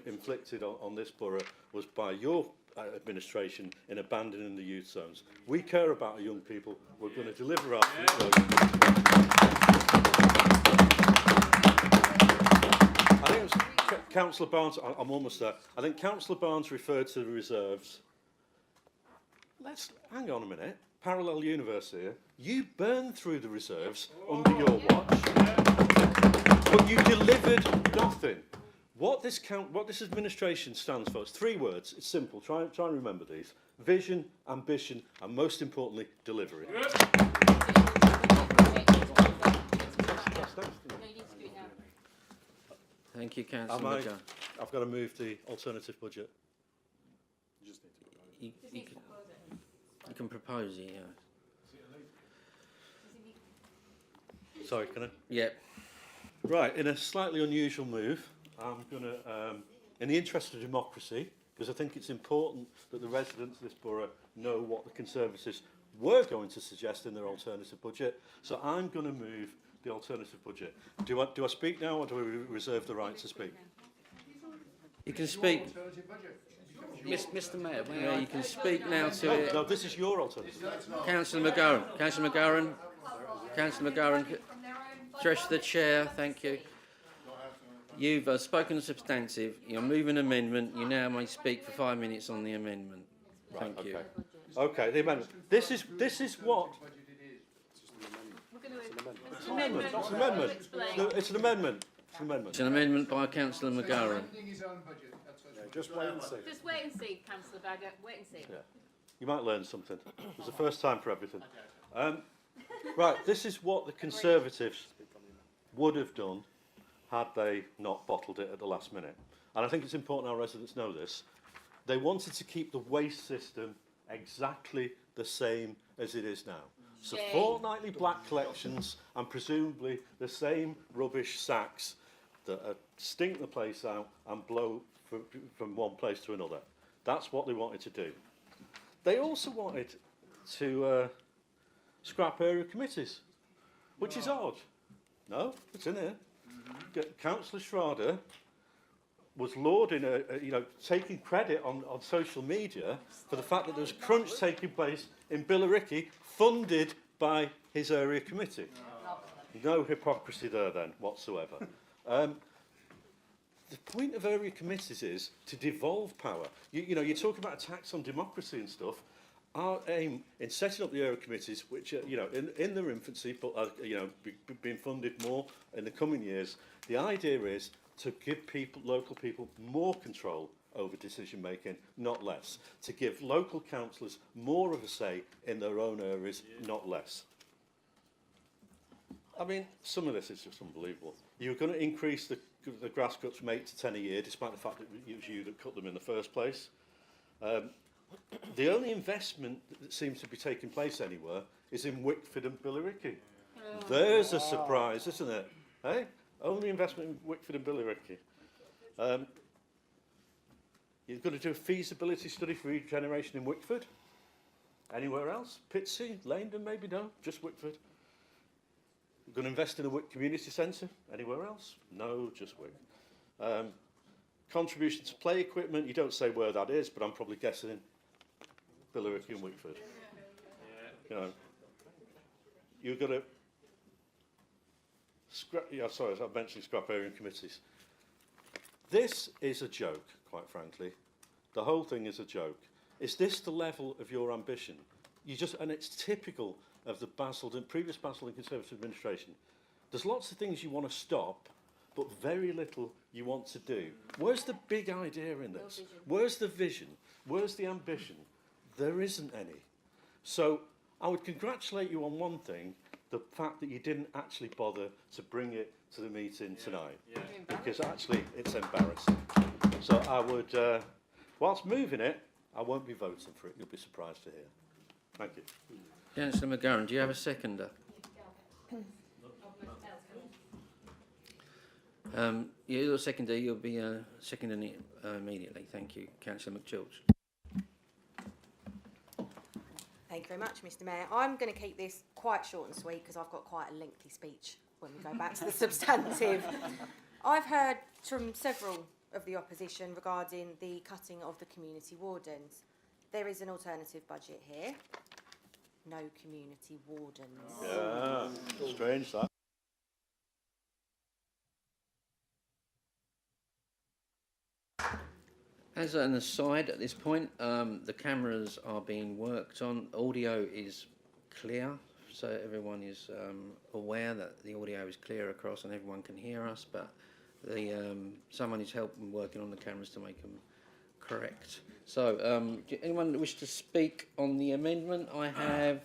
inflicted on this borough was by your administration in abandoning the youth zones. We care about our young people. We're going to deliver our I think it was Councillor Barnes. I'm almost there. I think Councillor Barnes referred to the reserves. Let's hang on a minute. Parallel universe here. You burned through the reserves under your watch, but you delivered nothing. What this administration stands for, it's 3 words. It's simple. Try and remember these: vision, ambition, and most importantly, delivery. Thank you, Councillor McGarren. I've got to move the alternative budget. You can propose it, yeah. Sorry, can I? Yep. Right, in a slightly unusual move, I'm going to, in the interest of democracy, because I think it's important that the residents of this borough know what the Conservatives were going to suggest in their alternative budget, so I'm going to move the alternative budget. Do I speak now, or do I reserve the right to speak? You can speak. Mr. Mayor, you can speak now to it. No, this is your alternative. Councillor McGarren. Councillor McGarren. Councillor McGarren. Address the chair. Thank you. You've spoken substantive. You're moving amendment. You now may speak for 5 minutes on the amendment. Thank you. Okay, the amendment. This is what. It's an amendment. It's an amendment. It's an amendment. It's an amendment. It's an amendment by Councillor McGarren. Just wait and see. Just wait and see, Councillor Bagger. Wait and see. Yeah. You might learn something. It's the first time for everything. Right, this is what the Conservatives would have done had they not bottled it at the last minute. And I think it's important our residents know this. They wanted to keep the waste system exactly the same as it is now. So fortnightly black collections and presumably the same rubbish sacks that stink the place out and blow from one place to another. That's what they wanted to do. They also wanted to scrap area committees, which is odd. No, it's in here. Councillor Schrader was lauding, taking credit on social media for the fact that there was crunch taking place in Billericay, funded by his area committee. No hypocrisy there then, whatsoever. The point of area committees is to devolve power. You talk about attacks on democracy and stuff. Our aim in setting up the area committees, which are in their infancy, but are being funded more in the coming years, the idea is to give local people more control over decision making, not less. To give local councillors more of a say in their own areas, not less. I mean, some of this is just unbelievable. You're going to increase the grass cuts from 8 to 10 a year, despite the fact that it was you that cut them in the first place. The only investment that seems to be taking place anywhere is in Wickford and Billericay. There's a surprise, isn't it? Hey? Only investment in Wickford and Billericay. You're going to do a feasibility study for regeneration in Wickford? Anywhere else? Pitsea, Langdon, maybe? No, just Wickford. You're going to invest in a Wick community centre? Anywhere else? No, just Wick. Contribution to play equipment, you don't say where that is, but I'm probably guessing Billericay and Wickford. You're going to scrap, I've mentioned scrap area committees. This is a joke, quite frankly. The whole thing is a joke. Is this the level of your ambition? And it's typical of the previous Basildon Conservative administration. There's lots of things you want to stop, but very little you want to do. Where's the big idea in this? Where's the vision? Where's the ambition? There isn't any. So I would congratulate you on one thing. the fact that you didn't actually bother to bring it to the meeting tonight, because actually it's embarrassing. So I would, whilst moving it, I won't be voting for it. You'll be surprised to hear. Thank you. Councillor McGowan, do you have a seconder? You're a seconder. You'll be seconding it immediately. Thank you, Councillor McGeorge. Thank you very much, Mr. Mayor. I'm going to keep this quite short and sweet because I've got quite a lengthy speech when we go back to the substantive. I've heard from several of the opposition regarding the cutting of the community wardens. There is an alternative budget here. No community wardens. Yeah, strange that. As an aside, at this point, the cameras are being worked on. Audio is clear, so everyone is aware that the audio is clear across and everyone can hear us, but someone is helping working on the cameras to make them correct. So, do anyone wish to speak on the amendment? I have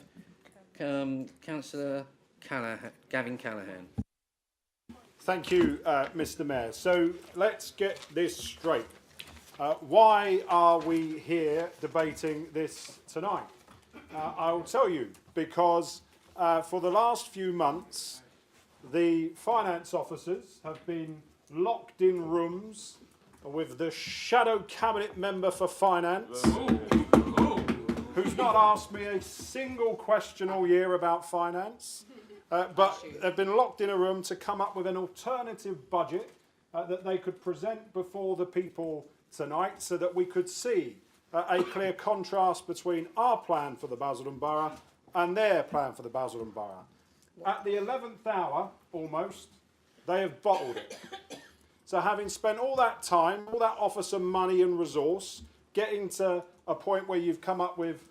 Councillor Callaghan, Gavin Callaghan. Thank you, Mr. Mayor. So let's get this straight. Why are we here debating this tonight? I'll tell you, because for the last few months, the finance officers have been locked in rooms with the shadow cabinet member for finance, who's not asked me a single question all year about finance, but they've been locked in a room to come up with an alternative budget that they could present before the people tonight, so that we could see a clear contrast between our plan for the Basildon Borough and their plan for the Basildon Borough. At the 11th hour, almost, they have bottled it. So having spent all that time, all that officer money and resource, getting to a point where you've come up with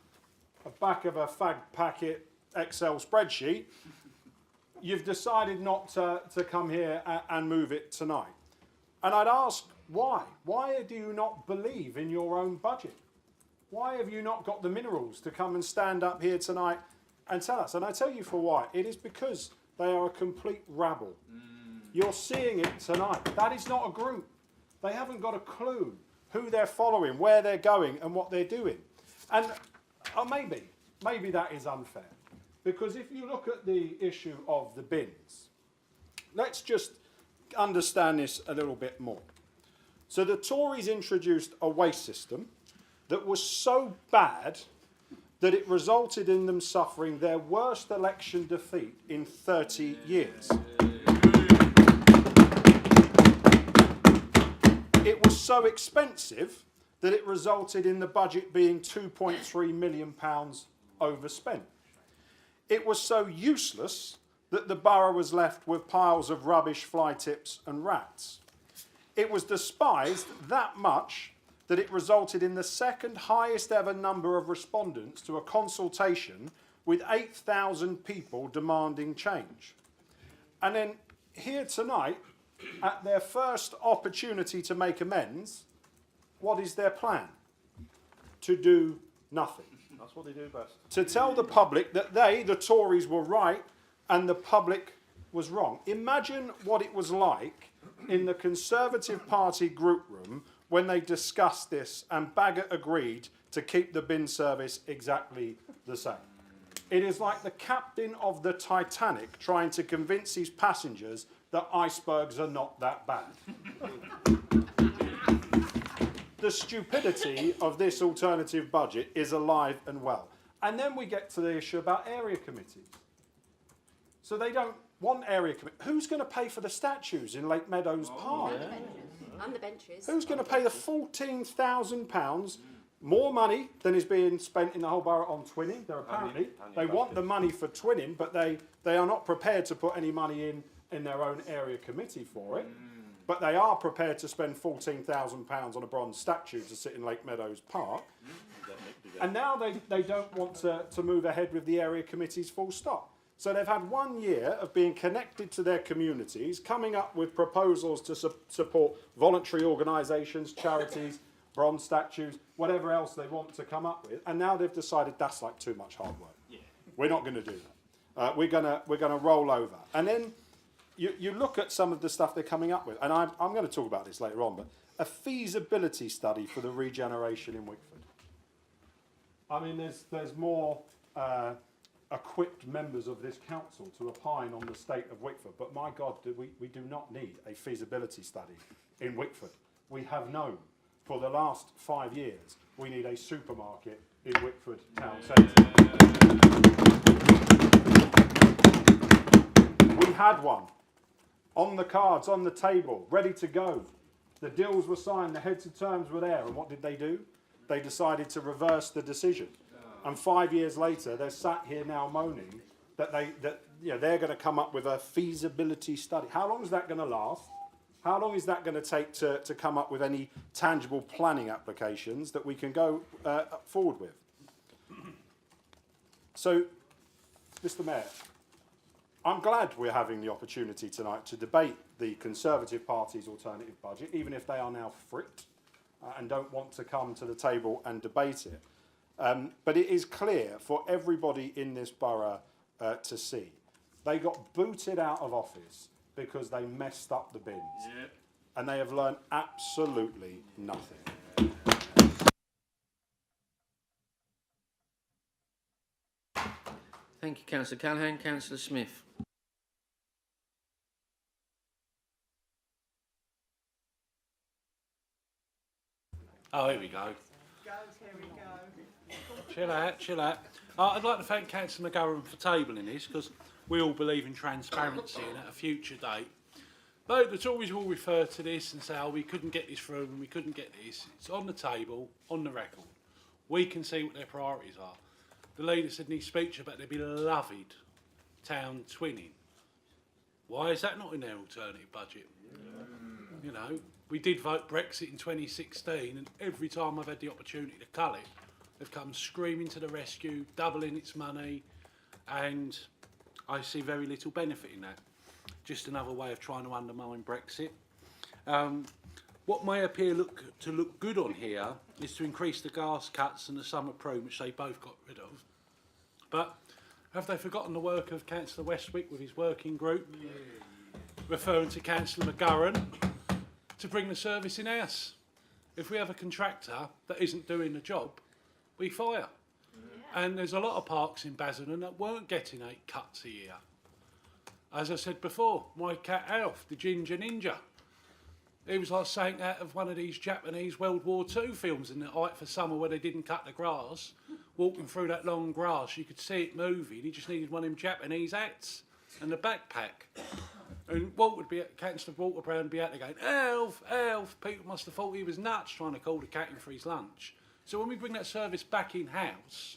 a back of a fag packet Excel spreadsheet, you've decided not to come here and move it tonight. And I'd ask, why? Why do you not believe in your own budget? Why have you not got the minerals to come and stand up here tonight and tell us? And I tell you for why. It is because they are a complete rabble. You're seeing it tonight. That is not a group. They haven't got a clue who they're following, where they're going and what they're doing. And maybe that is unfair. Because if you look at the issue of the bins, let's just understand this a little bit more. So the Tories introduced a waste system that was so bad that it resulted in them suffering their worst election defeat in 30 years. It was so expensive that it resulted in the budget being £2.3 million overspent. It was so useless that the borough was left with piles of rubbish, fly tips and rats. It was despised that much that it resulted in the second highest ever number of respondents to a consultation, with 8,000 people demanding change. And then here tonight, at their first opportunity to make amends, what is their plan? To do nothing. That's what they do best. To tell the public that they, the Tories, were right and the public was wrong. Imagine what it was like in the Conservative Party group room when they discussed this and Baggott agreed to keep the bin service exactly the same. It is like the captain of the Titanic trying to convince his passengers that icebergs are not that bad. The stupidity of this alternative budget is alive and well. And then we get to the issue about area committees. So they don't want area committee. Who's going to pay for the statues in Lake Meadows Park? And the benches. Who's going to pay the £14,000, more money than is being spent in the whole borough on twinning? They want the money for twinning, but they are not prepared to put any money in their own area committee for it. But they are prepared to spend £14,000 on a bronze statue to sit in Lake Meadows Park. And now they don't want to move ahead with the area committees full stop. So they've had 1 year of being connected to their communities, coming up with proposals to support voluntary organisations, charities, bronze statues, whatever else they want to come up with. And now they've decided that's like too much hard work. We're not going to do that. we're gonna roll over. And then you look at some of the stuff they're coming up with, and I'm going to talk about this later on, but a feasibility study for the regeneration in Wickford. I mean, there's more equipped members of this council to opine on the state of Wickford, but my God, we do not need a feasibility study in Wickford. We have known for the last 5 years we need a supermarket in Wickford town centre. We had one on the cards, on the table, ready to go. The deals were signed, the heads of terms were there, and what did they do? They decided to reverse the decision. And 5 years later, they're sat here now moaning that they're going to come up with a feasibility study. How long is that going to last? How long is that going to take to come up with any tangible planning applications that we can go forward with? So, Mr. Mayor, I'm glad we're having the opportunity tonight to debate the Conservative Party's alternative budget, even if they are now fricked and don't want to come to the table and debate it. But it is clear for everybody in this borough to see. They got booted out of office because they messed up the bins. Yeah. And they have learned absolutely nothing. Thank you, Councillor Callaghan. Councillor Smith. Oh, here we go. Chill out, chill out. I'd like to thank Councillor McGovern for tabling this, because we all believe in transparency and at a future date. But the Tories will refer to this and say, oh, we couldn't get this through and we couldn't get this. It's on the table, on the record. We can see what their priorities are. The leader said in his speech about their beloved town twinning. Why is that not in their alternative budget? Yeah. You know, we did vote Brexit in 2016, and every time I've had the opportunity to cull it, they've come screaming to the rescue, doubling its money, and I see very little benefit in that. Just another way of trying to undermine Brexit. What may appear to look good on here is to increase the gas cuts and the summer prune, which they both got rid of. But have they forgotten the work of Councillor Westwick with his working group, referring to Councillor McGovern, to bring the service in-house? If we have a contractor that isn't doing the job, we fire. Yeah. And there's a lot of parks in Basildon that weren't getting 8 cuts a year. As I said before, my cat Alf, the Ginger Ninja, he was like saying out of one of these Japanese World War II films in the height for summer where they didn't cut the grass, walking through that long grass, you could see it moving. He just needed one of them Japanese hats and a backpack. And Councillor Walter Brown would be out there going, Alf, Alf. People must have thought he was nuts trying to call the cat in for his lunch. So when we bring that service back in-house,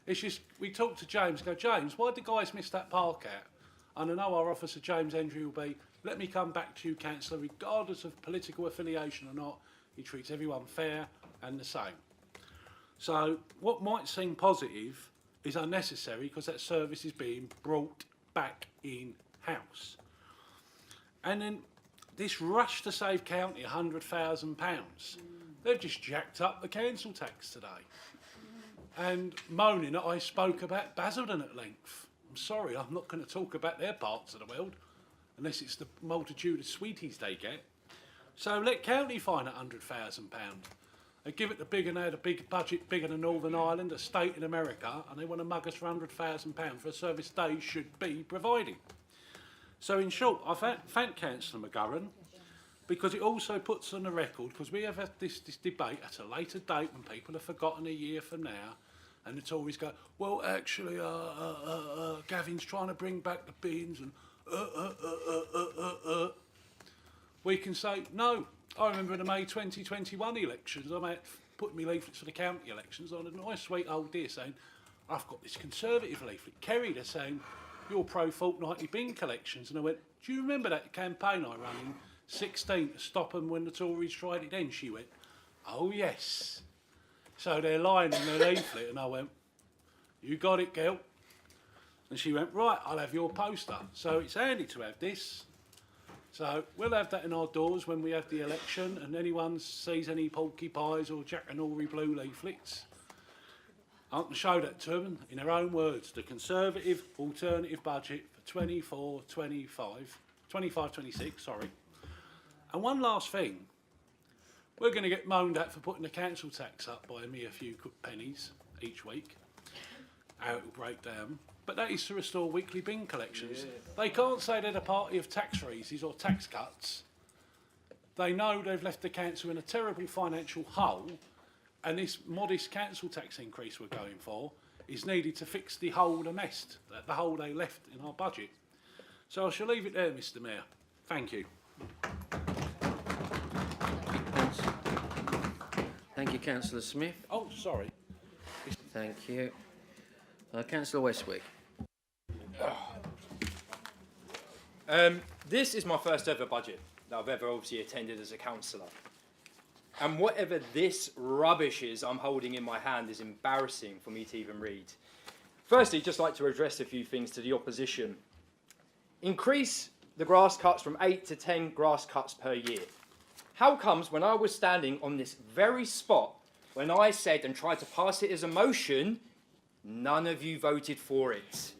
it's just, we talk to James, go, James, why did the guys miss that park out? And I know our officer, James Hendry, will be, let me come back to you, Councillor, regardless of political affiliation or not, he treats everyone fair and the same. So what might seem positive is unnecessary because that service is being brought back in-house. And then this rush to save county £100,000. They've just jacked up the council tax today. And moaning that I spoke about Basildon at length. I'm sorry, I'm not going to talk about their parts of the world, unless it's the multitude of sweeties they get. So let county find £100,000. They give it to big, and they had a big budget bigger than Northern Ireland, a state in America, and they want to mug us for £100,000 for a service they should be providing. So in short, I thank Councillor McGovern, because it also puts on the record, because we have had this debate at a later date when people have forgotten a year from now, and the Tories go, well, actually, Gavin's trying to bring back the bins, and we can say, no. I remember the May 2021 elections, I'm out putting me leaflets for the county elections on a nice sweet old dear saying, I've got this Conservative leaflet. Kerry, they're saying, you're pro-fortnightly bin collections. And I went, do you remember that campaign I ran in 16 to stop them when the Tories tried it then? She went, oh yes. So they're lying in their leaflet, and I went, you got it, girl. And she went, right, I'll have your poster. So it's handy to have this. So we'll have that in our doors when we have the election, and anyone sees any porky pies or Jack and Ori blue leaflets, I can show that to them in their own words, the Conservative alternative budget for 25-26, sorry. And one last thing, we're going to get moaned at for putting the council tax up by a mere few pennies each week, how it will break down. But that is to restore weekly bin collections. They can't say they're the party of tax raises or tax cuts. They know they've left the council in a terrible financial hole, and this modest council tax increase we're going for is needed to fix the hole, the hole they left in our budget. So I shall leave it there, Mr. Mayor. Thank you. Thank you, Councillor Smith. Oh, sorry. Thank you. Councillor Westwick. This is my first ever budget that I've ever obviously attended as a councillor. And whatever this rubbish is I'm holding in my hand is embarrassing for me to even read. Firstly, just like to address a few things to the opposition. Increase the grass cuts from 8 to 10 grass cuts per year. How comes when I was standing on this very spot, when I said and tried to pass it as a motion, none of you voted for it?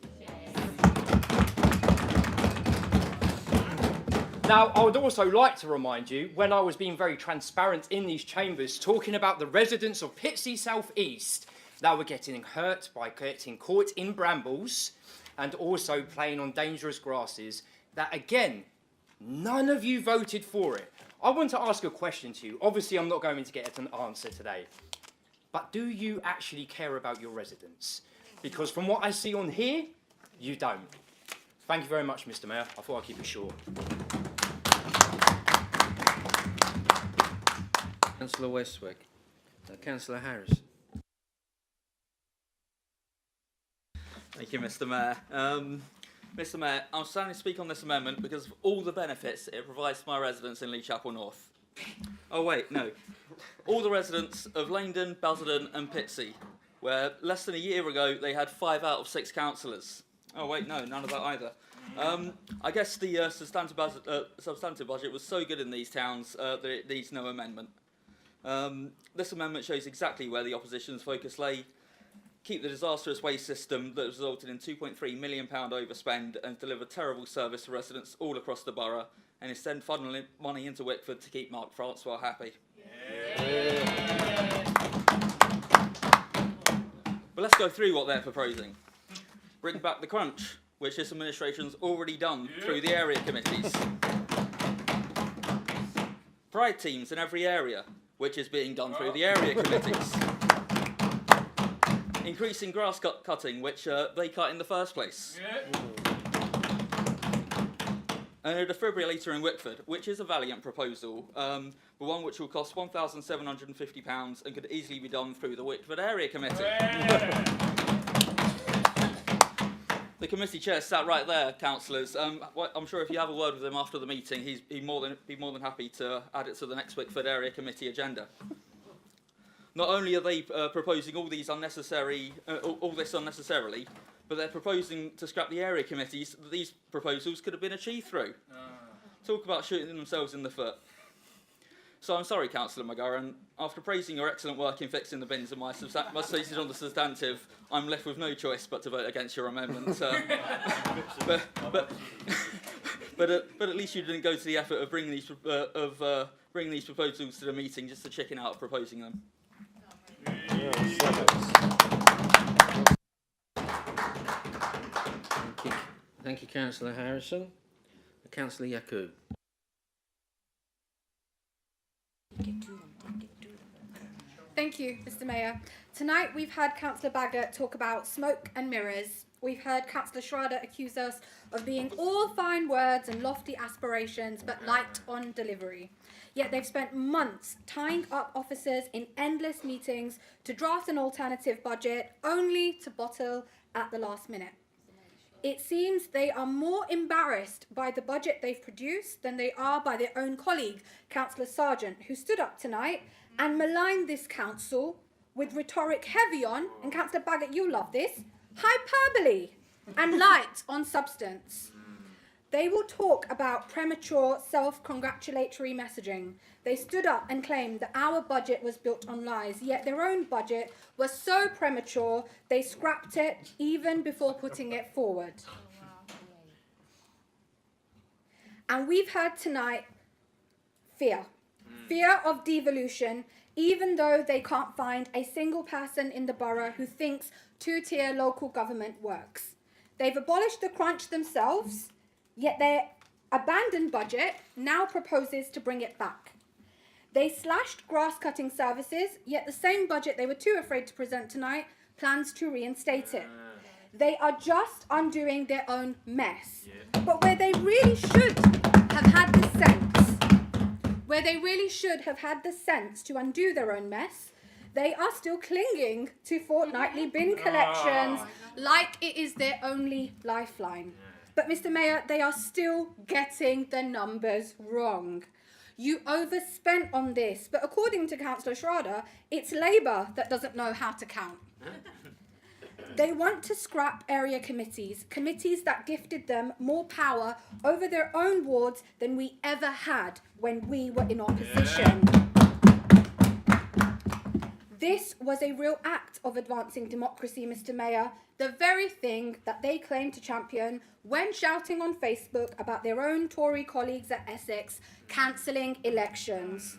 Now, I would also like to remind you, when I was being very transparent in these chambers, talking about the residents of Pitsea South East that were getting hurt by getting caught in brambles and also playing on dangerous grasses, that again, none of you voted for it. I want to ask a question to you. Obviously, I'm not going to get an answer today. But do you actually care about your residents? Because from what I see on here, you don't. Thank you very much, Mr. Mayor. I thought I'd keep it short. Councillor Westwick. Councillor Harris. Thank you, Mr. Mayor. Mr. Mayor, I'm standing to speak on this amendment because of all the benefits it provides to my residents in Lee Chapel North. Oh wait, no. All the residents of Langdon, Basildon and Pitsea, where less than a year ago they had 5 out of 6 councillors. Oh wait, no, none of that either. I guess the substantive budget was so good in these towns that it needs no amendment. This amendment shows exactly where the opposition's focus lay. Keep the disastrous waste system that resulted in £2.3 million overspend and delivered terrible service to residents all across the borough, and instead funnel money into Wickford to keep Mark Francois happy. But let's go through what they're proposing. Bring back the crunch, which this administration's already done through the area committees. Pride teams in every area, which is being done through the area committees. Increasing grass cutting, which they cut in the first place. And a defibrillator in Wickford, which is a valiant proposal, but one which will cost £1,750 and could easily be done through the Wickford Area Committee. The committee chair sat right there, councillors. I'm sure if you have a word with him after the meeting, he'd be more than happy to add it to the next Wickford Area Committee agenda. Not only are they proposing all this unnecessarily, but they're proposing to scrap the area committees that these proposals could have been achieved through. Talk about shooting themselves in the foot. So I'm sorry, Councillor McGarren. After praising your excellent work in fixing the bins and my stated on the substantive, I'm left with no choice but to vote against your amendment. But at least you didn't go to the effort of bringing these proposals to the meeting just to chicken out of proposing them. Thank you, Councillor Harrison. Councillor Yacoub. Thank you, Mr. Mayor. Tonight we've had Councillor Baggott talk about smoke and mirrors. We've heard Councillor Schrader accuse us of being all fine words and lofty aspirations, but light on delivery. Yet they've spent months tying up officers in endless meetings to draft an alternative budget, only to bottle at the last minute. It seems they are more embarrassed by the budget they've produced than they are by their own colleague, Councillor Sargent, who stood up tonight and maligned this council with rhetoric heavy on, and Councillor Baggott, you'll love this, hyperbole and light on substance. They will talk about premature self-congratulatory messaging. They stood up and claimed that our budget was built on lies, yet their own budget was so premature they scrapped it even before putting it forward. And we've heard tonight fear. Fear of devolution, even though they can't find a single person in the borough who thinks two-tier local government works. They've abolished the crunch themselves, yet their abandoned budget now proposes to bring it back. They slashed grass-cutting services, yet the same budget they were too afraid to present tonight plans to reinstate it. They are just undoing their own mess. But where they really should have had the sense, to undo their own mess, they are still clinging to fortnightly bin collections like it is their only lifeline. But Mr. Mayor, they are still getting the numbers wrong. You overspent on this, but according to Councillor Schrader, it's Labour that doesn't know how to count. They want to scrap area committees, committees that gifted them more power over their own wards than we ever had when we were in opposition. This was a real act of advancing democracy, Mr. Mayor, the very thing that they claim to champion when shouting on Facebook about their own Tory colleagues at Essex cancelling elections.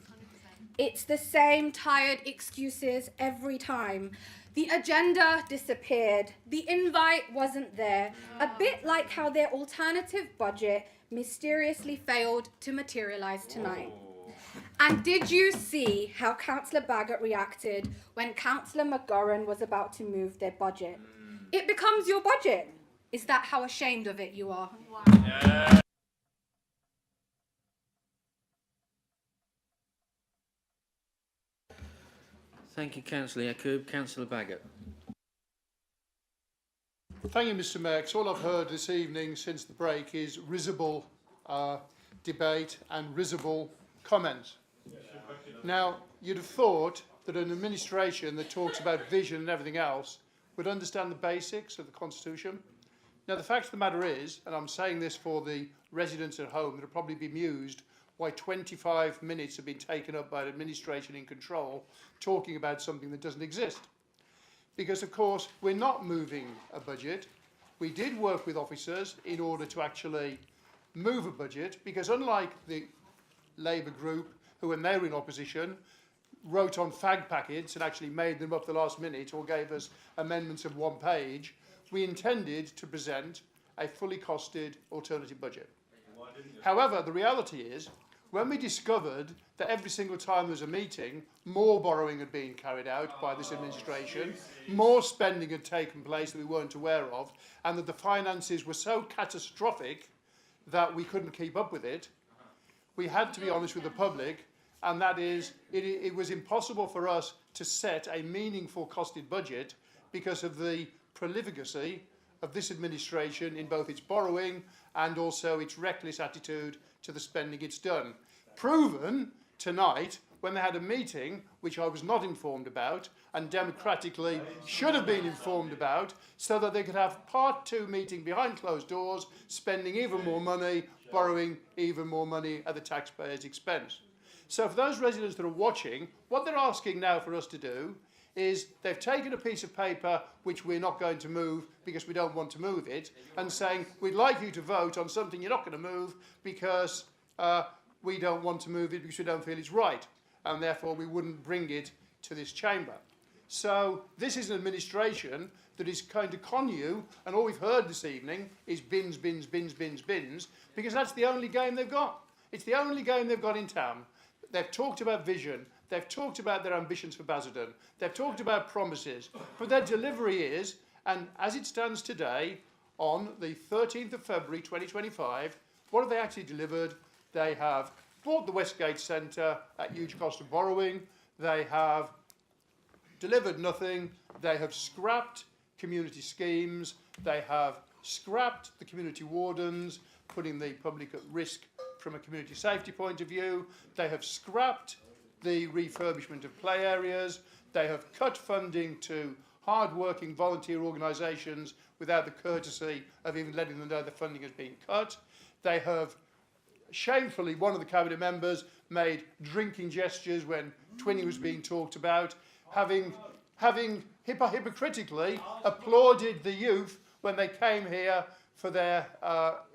It's the same tired excuses every time. The agenda disappeared. The invite wasn't there. A bit like how their alternative budget mysteriously failed to materialise tonight. And did you see how Councillor Baggott reacted when Councillor McGurran was about to move their budget? It becomes your budget. Is that how ashamed of it you are? Yeah. Thank you, Councillor Yacoub. Councillor Baggott. Thank you, Mr. Mayor. 'Cause all I've heard this evening since the break is risible debate and risible comments. Now, you'd have thought that an administration that talks about vision and everything else would understand the basics of the Constitution. Now, the fact of the matter is, and I'm saying this for the residents at home that will probably be amused, why 25 minutes have been taken up by an administration in control talking about something that doesn't exist. Because, of course, we're not moving a budget. We did work with officers in order to actually move a budget, because unlike the Labour group, who when they were in opposition wrote on fag packets and actually made them up the last minute or gave us amendments of one page, we intended to present a fully costed alternative budget. However, the reality is, when we discovered that every single time there was a meeting, more borrowing had been carried out by this administration, more spending had taken place that we weren't aware of, and that the finances were so catastrophic that we couldn't keep up with it, we had to be honest with the public, and that is, it was impossible for us to set a meaningful costed budget because of the prolificacy of this administration in both its borrowing and also its reckless attitude to the spending it's done. Proven tonight when they had a meeting, which I was not informed about, and democratically should have been informed about, so that they could have part 2 meeting behind closed doors, spending even more money, borrowing even more money at the taxpayers' expense. So for those residents that are watching, what they're asking now for us to do is they've taken a piece of paper which we're not going to move because we don't want to move it, and saying we'd like you to vote on something you're not going to move because we don't want to move it because we don't feel it's right, and therefore we wouldn't bring it to this chamber. So this is an administration that is going to con you, and all we've heard this evening is bins, bins, bins, bins, bins, because that's the only game they've got. It's the only game they've got in town. They've talked about vision. They've talked about their ambitions for Basildon. They've talked about promises. But their delivery is, and as it stands today, on the 13th of February 2025, what have they actually delivered? They have bought the Westgate Centre at huge cost of borrowing. They have delivered nothing. They have scrapped community schemes. They have scrapped the community wardens, putting the public at risk from a community safety point of view. They have scrapped the refurbishment of play areas. They have cut funding to hard-working volunteer organisations without the courtesy of even letting them know the funding has been cut. They have shamefully, one of the cabinet members made drinking gestures when twinning was being talked about, having hypocritically applauded the youth when they came here for their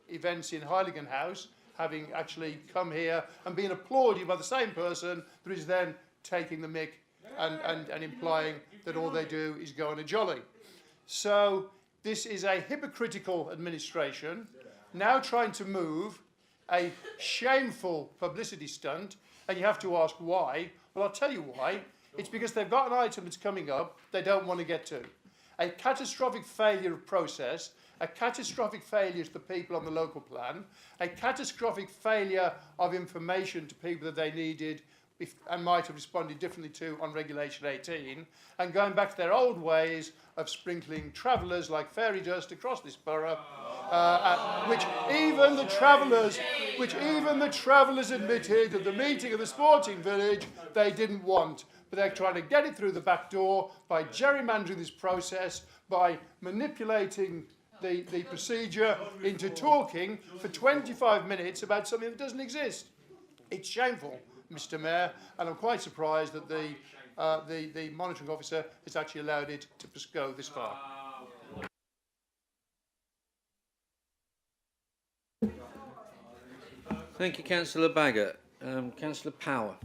events in Callaghan House, having actually come here and been applauded by the same person that is then taking the mick and implying that all they do is go on a jolly. So this is a hypocritical administration now trying to move a shameful publicity stunt, and you have to ask why. Well, I'll tell you why. It's because they've got an item that's coming up they don't want to get to. A catastrophic failure of process, a catastrophic failure to the people on the local plan, a catastrophic failure of information to people that they needed and might have responded differently to on Regulation 18, and going back to their old ways of sprinkling travellers like fairy dust across this borough, which even the travellers admitted at the meeting of the sporting village they didn't want. But they're trying to get it through the back door by gerrymandering this process, by manipulating the procedure into talking for 25 minutes about something that doesn't exist. It's shameful, Mr. Mayor, and I'm quite surprised that the monitoring officer has actually allowed it to go this far. Thank you, Councillor Baggott. Councillor Power.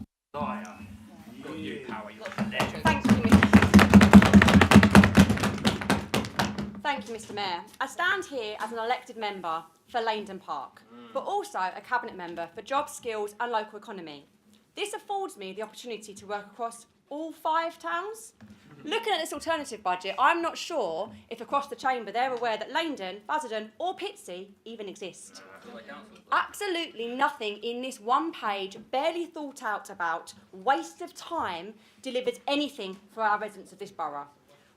Thank you, Mr. Mayor. I stand here as an elected member for Langdon Park, but also a cabinet member for jobs, skills and local economy. This affords me the opportunity to work across all 5 towns. Looking at this alternative budget, I'm not sure if across the chamber they're aware that Langdon, Basildon or Pitsea even exist. Absolutely nothing in this one-page, barely thought out about, waste of time delivers anything for our residents of this borough.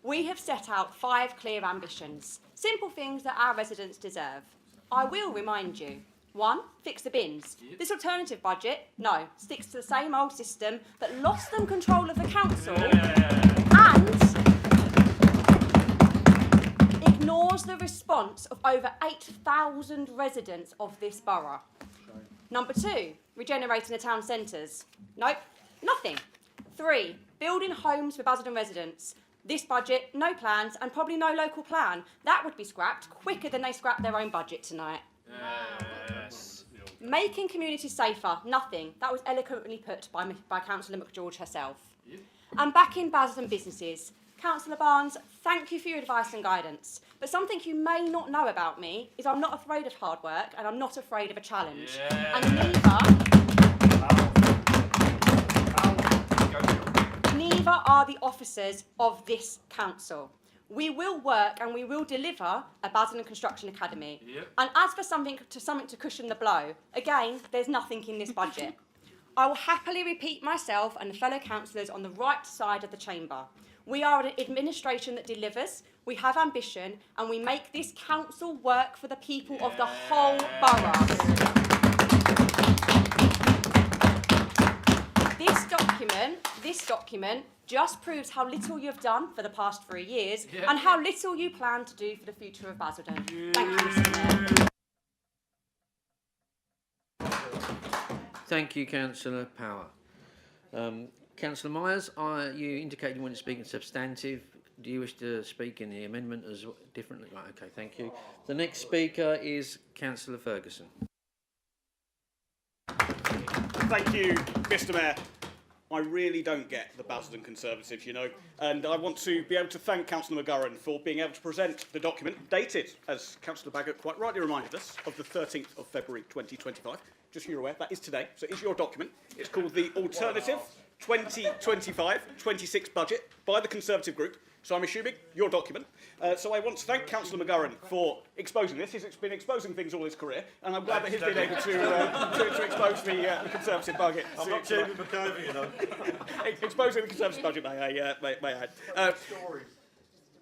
We have set out 5 clear ambitions, simple things that our residents deserve. I will remind you. 1, fix the bins. This alternative budget, no, sticks to the same old system that lost them control of the council and ignores the response of over 8,000 residents of this borough. Number 2, regenerating the town centres. Nope, nothing. 3, building homes for Basildon residents. This budget, no plans and probably no local plan. That would be scrapped quicker than they scrapped their own budget tonight. Yes. Making communities safer, nothing. That was eloquently put by Councillor McGeorge herself. Yep. And back in Basildon businesses. Councillor Barnes, thank you for your advice and guidance. But something you may not know about me is I'm not afraid of hard work and I'm not afraid of a challenge. Yeah. And neither are the officers of this council. We will work and we will deliver a Basildon Construction Academy. Yep. And as for something to cushion the blow, again, there's nothing in this budget. I will happily repeat myself and the fellow councillors on the right side of the chamber. We are an administration that delivers, we have ambition, and we make this council work for the people of the whole borough. This document just proves how little you've done for the past 3 years and how little you plan to do for the future of Basildon. Thank you, Mr. Mayor. Thank you, Councillor Power. Councillor Myers, you indicated you wanted to speak in substantive. Do you wish to speak in the amendment as differently? Right, okay, thank you. The next speaker is Councillor Ferguson. Thank you, Mr. Mayor. I really don't get the Basildon Conservatives, you know, and I want to be able to thank Councillor McGurran for being able to present the document, dated, as Councillor Baggott quite rightly reminded us, of the 13th of February 2025. Just so you're aware, that is today, so it's your document. It's called the Alternative 2025-26 Budget by the Conservative Group, so I'm assuming your document. So I want to thank Councillor McGurran for exposing this. He's been exposing things all his career, and I'm glad that he's been able to expose the Conservative budget. I'm not David McCovey, you know. Exposing the Conservative budget, may I add.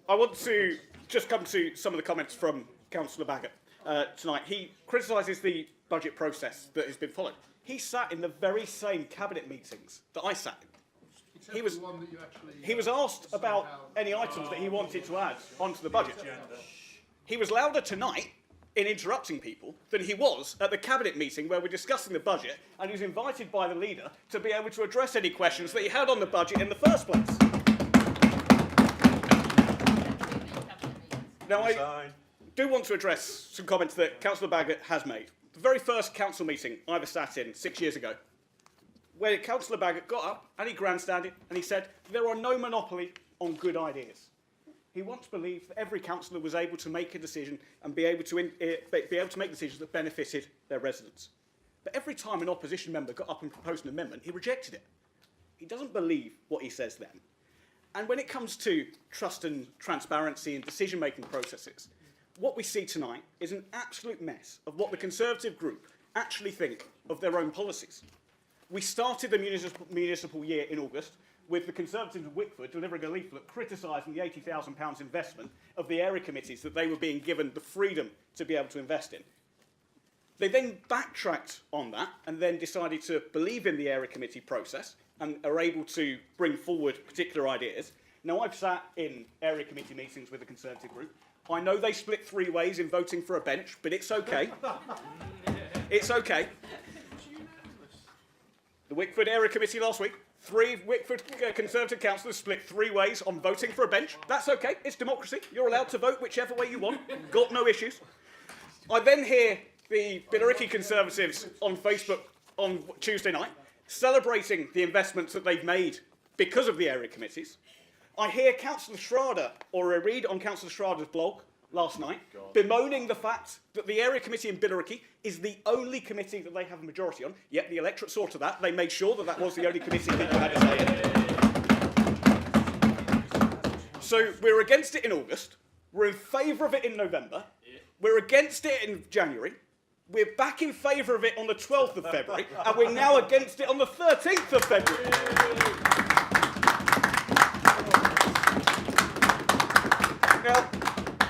I want to just come to some of the comments from Councillor Baggott tonight. He criticises the budget process that has been followed. He sat in the very same cabinet meetings that I sat in. He was asked about any items that he wanted to add onto the budget. He was louder tonight in interrupting people than he was at the cabinet meeting where we're discussing the budget, and he was invited by the leader to be able to address any questions that he had on the budget in the first place. Now, I do want to address some comments that Councillor Baggott has made. The very first council meeting I ever sat in 6 years ago, where Councillor Baggott got up and he grandstanded and he said, there are no monopoly on good ideas. He once believed that every councillor was able to make a decision and be able to make decisions that benefited their residents. But every time an opposition member got up and proposed an amendment, he rejected it. He doesn't believe what he says then. And when it comes to trust and transparency and decision-making processes, what we see tonight is an absolute mess of what the Conservative group actually think of their own policies. We started the municipal year in August with the Conservatives of Wickford delivering a leaflet criticising the £80,000 investment of the area committees that they were being given the freedom to be able to invest in. They then backtracked on that and then decided to believe in the area committee process and are able to bring forward particular ideas. Now, I've sat in area committee meetings with the Conservative group. I know they split 3 ways in voting for a bench, but it's okay. It's okay. The Wickford area committee last week, 3 Wickford Conservative councillors split 3 ways on voting for a bench. That's okay. It's democracy. You're allowed to vote whichever way you want. Got no issues. I then hear the Billericay Conservatives on Facebook on Tuesday night celebrating the investments that they've made because of the area committees. I hear Councillor Schrader, or I read on Councillor Schrader's blog last night, bemoaning the fact that the area committee in Billericay is the only committee that they have a majority on, yet the electorate saw to that. They made sure that that was the only committee that you had a say in. So we're against it in August, we're in favour of it in November, we're against it in January, we're back in favour of it on the 12th of February, and we're now against it on the 13th of February. Now,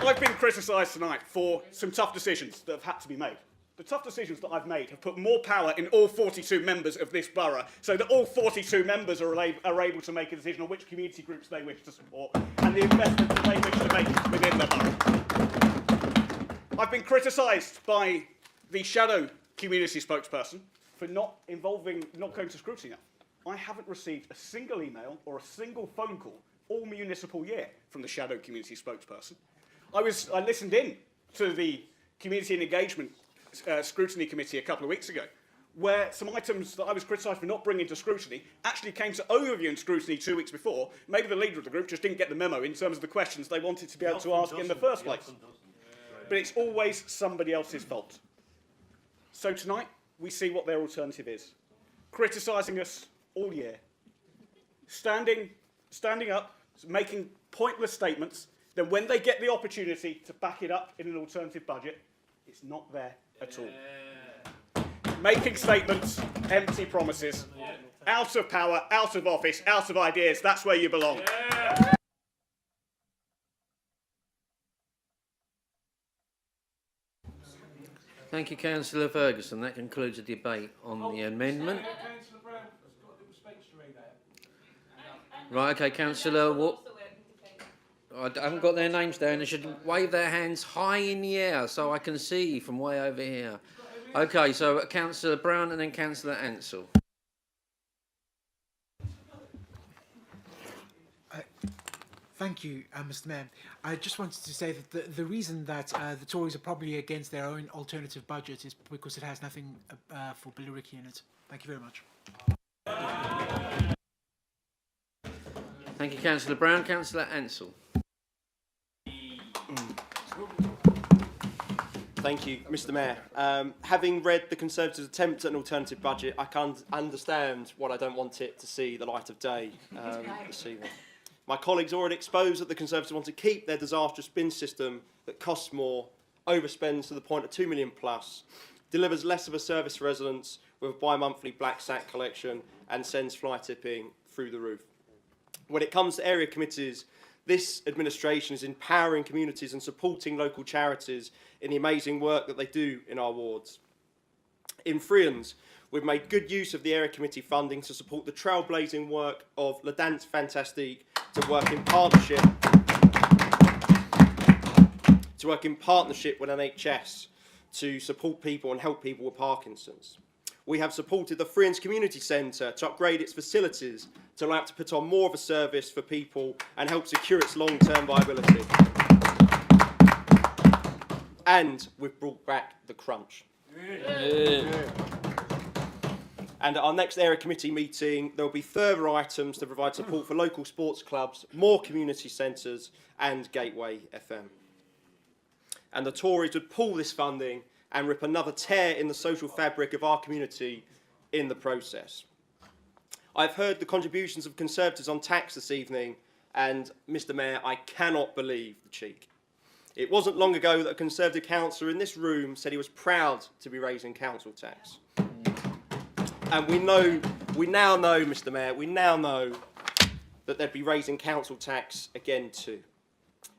I've been criticised tonight for some tough decisions that have had to be made. The tough decisions that I've made have put more power in all 42 members of this borough, so that all 42 members are able to make a decision on which community groups they wish to support and the investments that they wish to make within the borough. I've been criticised by the shadow community spokesperson for not going to scrutiny. I haven't received a single email or a single phone call all municipal year from the shadow community spokesperson. I listened in to the Community and Engagement Scrutiny Committee a couple of weeks ago, where some items that I was criticised for not bringing to scrutiny actually came to overview and scrutiny 2 weeks before. Maybe the leader of the group just didn't get the memo in terms of the questions they wanted to be able to ask in the first place. But it's always somebody else's fault. So tonight, we see what their alternative is. Criticising us all year. Standing up, making pointless statements, then when they get the opportunity to back it up in an alternative budget, it's not there at all. Making statements, empty promises, out of power, out of office, out of ideas, that's where you belong. Thank you, Councillor Ferguson. That concludes the debate on the amendment. Right, okay, Councillor, I haven't got their names down. They should wave their hands high in the air so I can see from way over here. Okay, so Councillor Brown and then Councillor Ansell. Thank you, Mr. Mayor. I just wanted to say that the reason that the Tories are probably against their own alternative budget is because it has nothing for Billericay in it. Thank you very much. Thank you, Councillor Brown. Councillor Ansell. Thank you, Mr. Mayor. Having read the Conservatives' attempt at an alternative budget, I can't understand what I don't want it to see the light of day this evening. My colleagues already exposed that the Conservatives want to keep their disastrous bin system that costs more, overspends to the point of £2 million plus, delivers less of a service for residents with a bi-monthly black sack collection and sends fly tipping through the roof. When it comes to area committees, this administration is empowering communities and supporting local charities in the amazing work that they do in our wards. In Friends, we've made good use of the area committee funding to support the trailblazing work of La Danse Fantastique to work in partnership with NHS to support people and help people with Parkinson's. We have supported the Friends Community Centre to upgrade its facilities to allow it to put on more of a service for people and help secure its long-term viability. And we've brought back the crunch. And at our next area committee meeting, there will be further items to provide support for local sports clubs, more community centres and Gateway FM. And the Tories would pull this funding and rip another tear in the social fabric of our community in the process. I've heard the contributions of Conservatives on tax this evening, and Mr Mayor, I cannot believe the cheek. It wasn't long ago that a Conservative councillor in this room said he was proud to be raising council tax. And we now know, Mr Mayor, we now know that they'd be raising council tax again too.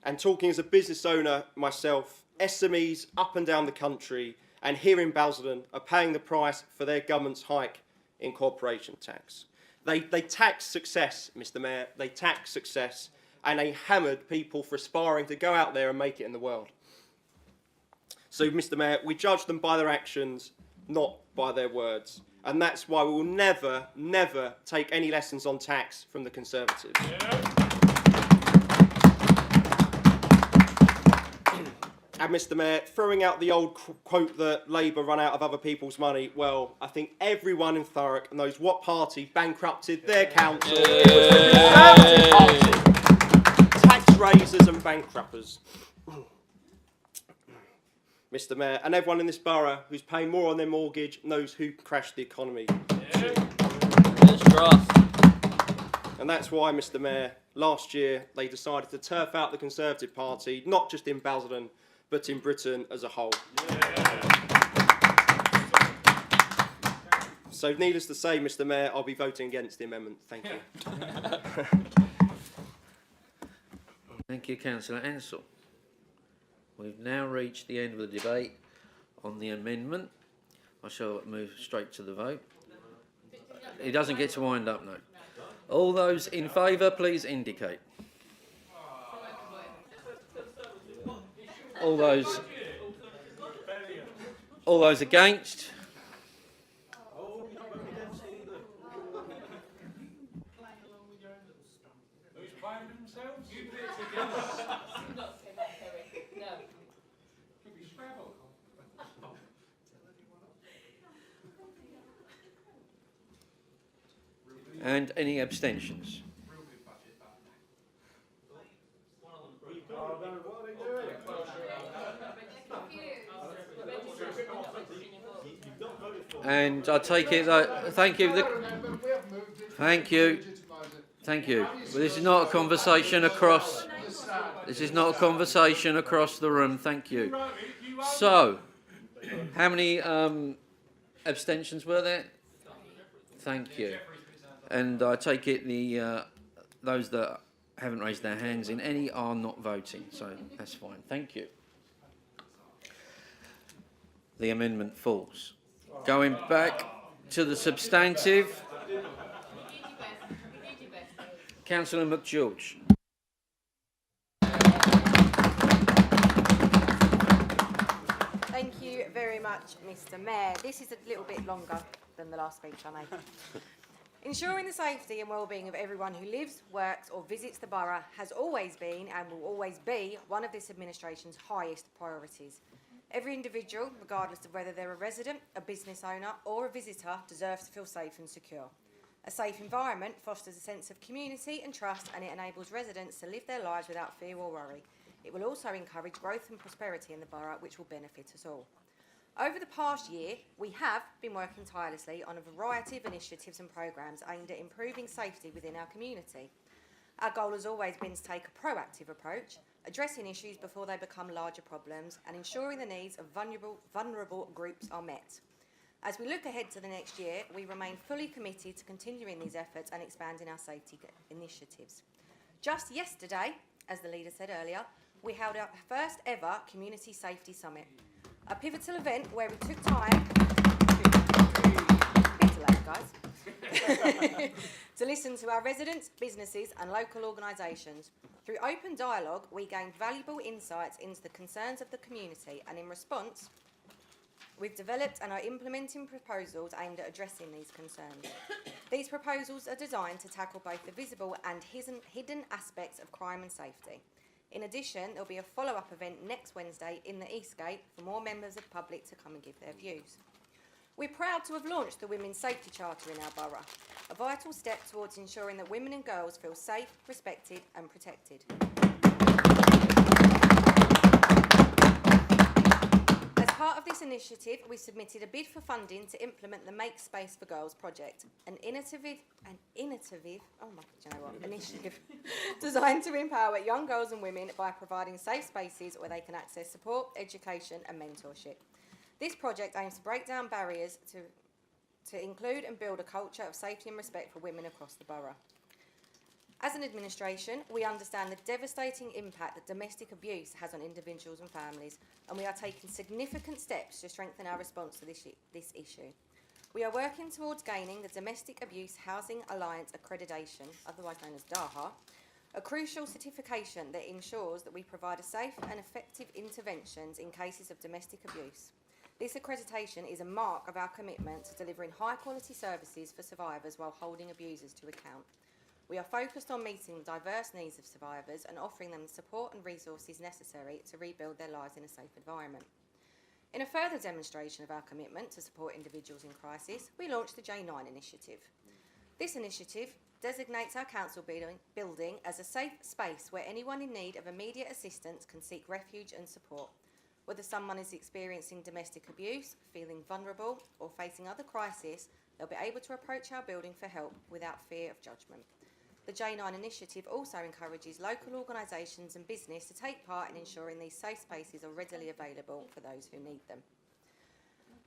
And talking as a business owner myself, SMEs up and down the country and here in Basildon are paying the price for their government's hike in corporation tax. They tax success, Mr Mayor, they tax success, and they hammered people for aspiring to go out there and make it in the world. So, Mr Mayor, we judge them by their actions, not by their words. And that's why we will never, never take any lessons on tax from the Conservatives. And Mr Mayor, throwing out the old quote that Labour run out of other people's money, well, I think everyone in Thurrock knows what party bankrupted their council. It was the Conservative Party. Tax raisers and bankrupters. Mr Mayor, and everyone in this borough who's paying more on their mortgage knows who crashed the economy. And that's why, Mr Mayor, last year they decided to turf out the Conservative Party, not just in Basildon, but in Britain as a whole. So needless to say, Mr Mayor, I'll be voting against the amendment. Thank you. Thank you, Councillor Ansell. We've now reached the end of the debate on the amendment. I shall move straight to the vote. He doesn't get to wind up, no. All those in favour, please indicate. All those against? And any abstentions? And I take it that, thank you. Thank you. Thank you. Well, this is not a conversation across. This is not a conversation across the room. Thank you. So, how many abstentions were there? Thank you. And I take it the those that haven't raised their hands in any are not voting. So that's fine. Thank you. The amendment falls. Going back to the substantive, Councillor McGeorge. Thank you very much, Mr Mayor. This is a little bit longer than the last speech I made. Ensuring the safety and well-being of everyone who lives, works or visits the borough has always been and will always be one of this administration's highest priorities. Every individual, regardless of whether they're a resident, a business owner or a visitor, deserves to feel safe and secure. A safe environment fosters a sense of community and trust, and it enables residents to live their lives without fear or worry. It will also encourage growth and prosperity in the borough, which will benefit us all. Over the past year, we have been working tirelessly on a variety of initiatives and programmes aimed at improving safety within our community. Our goal has always been to take a proactive approach, addressing issues before they become larger problems and ensuring the needs of vulnerable groups are met. As we look ahead to the next year, we remain fully committed to continuing these efforts and expanding our safety initiatives. Just yesterday, as the leader said earlier, we held our first ever Community Safety Summit. A pivotal event where we took time to listen to our residents, businesses and local organisations. Through open dialogue, we gained valuable insights into the concerns of the community, and in response, We've developed and are implementing proposals aimed at addressing these concerns. These proposals are designed to tackle both the visible and hidden aspects of crime and safety. In addition, there will be a follow-up event next Wednesday in the Eastgate for more members of the public to come and give their views. We're proud to have launched the Women's Safety Charter in our borough, a vital step towards ensuring that women and girls feel safe, respected and protected. As part of this initiative, we submitted a bid for funding to implement the Make Space for Girls project, an initiative designed to empower young girls and women by providing safe spaces where they can access support, education and mentorship. This project aims to break down barriers to include and build a culture of safety and respect for women across the borough. As an administration, we understand the devastating impact that domestic abuse has on individuals and families, and we are taking significant steps to strengthen our response to this issue. We are working towards gaining the Domestic Abuse Housing Alliance accreditation, otherwise known as DAHA, a crucial certification that ensures that we provide a safe and effective interventions in cases of domestic abuse. This accreditation is a mark of our commitment to delivering high-quality services for survivors while holding abusers to account. We are focused on meeting the diverse needs of survivors and offering them the support and resources necessary to rebuild their lives in a safe environment. In a further demonstration of our commitment to support individuals in crisis, we launched the J9 initiative. This initiative designates our council building as a safe space where anyone in need of immediate assistance can seek refuge and support. Whether someone is experiencing domestic abuse, feeling vulnerable or facing other crises, they'll be able to approach our building for help without fear of judgment. The J9 initiative also encourages local organisations and business to take part in ensuring these safe spaces are readily available for those who need them.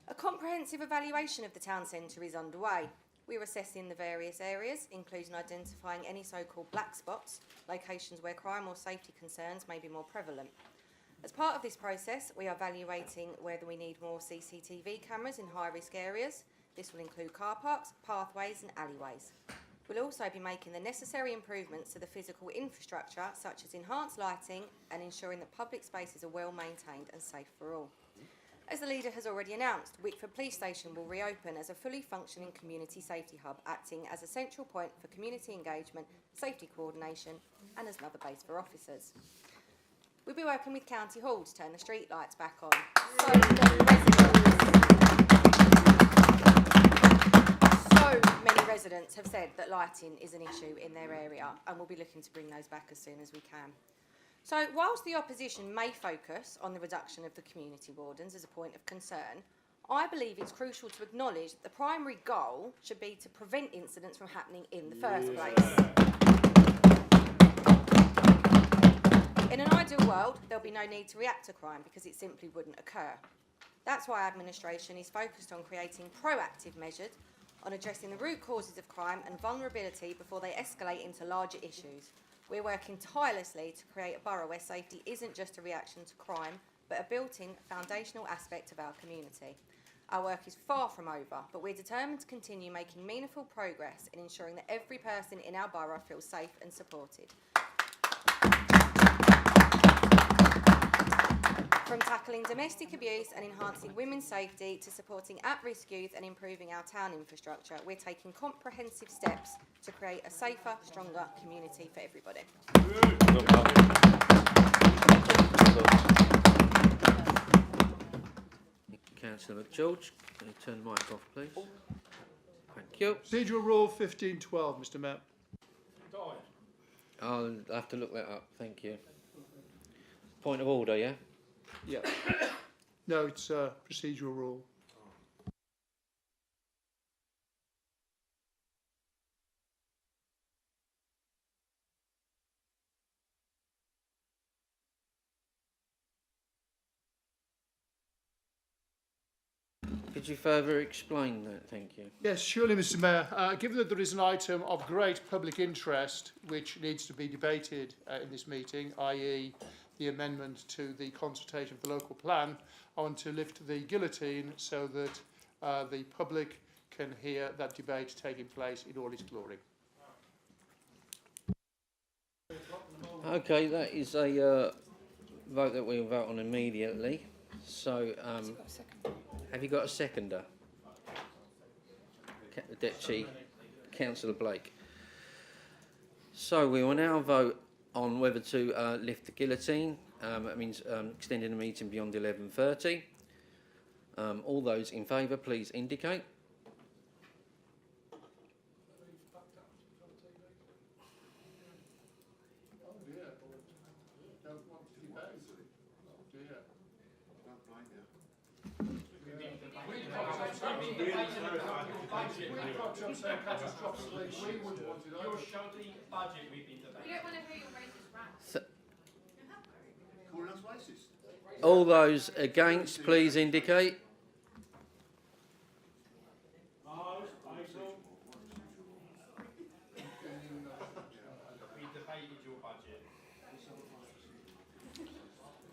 A comprehensive evaluation of the town centre is underway. We're assessing the various areas, including identifying any so-called black spots, locations where crime or safety concerns may be more prevalent. As part of this process, we are evaluating whether we need more CCTV cameras in high-risk areas. This will include car parks, pathways and alleyways. We'll also be making the necessary improvements to the physical infrastructure, such as enhanced lighting and ensuring that public spaces are well maintained and safe for all. As the leader has already announced, Wickford Police Station will reopen as a fully functioning community safety hub, acting as a central point for community engagement, safety coordination and as another base for officers. We'll be working with County Hall to turn the street lights back on. So many residents have said that lighting is an issue in their area, and we'll be looking to bring those back as soon as we can. So whilst the opposition may focus on the reduction of the community wardens as a point of concern, I believe it's crucial to acknowledge that the primary goal should be to prevent incidents from happening in the first place. In an ideal world, there'll be no need to react to crime because it simply wouldn't occur. That's why our administration is focused on creating proactive measures on addressing the root causes of crime and vulnerability before they escalate into larger issues. We're working tirelessly to create a borough where safety isn't just a reaction to crime, but a built-in foundational aspect of our community. Our work is far from over, but we're determined to continue making meaningful progress in ensuring that every person in our borough feels safe and supported. From tackling domestic abuse and enhancing women's safety to supporting at-risk youth and improving our town infrastructure, we're taking comprehensive steps to create a safer, stronger community for everybody. Councillor McGeorge, can you turn the mic off, please? Thank you. Procedural Rule 1512, Mr. Mayor. I'll have to look that up, thank you. Point of order, yeah? Yeah. No, it's a procedural rule. Could you further explain that, thank you? Yes, surely, Mr. Mayor. Given that there is an item of great public interest which needs to be debated in this meeting, i.e. the amendment to the consultation for the local plan, I want to lift the guillotine so that the public can hear that debate taking place in all its glory. Okay, that is a vote that we'll vote on immediately. So, have you got a seconder? Deputy Councillor Blake. So we will now vote on whether to lift the guillotine. That means extending the meeting beyond 11:30. All those in favour, please indicate. All those against, please indicate.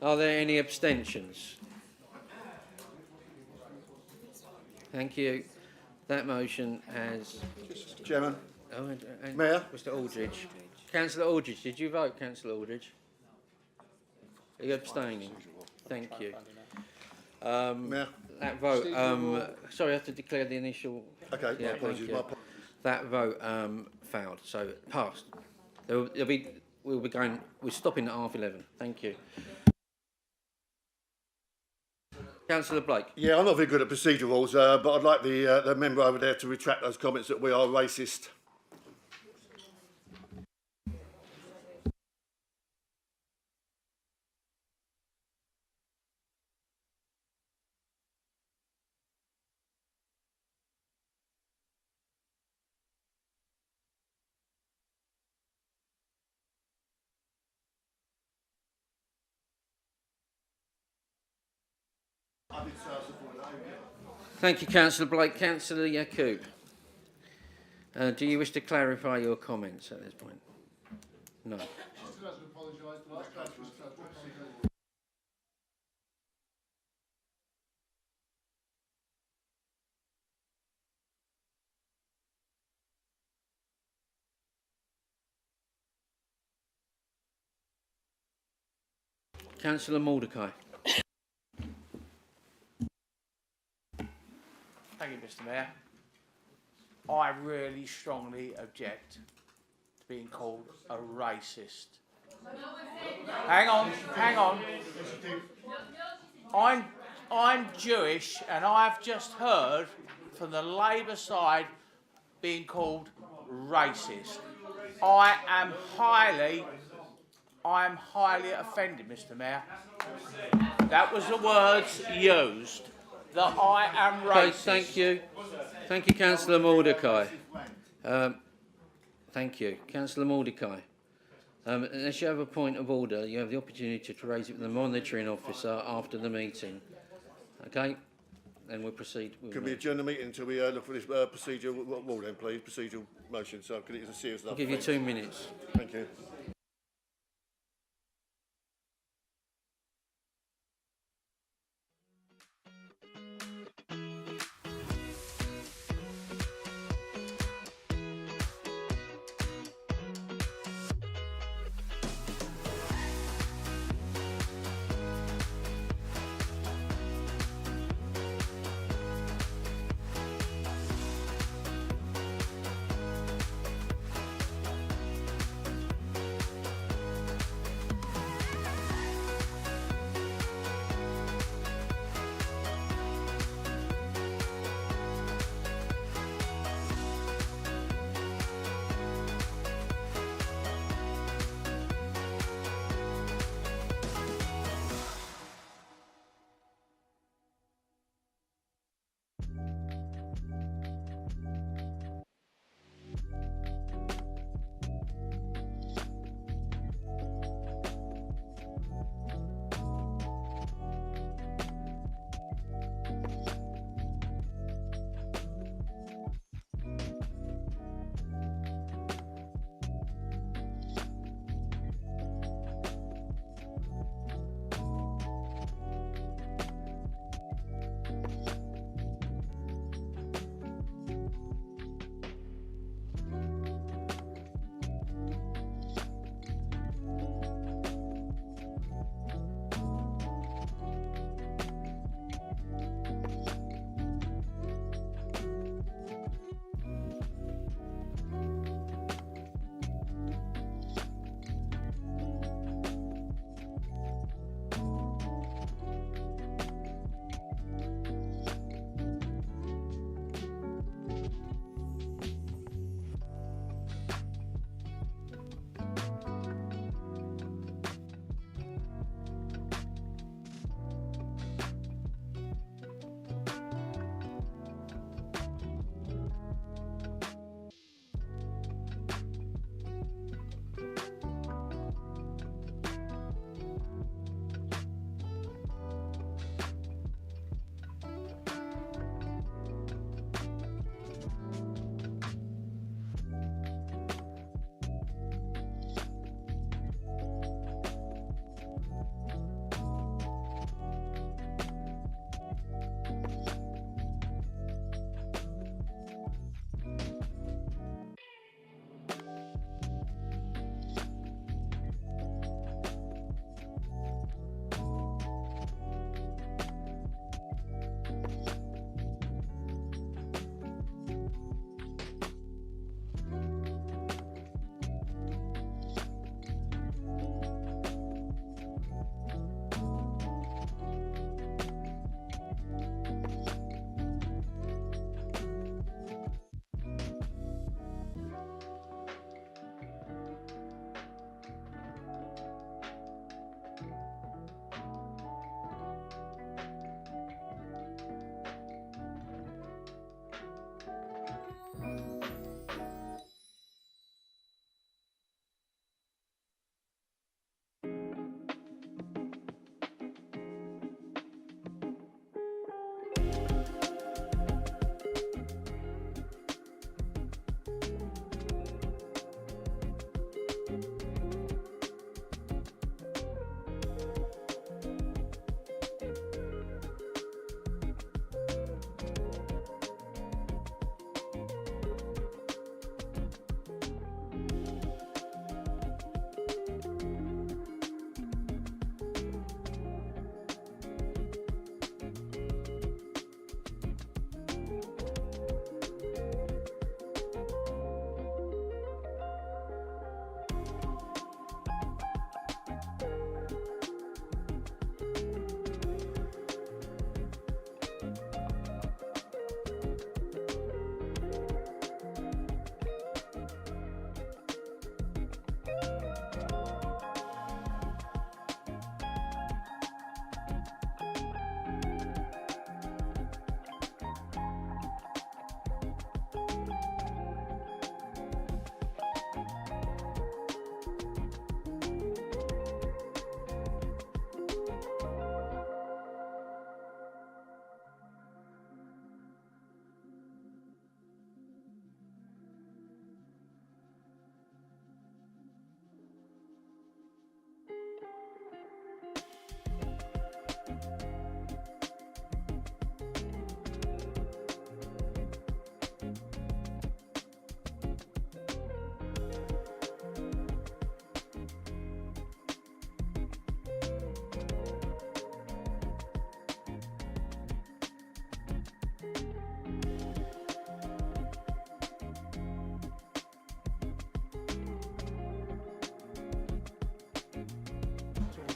Are there any abstentions? Thank you. That motion has... Chairman. Oh, Mayor. Mr Aldridge. Councillor Aldridge, did you vote, Councillor Aldridge? Are you abstaining? Thank you. Mayor. That vote, sorry, I have to declare the initial... Okay, my apologies. That vote failed, so passed. We're stopping at 11:30. Thank you. Councillor Blake. Yeah, I'm not very good at procedure rules, but I'd like the member over there to retract those comments that we are racist. Thank you, Councillor Blake. Councillor Yacoub. Do you wish to clarify your comments at this point? No. Councillor Mordecai. Thank you, Mr. Mayor. I really strongly object to being called a racist. Hang on. I'm Jewish, and I've just heard from the Labour side being called racist. I am highly offended, Mr. Mayor. That was the words used. That I am racist. Okay, thank you. Thank you, Councillor Mordecai. Thank you. Councillor Mordecai. Unless you have a point of order, you have the opportunity to raise it with the monitoring officer after the meeting. Okay? Then we'll proceed. Can we adjourn the meeting until we look for this procedure rule then, please? Procedural motion, so it's a serious enough. I'll give you 2 minutes. Thank you.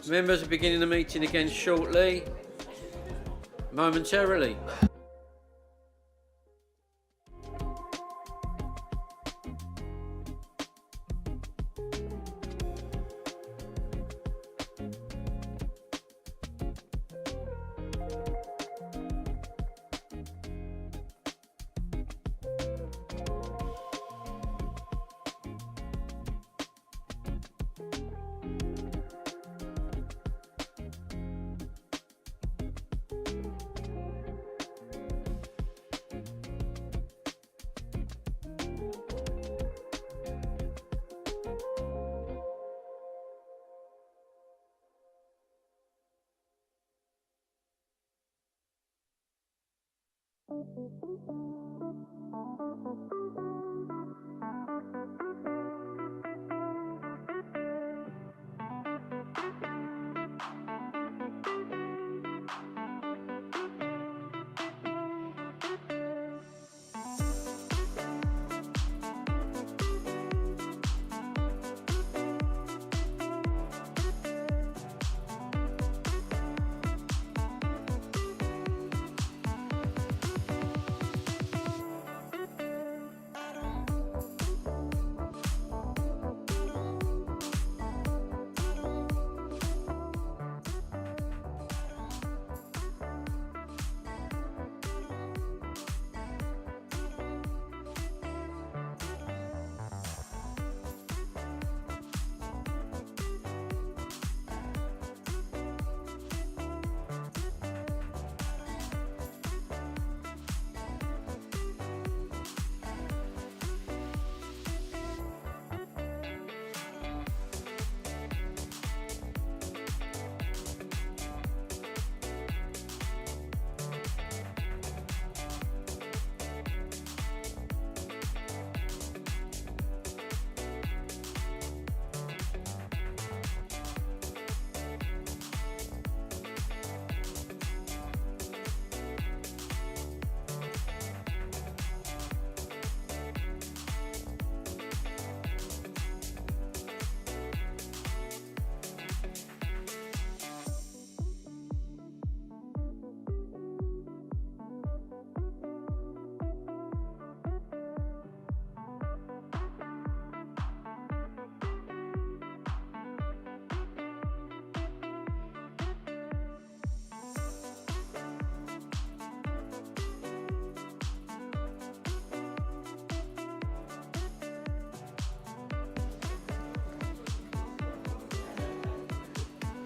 Members are beginning the meeting again shortly, momentarily.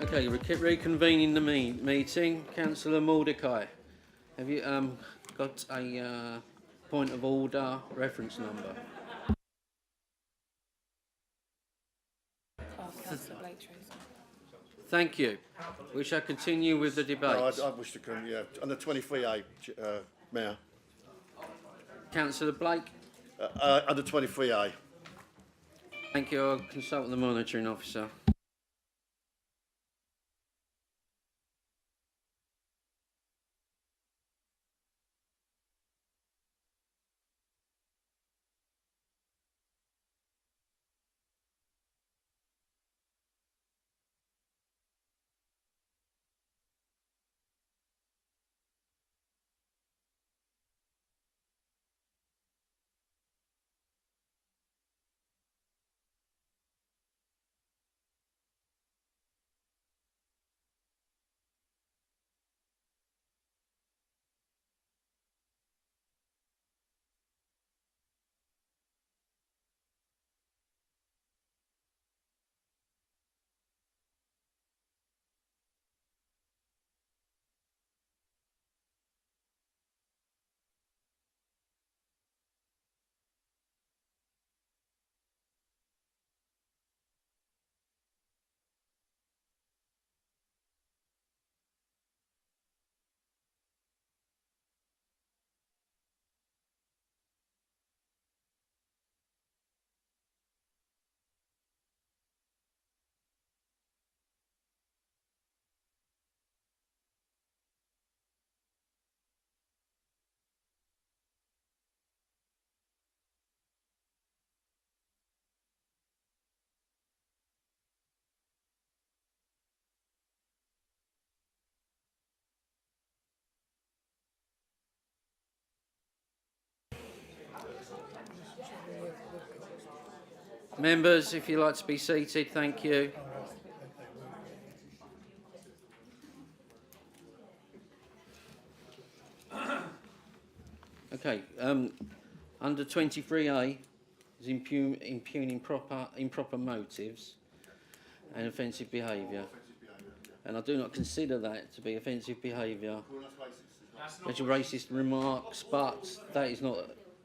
Okay, reconvening the meeting. Councillor Mordecai, have you got a point of order reference number? Thank you. We shall continue with the debate. No, I wish to come, yeah, under 23A, Mayor. Councillor Blake? Under 23A. Thank you. I'll consult the monitoring officer. Members, if you'd like to be seated, thank you. Okay, under 23A is impugning improper motives and offensive behaviour. And I do not consider that to be offensive behaviour. Those are racist remarks, but that is not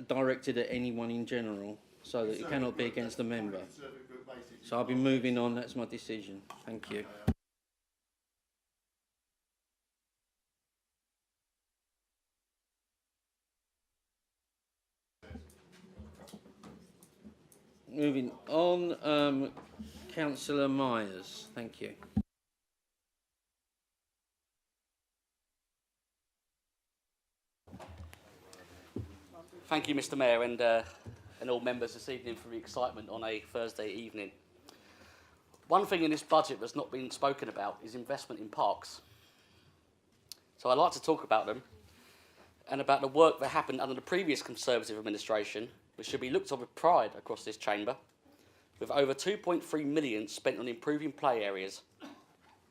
directed at anyone in general, so that it cannot be against the member. So I'll be moving on, that's my decision. Thank you. Moving on, Councillor Myers, thank you. Thank you, Mr. Mayor, and all members this evening for the excitement on a Thursday evening. One thing in this budget that's not been spoken about is investment in parks. So I'd like to talk about them and about the work that happened under the previous Conservative administration, which should be looked on with pride across this chamber, with over 2.3 million spent on improving play areas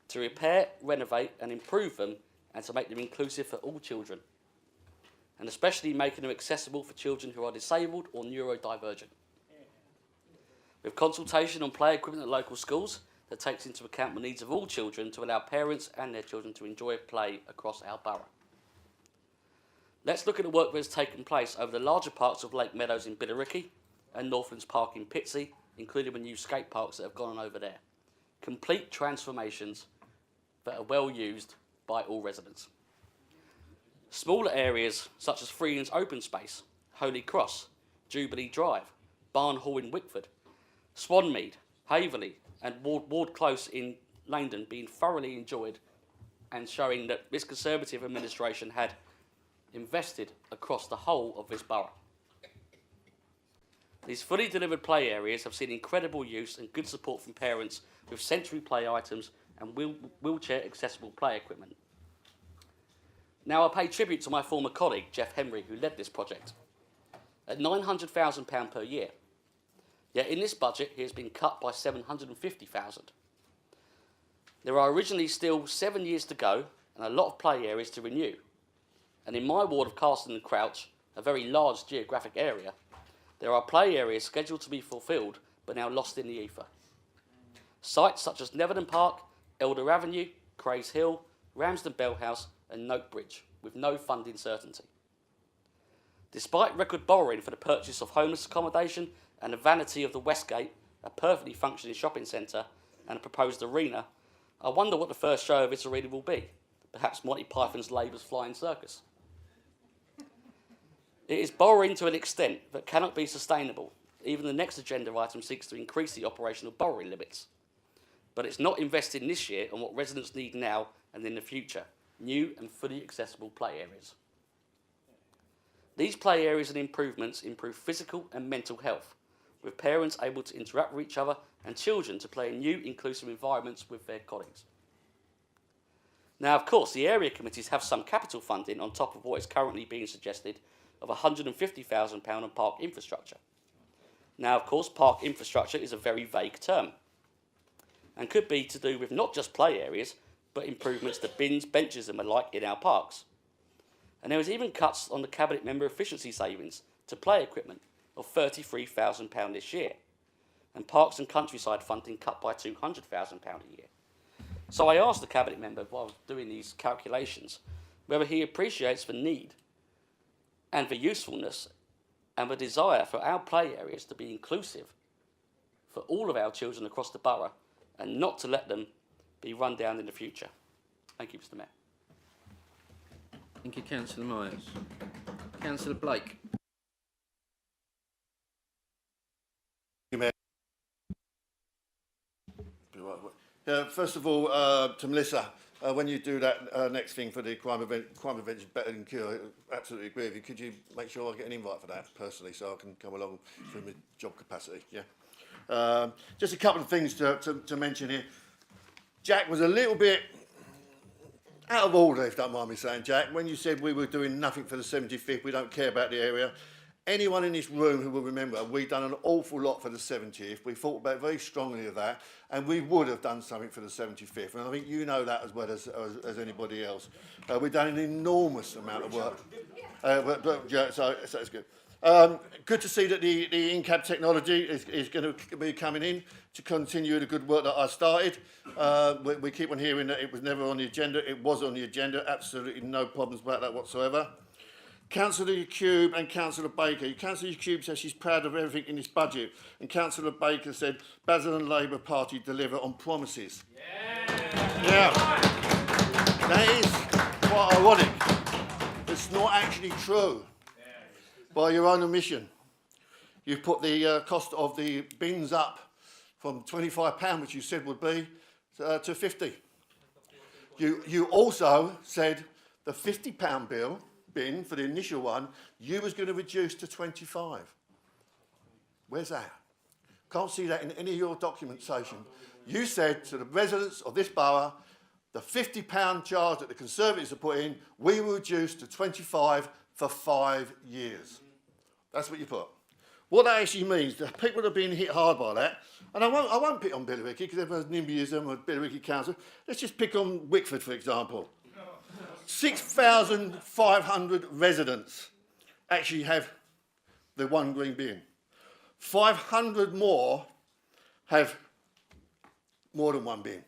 to repair, renovate and improve them, and to make them inclusive for all children, and especially making them accessible for children who are disabled or neurodivergent. With consultation on play equipment at local schools that takes into account the needs of all children to allow parents and their children to enjoy play across our borough. Let's look at the work that has taken place over the larger parts of Lake Meadows in Billericay and Northlands Park in Pitsea, including the new skate parks that have gone on over there. Complete transformations that are well used by all residents. Smaller areas such as Freeland's Open Space, Holy Cross, Jubilee Drive, Barn Hall in Wickford, Swanmead, Haverley and Ward Close in Langdon being thoroughly enjoyed, and showing that this Conservative administration had invested across the whole of this borough. These fully delivered play areas have seen incredible use and good support from parents with sensory play items and wheelchair accessible play equipment. Now I pay tribute to my former colleague, Jeff Henry, who led this project, at £900,000 per year. Yet in this budget, he has been cut by £750,000. There are originally still 7 years to go and a lot of play areas to renew. And in my ward of Carston and Crouch, a very large geographic area, there are play areas scheduled to be fulfilled but now lost in the ether. Sites such as Netherden Park, Elder Avenue, Crays Hill, Ramsden Bell House and Note Bridge, with no funding certainty. Despite record borrowing for the purchase of homeless accommodation and the vanity of the Westgate, a perfectly functioning shopping centre and a proposed arena, I wonder what the first show of this arena will be. Perhaps Monty Python's Labour's Flying Circus. It is borrowing to an extent that cannot be sustainable. Even the next agenda item seeks to increase the operational borrowing limits. But it's not investing this year on what residents need now and in the future, new and fully accessible play areas. These play areas and improvements improve physical and mental health, with parents able to interact with each other and children to play in new inclusive environments with their colleagues. Now, of course, the area committees have some capital funding on top of what is currently being suggested of £150,000 on park infrastructure. Now, of course, park infrastructure is a very vague term and could be to do with not just play areas, but improvements to bins, benches and the like in our parks. And there was even cuts on the Cabinet member efficiency savings to play equipment of £33,000 this year, and parks and countryside funding cut by £200,000 a year. So I asked the Cabinet member while I was doing these calculations whether he appreciates the need and the usefulness and the desire for our play areas to be inclusive for all of our children across the borough and not to let them be run down in the future. Thank you, Mr. Mayor. Thank you, Councillor Myers. Councillor Blake. First of all, to Melissa, when you do that next thing for the crime prevention better than cure, I absolutely agree with you. Could you make sure I get an invite for that personally, so I can come along from my job capacity? Yeah. Just a couple of things to mention here. Jack was a little bit out of order, if you don't mind me saying, Jack, when you said we were doing nothing for the 75th, we don't care about the area. anyone in this room who will remember, we've done an awful lot for the 70th. We thought about very strongly of that, and we would have done something for the 75th. And I think you know that as well as anybody else. We've done an enormous amount of work. Yeah, so it's good. Good to see that the in-cab technology is going to be coming in to continue the good work that I started. We keep on hearing that it was never on the agenda. It was on the agenda. Absolutely no problems about that whatsoever. Councillor Cube and Councillor Baker. Councillor Cube says she's proud of everything in this budget, and Councillor Baker said Basildon Labour Party deliver on promises. Yeah. That is quite ironic. It's not actually true. By your own admission, you've put the cost of the bins up from £25, which you said would be, to 50. You also said the £50 bin for the initial one, you was going to reduce to 25. Where's that? Can't see that in any of your documentation. You said to the residents of this borough, the £50 charge that the Conservatives have put in, we will reduce to 25 for 5 years. That's what you put. What that actually means, the people that have been hit hard by that, and I won't pick on Billericay because everyone's NIMBYism or Billericay Council. Let's just pick on Wickford, for example. 6,500 residents actually have the one green bin. 500 more have more than one bin.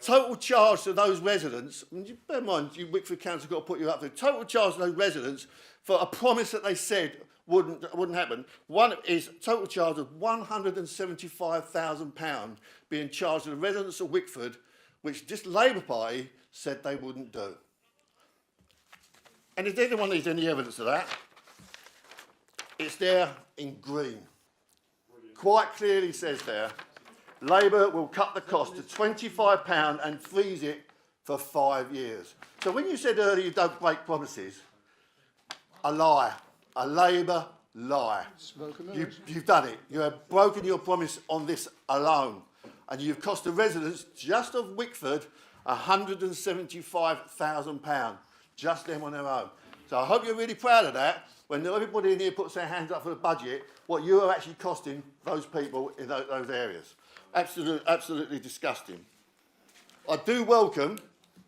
Total charge to those residents, and bear in mind, you Wickford Council got to put you up there. Total charge to those residents for a promise that they said wouldn't happen. One is total charge of £175,000 being charged to the residents of Wickford, which this Labour Party said they wouldn't do. And if anyone needs any evidence of that, it's there in green. Quite clearly says there, Labour will cut the cost to £25 and freeze it for 5 years. So when you said earlier you don't break promises, a lie, a Labour lie. You've done it. You have broken your promise on this alone. And you've cost the residents just of Wickford £175,000, just them on their own. So I hope you're really proud of that. When everybody in here puts their hands up for the budget, what you are actually costing those people in those areas. Absolutely disgusting. I do welcome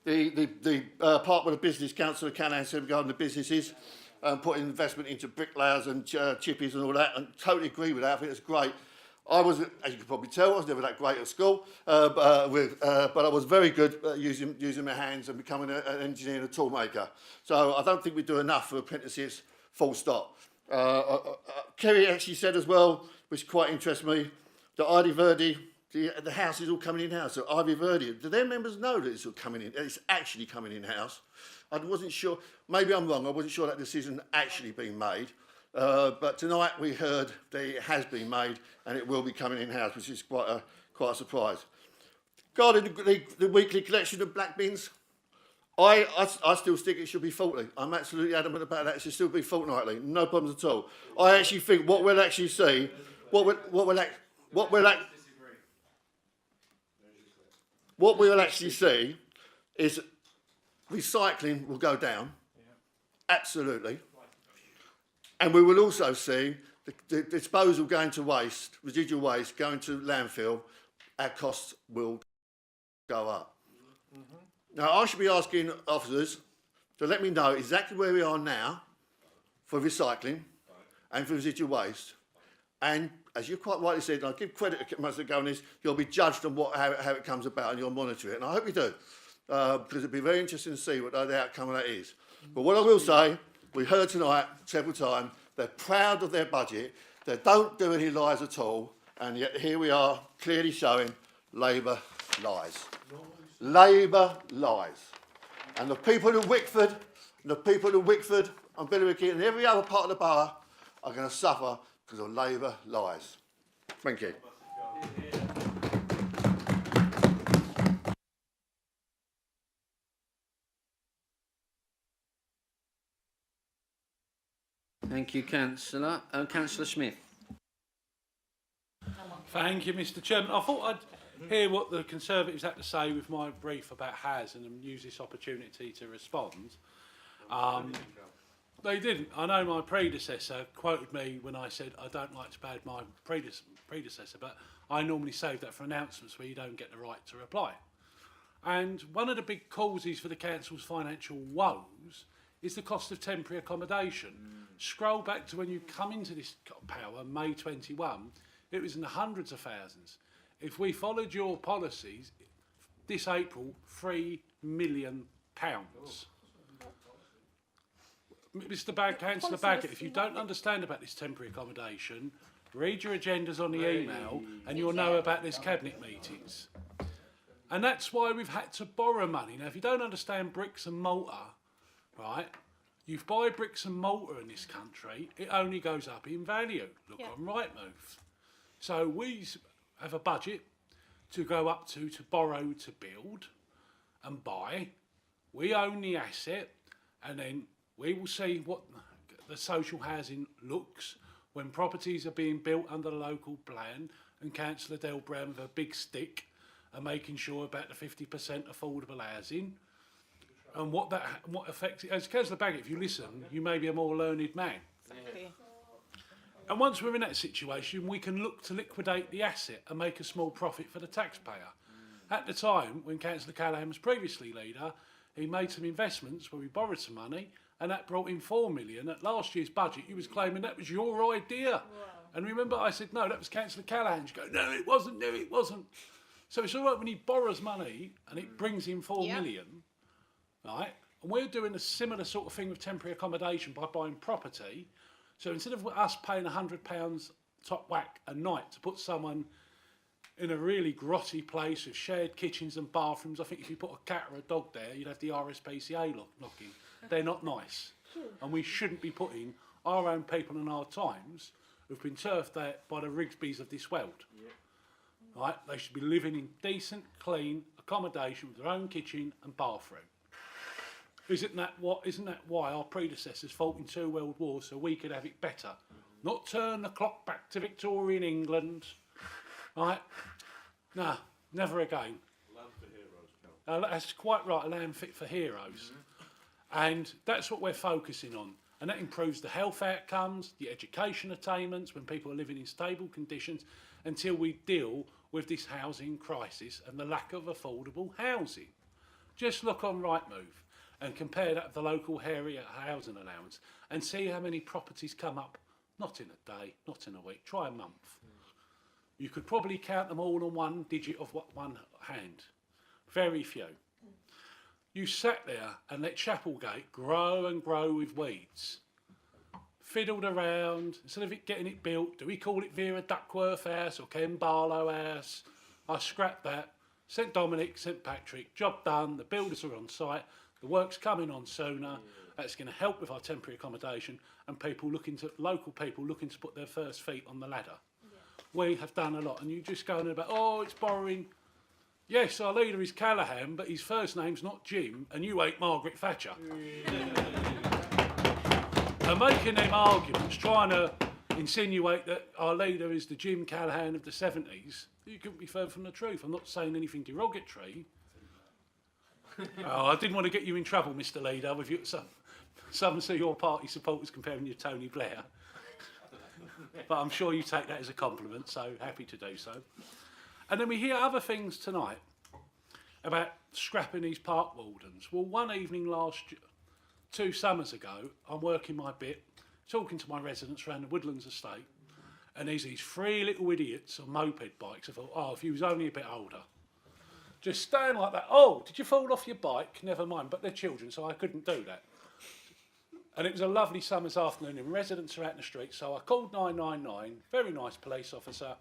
the part where the Business Council of Callaghan said regarding the businesses, putting investment into bricklayers and chippies and all that, and totally agree with that. I think it's great. I was, as you can probably tell, I was never that great at school, but I was very good at using my hands and becoming an engineer and a tool maker. So I don't think we do enough for apprentices, full stop. Kerry actually said as well, which quite interests me, that Ivy Verde, the house is all coming in-house. So Ivy Verde, do their members know that it's all coming in? It's actually coming in-house. I wasn't sure, maybe I'm wrong, I wasn't sure that decision actually been made. But tonight we heard that it has been made and it will be coming in-house, which is quite a surprise. Regarding the weekly collection of black bins, I still think it should be fortnightly. I'm absolutely adamant about that. It should still be fortnightly. No problems at all. I actually think what we'll actually see, what we'll actually see is recycling will go down. Absolutely. And we will also see the disposal going to waste, residual waste going to landfill. Our costs will go up. Now, I should be asking officers to let me know exactly where we are now for recycling and for residual waste. And as you quite rightly said, and I give credit to most of the governors, you'll be judged on how it comes about and you'll monitor it. And I hope you do, because it'd be very interesting to see what the outcome of that is. But what I will say, we heard tonight several times, they're proud of their budget, they don't do any lies at all, and yet here we are clearly showing Labour lies. Labour lies. And the people of Wickford, and Billericay and every other part of the borough are going to suffer because of Labour lies. Thank you. Thank you, Councillor. Councillor Smith. Thank you, Mr. Chairman. I thought I'd hear what the Conservatives had to say with my brief about HAS and use this opportunity to respond. They didn't. I know my predecessor quoted me when I said I don't like to bad my predecessor, but I normally save that for announcements where you don't get the right to reply. And one of the big causes for the council's financial woes is the cost of temporary accommodation. Scroll back to when you come into this power, May 21, it was in the hundreds of thousands. If we followed your policies, this April, £3 million. Councillor Baggett, if you don't understand about this temporary accommodation, read your agendas on the email and you'll know about this cabinet meetings. And that's why we've had to borrow money. Now, if you don't understand bricks and mortar, right, you buy bricks and mortar in this country, it only goes up in value. Look on Rightmove. So we have a budget to go up to borrow to build and buy. We own the asset, and then we will see what the social housing looks when properties are being built under the local plan, and Councillor Del Brown with a big stick are making sure about the 50% affordable housing and what affects it. As Councillor Baggett, if you listen, you may be a more learned man. And once we're in that situation, we can look to liquidate the asset and make a small profit for the taxpayer. At the time, when Councillor Callaghan was previously leader, he made some investments where we borrowed some money, and that brought in 4 million. At last year's budget, he was claiming that was your idea. Wow. And remember, I said, no, that was Councillor Callaghan. You go, no, it wasn't, no, it wasn't. So it's all right when he borrows money and it brings in 4 million, right? And we're doing a similar sort of thing with temporary accommodation by buying property. So instead of us paying £100 top whack a night to put someone in a really grotty place with shared kitchens and bathrooms, I think if you put a cat or a dog there, you'd have the RSPCA knocking. They're not nice. And we shouldn't be putting our own people in our times who've been turfed out by the Rigsbys of this world. Right? They should be living in decent, clean accommodation with their own kitchen and bathroom. Isn't that why our predecessors fought in 2 world wars so we could have it better? Not turn the clock back to Victorian England. Right? No, never again. Land for heroes, Cal. That's quite right, a land fit for heroes. And that's what we're focusing on. And that improves the health outcomes, the education attainments when people are living in stable conditions until we deal with this housing crisis and the lack of affordable housing. Just look on Rightmove and compare that with the local area housing allowance and see how many properties come up, not in a day, not in a week, try a month. You could probably count them all on one digit of one hand. Very few. You sat there and let Chapelgate grow and grow with weeds. Fiddled around, instead of getting it built, do we call it Vera Duckworth House or Ken Barlow House? I scrapped that, sent Dominic, sent Patrick, job done, the builders are on site, the work's coming on sooner, that's going to help with our temporary accommodation and local people looking to put their first feet on the ladder. We have done a lot, and you just go on about, oh, it's borrowing. Yes, our leader is Callaghan, but his first name's not Jim, and you ain't Margaret Thatcher. And making them arguments, trying to insinuate that our leader is the Jim Callaghan of the 70s, you couldn't be further from the truth. I'm not saying anything derogatory. I didn't want to get you in trouble, Mr. Leader, with some of your party supporters comparing you to Tony Blair. But I'm sure you take that as a compliment, so happy to do so. And then we hear other things tonight about scrapping these park wardens. Well, one evening 2 summers ago, I'm working my bit, talking to my residents around the Woodlands estate, and there's these 3 little idiots on moped bikes. I thought, oh, if you was only a bit older. Just stand like that. Oh, did you fall off your bike? Never mind, but they're children, so I couldn't do that. And it was a lovely summer's afternoon, and residents are out in the street, so I called 999, very nice police officer.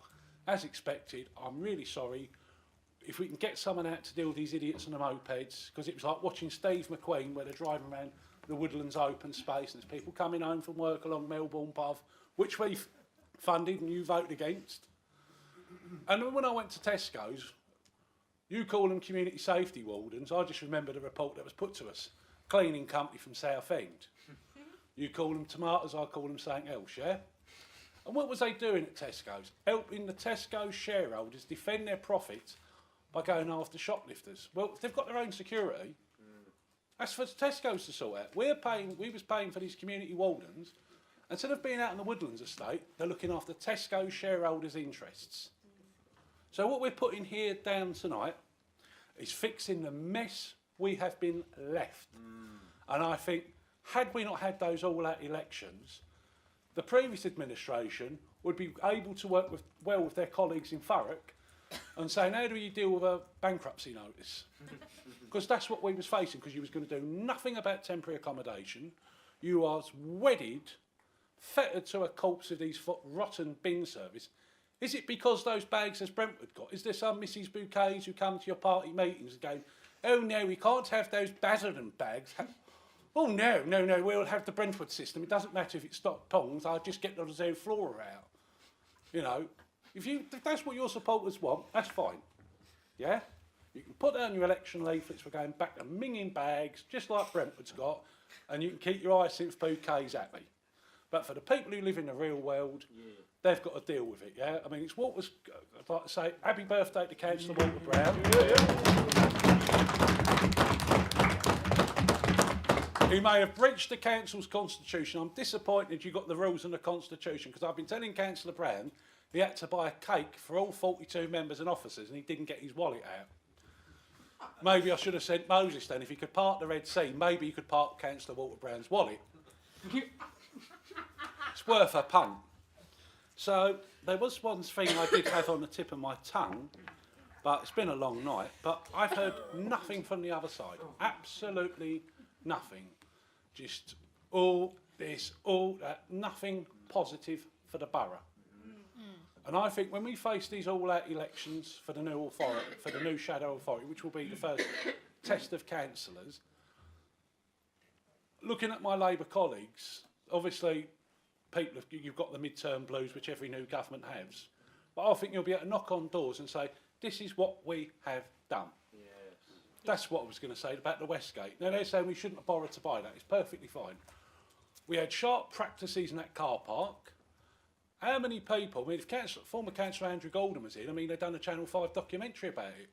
As expected, I'm really sorry. If we can get someone out to deal with these idiots on the mopeds, because it was like watching Steve McQueen, where they're driving around the Woodlands open space, and there's people coming home from work along Melbourne Path, which we've funded and you voted against. And then when I went to Tesco's, you call them community safety wardens, I just remembered a report that was put to us, cleaning company from Southend. You call them tomatoes, I call them something else, yeah? And what was they doing at Tesco's? Helping the Tesco's shareholders defend their profits by going after shoplifters. Well, if they've got their own security, That's for Tesco's to sort out. We was paying for these community wardens. Instead of being out in the Woodlands estate, they're looking after Tesco shareholders' interests. So what we're putting here down tonight is fixing the mess we have been left. And I think, had we not had those all-out elections, the previous administration would be able to work well with their colleagues in Thurrock and saying, how do you deal with a bankruptcy notice? Because that's what we was facing, because you was going to do nothing about temporary accommodation. You was wedded, fettered to a corpse of these rotten bin service. Is it because those bags has Brentwood got? Is there some Mrs Bouquets who come to your party meetings and go, oh no, we can't have those Basildon bags. Oh no, we'll have the Brentwood system. It doesn't matter if it's stock tongs, I'll just get the zoo flora out. You know, if that's what your supporters want, that's fine. Yeah? You can put down your election leaflets for going back to minging bags, just like Brentwood's got, and you can keep your hyacinth bouquets happy. But for the people who live in the real world, they've got to deal with it, yeah? I mean, it's what was, I'd like to say, happy birthday to Councillor Walter Brown. He may have breached the council's constitution. I'm disappointed you got the rules and the constitution, because I've been telling Councillor Brown he had to buy a cake for all 42 members and officers and he didn't get his wallet out. Maybe I should have sent Moses then. If he could park the Red Sea, maybe he could park Councillor Walter Brown's wallet. It's worth a punt. So there was one thing I did have on the tip of my tongue, but it's been a long night. But I've heard nothing from the other side. Absolutely nothing. Just all this, all that. Nothing positive for the borough. And I think when we face these all-out elections for the new authority, for the new shadow authority, which will be the first test of councillors, looking at my Labour colleagues, obviously you've got the mid-term blues, which every new government has, but I think you'll be able to knock on doors and say, this is what we have done. Yes. That's what I was going to say about the Westgate. Now they're saying we shouldn't have borrowed to buy that. It's perfectly fine. We had sharp practices in that car park. How many people, I mean, if former Councillor Andrew Golden was in, I mean, they'd done a Channel 5 documentary about it.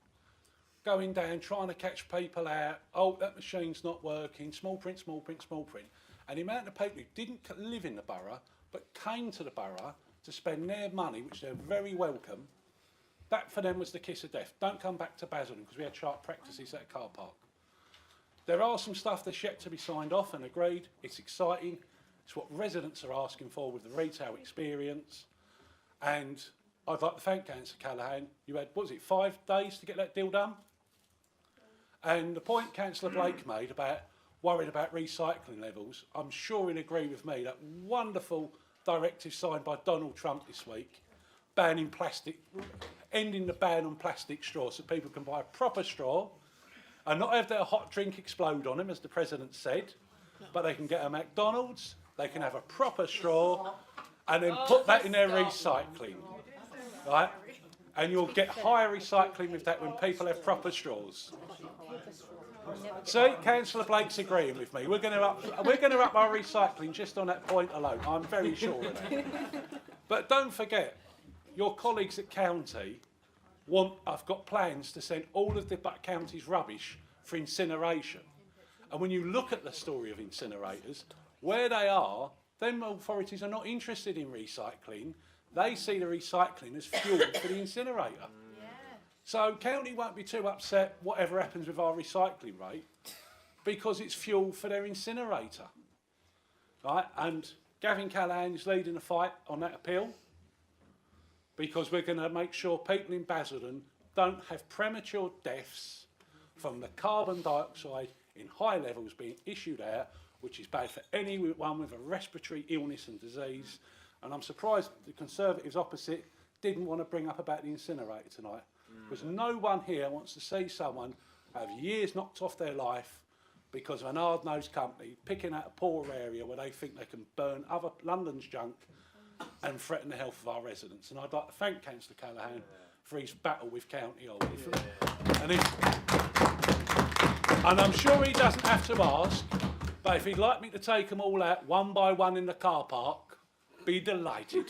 Going down, trying to catch people out, oh, that machine's not working, small print, small print, small print. And the amount of people who didn't live in the borough, but came to the borough to spend their money, which they're very welcome, that for them was the kiss of death. Don't come back to Basildon, because we had sharp practices at a car park. There are some stuff that's yet to be signed off and agreed. It's exciting. It's what residents are asking for with the retail experience. And I'd like to thank Councillor Callaghan. You had, what was it, 5 days to get that deal done? And the point Councillor Blake made about worried about recycling levels, I'm sure he'll agree with me. That wonderful directive signed by Donald Trump this week, banning plastic, ending the ban on plastic straws so people can buy a proper straw and not have their hot drink explode on them, as the President said, but they can get a McDonald's, they can have a proper straw and then put that in their recycling, right? And you'll get higher recycling with that when people have proper straws. See, Councillor Blake's agreeing with me. We're going to up our recycling just on that point alone. I'm very sure of that. But don't forget, your colleagues at county I've got plans to send all of the county's rubbish for incineration. And when you look at the story of incinerators, where they are, them authorities are not interested in recycling. They see the recycling as fuel for the incinerator. Yeah. So county won't be too upset whatever happens with our recycling rate, because it's fuel for their incinerator. Right? And Gavin Callaghan is leading the fight on that appeal, because we're going to make sure people in Basildon don't have premature deaths from the carbon dioxide in high levels being issued out, which is bad for anyone with a respiratory illness and disease. And I'm surprised the Conservatives opposite didn't want to bring up about the incinerator tonight. Because no one here wants to see someone have years knocked off their life because of an hard-nosed company picking out a poor area where they think they can burn other London's junk and threaten the health of our residents. And I'd like to thank Councillor Callaghan for his battle with County Old. And I'm sure he doesn't have to ask, but if he'd like me to take them all out one by one in the car park, be delighted.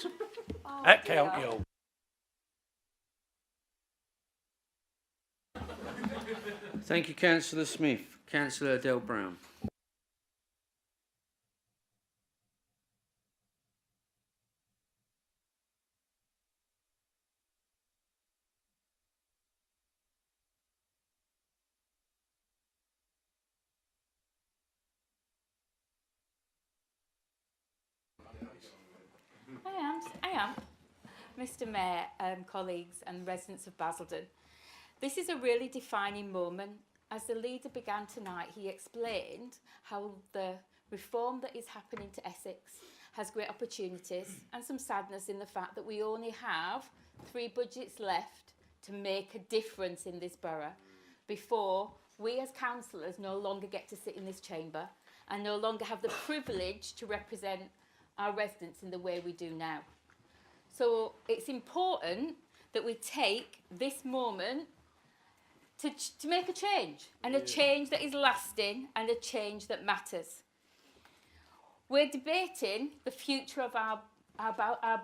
At County Old. Thank you, Councillor Smith. Councillor Adele Brown. I am. Mr Mayor, colleagues and residents of Basildon. This is a really defining moment. As the leader began tonight, he explained how the reform that is happening to Essex has great opportunities and some sadness in the fact that we only have 3 budgets left to make a difference in this borough before we as councillors no longer get to sit in this chamber and no longer have the privilege to represent our residents in the way we do now. So it's important that we take this moment to make a change, and a change that is lasting and a change that matters. We're debating the future of our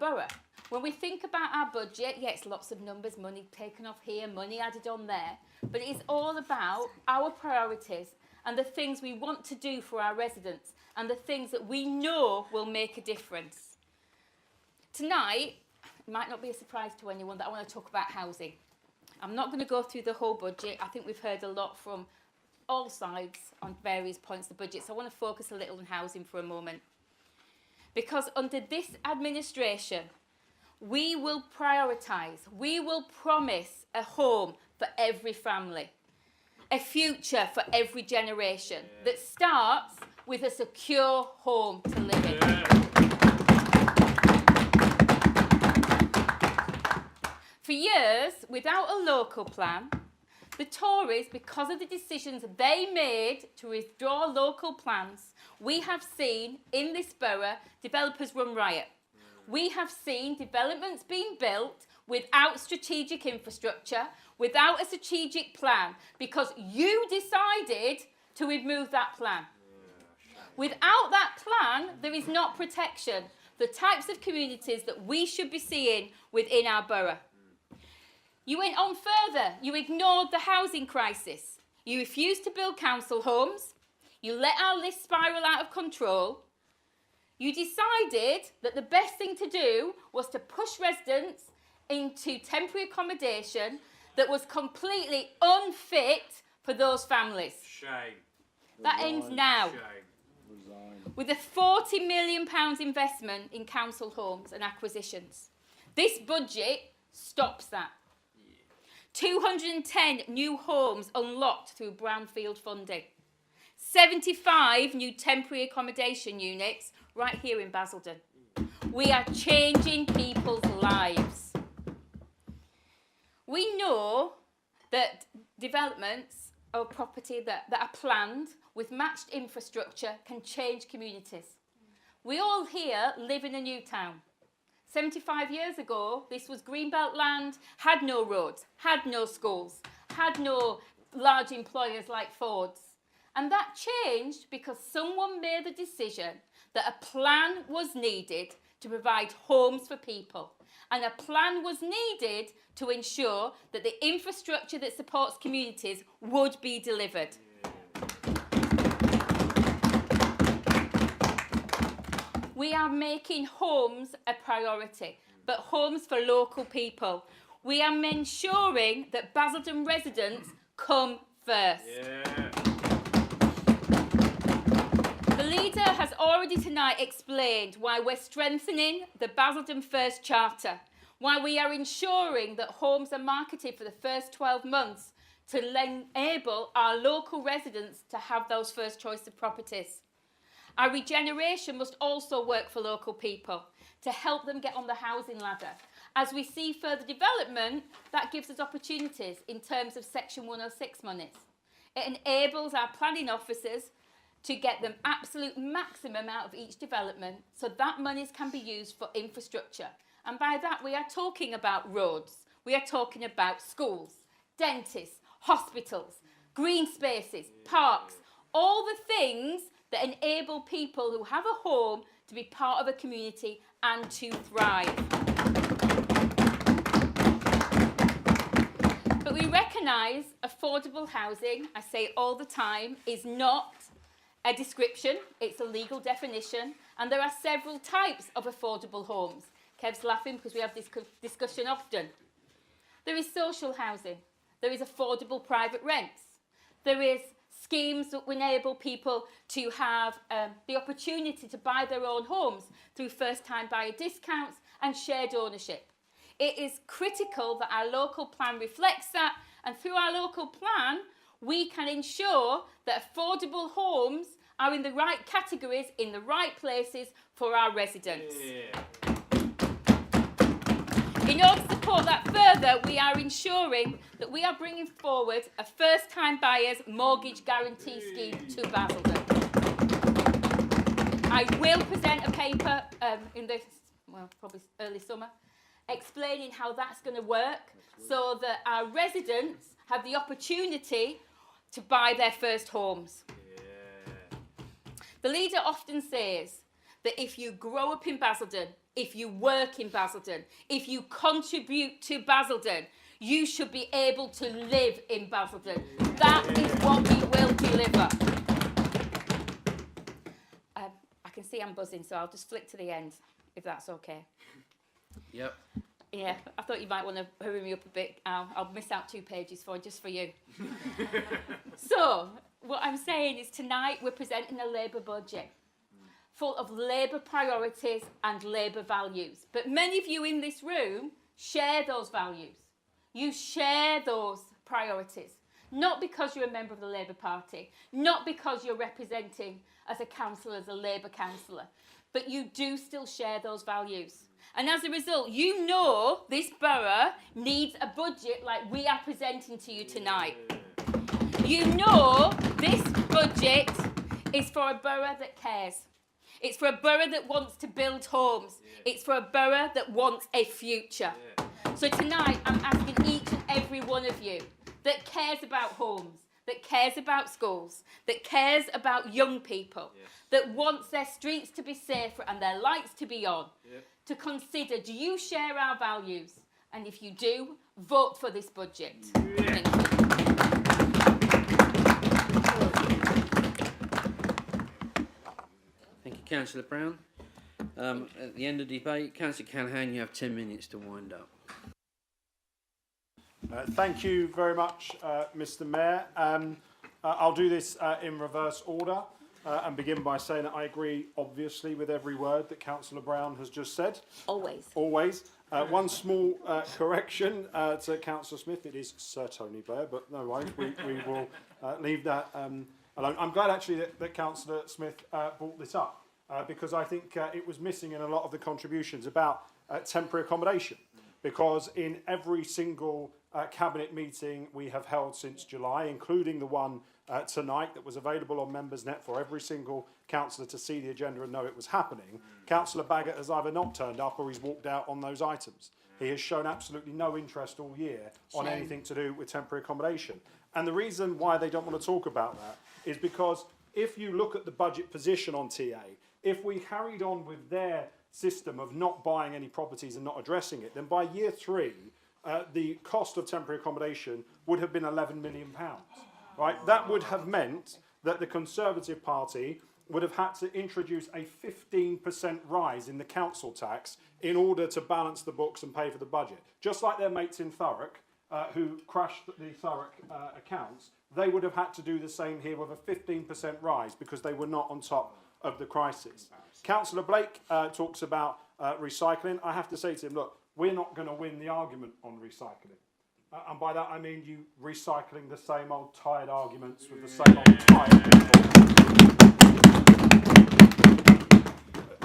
borough. When we think about our budget, yes, lots of numbers, money taken off here, money added on there, but it is all about our priorities and the things we want to do for our residents and the things that we know will make a difference. Tonight, it might not be a surprise to anyone that I want to talk about housing. I'm not going to go through the whole budget. I think we've heard a lot from all sides on various points of the budget, so I want to focus a little on housing for a moment. Because under this administration, we will prioritise, we will promise a home for every family, a future for every generation that starts with a secure home to live in. For years, without a local plan, the Tories, because of the decisions they made to withdraw local plans, we have seen in this borough developers run riot. We have seen developments being built without strategic infrastructure, without a strategic plan, because you decided to remove that plan. Without that plan, there is not protection, the types of communities that we should be seeing within our borough. You went on further. You ignored the housing crisis. You refused to build council homes. You let our list spiral out of control. You decided that the best thing to do was to push residents into temporary accommodation that was completely unfit for those families. Shame. That ends now. With a £40 million investment in council homes and acquisitions. This budget stops that. 210 new homes unlocked through brownfield funding. 75 new temporary accommodation units right here in Basildon. We are changing people's lives. We know that developments of property that are planned with matched infrastructure can change communities. We all here live in a new town. 75 years ago, this was greenbelt land, had no roads, had no schools, had no large employers like Ford's. And that changed because someone made the decision that a plan was needed to provide homes for people. And a plan was needed to ensure that the infrastructure that supports communities would be delivered. We are making homes a priority, but homes for local people. We are ensuring that Basildon residents come first. The leader has already tonight explained why we're strengthening the Basildon First Charter, why we are ensuring that homes are marketed for the first 12 months to enable our local residents to have those first choice of properties. Our regeneration must also work for local people to help them get on the housing ladder. As we see further development, that gives us opportunities in terms of Section 106 monies. It enables our planning officers to get the absolute maximum out of each development so that monies can be used for infrastructure. And by that, we are talking about roads, we are talking about schools, dentists, hospitals, green spaces, parks, all the things that enable people who have a home to be part of a community and to thrive. But we recognise recognise affordable housing, I say all the time, is not a description, it's a legal definition, and there are several types of affordable homes. Kev's laughing because we have this discussion often. There is social housing, there is affordable private rents, there is schemes that enable people to have the opportunity to buy their own homes through first-time buyer discounts and shared ownership. It is critical that our local plan reflects that, and through our local plan, we can ensure that affordable homes are in the right categories, in the right places for our residents. Yeah. In order to support that further, we are ensuring that we are bringing forward a first-time buyers mortgage guarantee scheme to Basildon. I will present a paper in this, well, probably early summer, explaining how that's going to work so that our residents have the opportunity to buy their first homes. The leader often says that if you grow up in Basildon, if you work in Basildon, if you contribute to Basildon, you should be able to live in Basildon. That is what we will deliver. I can see I'm buzzing, so I'll just flick to the end, if that's okay. Yep. Yeah, I thought you might want to hurry me up a bit. I'll miss out 2 pages just for you. So, what I'm saying is tonight we're presenting a Labour budget full of Labour priorities and Labour values. But many of you in this room share those values. You share those priorities. Not because you're a member of the Labour Party, not because you're representing as a councillor, as a Labour councillor, but you do still share those values. And as a result, you know this borough needs a budget like we are presenting to you tonight. You know this budget is for a borough that cares. It's for a borough that wants to build homes. It's for a borough that wants a future. So tonight, I'm asking each and every one of you that cares about homes, that cares about schools, that cares about young people, that wants their streets to be safer and their lights to be on, to consider, do you share our values? And if you do, vote for this budget. Thank you. Thank you, Councillor Brown. At the end of the debate, Councillor Callaghan, you have 10 minutes to wind up. Thank you very much, Mr. Mayor. I'll do this in reverse order and begin by saying that I agree, obviously, with every word that Councillor Brown has just said. Always. Always. One small correction to Councillor Smith. It is Sir Tony Blair, but no worries, we will leave that alone. I'm glad, actually, that Councillor Smith brought this up because I think it was missing in a lot of the contributions about temporary accommodation, because in every single Cabinet meeting we have held since July, including the one tonight that was available on Members Net for every single councillor to see the agenda and know it was happening, Councillor Baggott has either not turned up or he's walked out on those items. He has shown absolutely no interest all year on anything to do with temporary accommodation. And the reason why they don't want to talk about that is because if you look at the budget position on TA, if we carried on with their system of not buying any properties and not addressing it, then by year 3, the cost of temporary accommodation would have been £11 million. Right? That would have meant that the Conservative Party would have had to introduce a 15% rise in the council tax in order to balance the books and pay for the budget. Just like their mates in Thurrock, who crashed the Thurrock accounts, they would have had to do the same here with a 15% rise because they were not on top of the crisis. Councillor Blake talks about recycling. I have to say to him, look, we're not going to win the argument on recycling. And by that I mean you recycling the same old tired arguments with the same old tired people.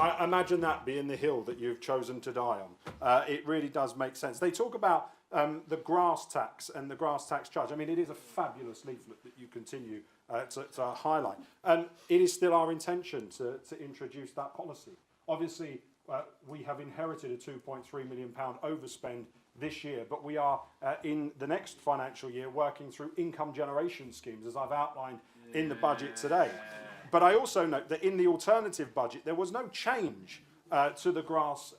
I imagine that being the hill that you've chosen to die on. It really does make sense. They talk about the grass tax and the grass tax charge. I mean, it is a fabulous leaflet that you continue to highlight. And it is still our intention to introduce that policy. Obviously, we have inherited a £2.3 million overspend this year, but we are in the next financial year working through income generation schemes, as I've outlined in the budget today. But I also note that in the alternative budget, there was no change to the grass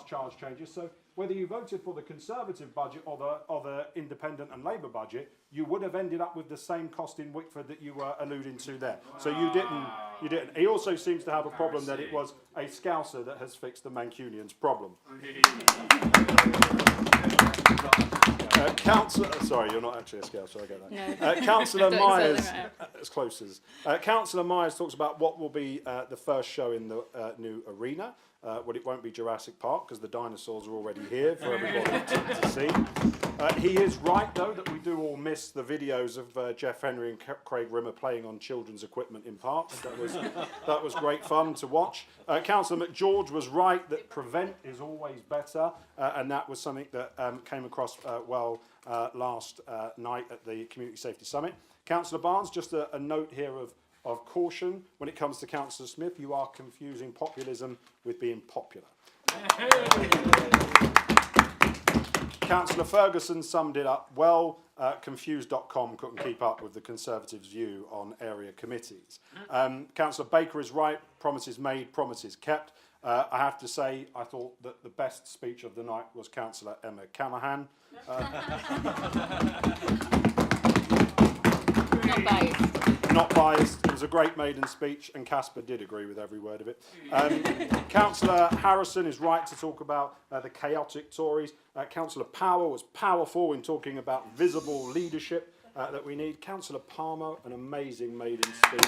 charge changes. So whether you voted for the Conservative budget or the Independent and Labour budget, you would have ended up with the same cost in Wickford that you were alluding to there. So you didn't. He also seems to have a problem that it was a Scouser that has fixed the Mancunians' problem. Sorry, you're not actually a Scouser, I get that. No. Councillor Don't Myers, sell them as close as. Councillor Myers talks about what will be the first show in the new arena. Well, it won't be Jurassic Park because the dinosaurs are already here for everybody to see. He is right, though, that we do all miss the videos of Jeff Henry and Craig Rimmer playing on children's equipment in parks. That was great fun to watch. Councillor McGeorge was right that prevent is always better, and that was something that came across well last night at the Community Safety Summit. Councillor Barnes, just a note here of caution when it comes to Councillor Smith. You are confusing populism with being popular. Councillor Ferguson summed it up well. Confused.com couldn't keep up with the Conservatives' view on area committees. Councillor Baker is right. Promises made, promises kept. I have to say, I thought that the best speech of the night was Councillor Emma Callaghan. Not biased. Not biased. It was a great maiden speech, and Casper did agree with every word of it. Councillor Harrison is right to talk about the chaotic Tories. Councillor Power was powerful in talking about visible leadership that we need. Councillor Palmer, an amazing maiden speech.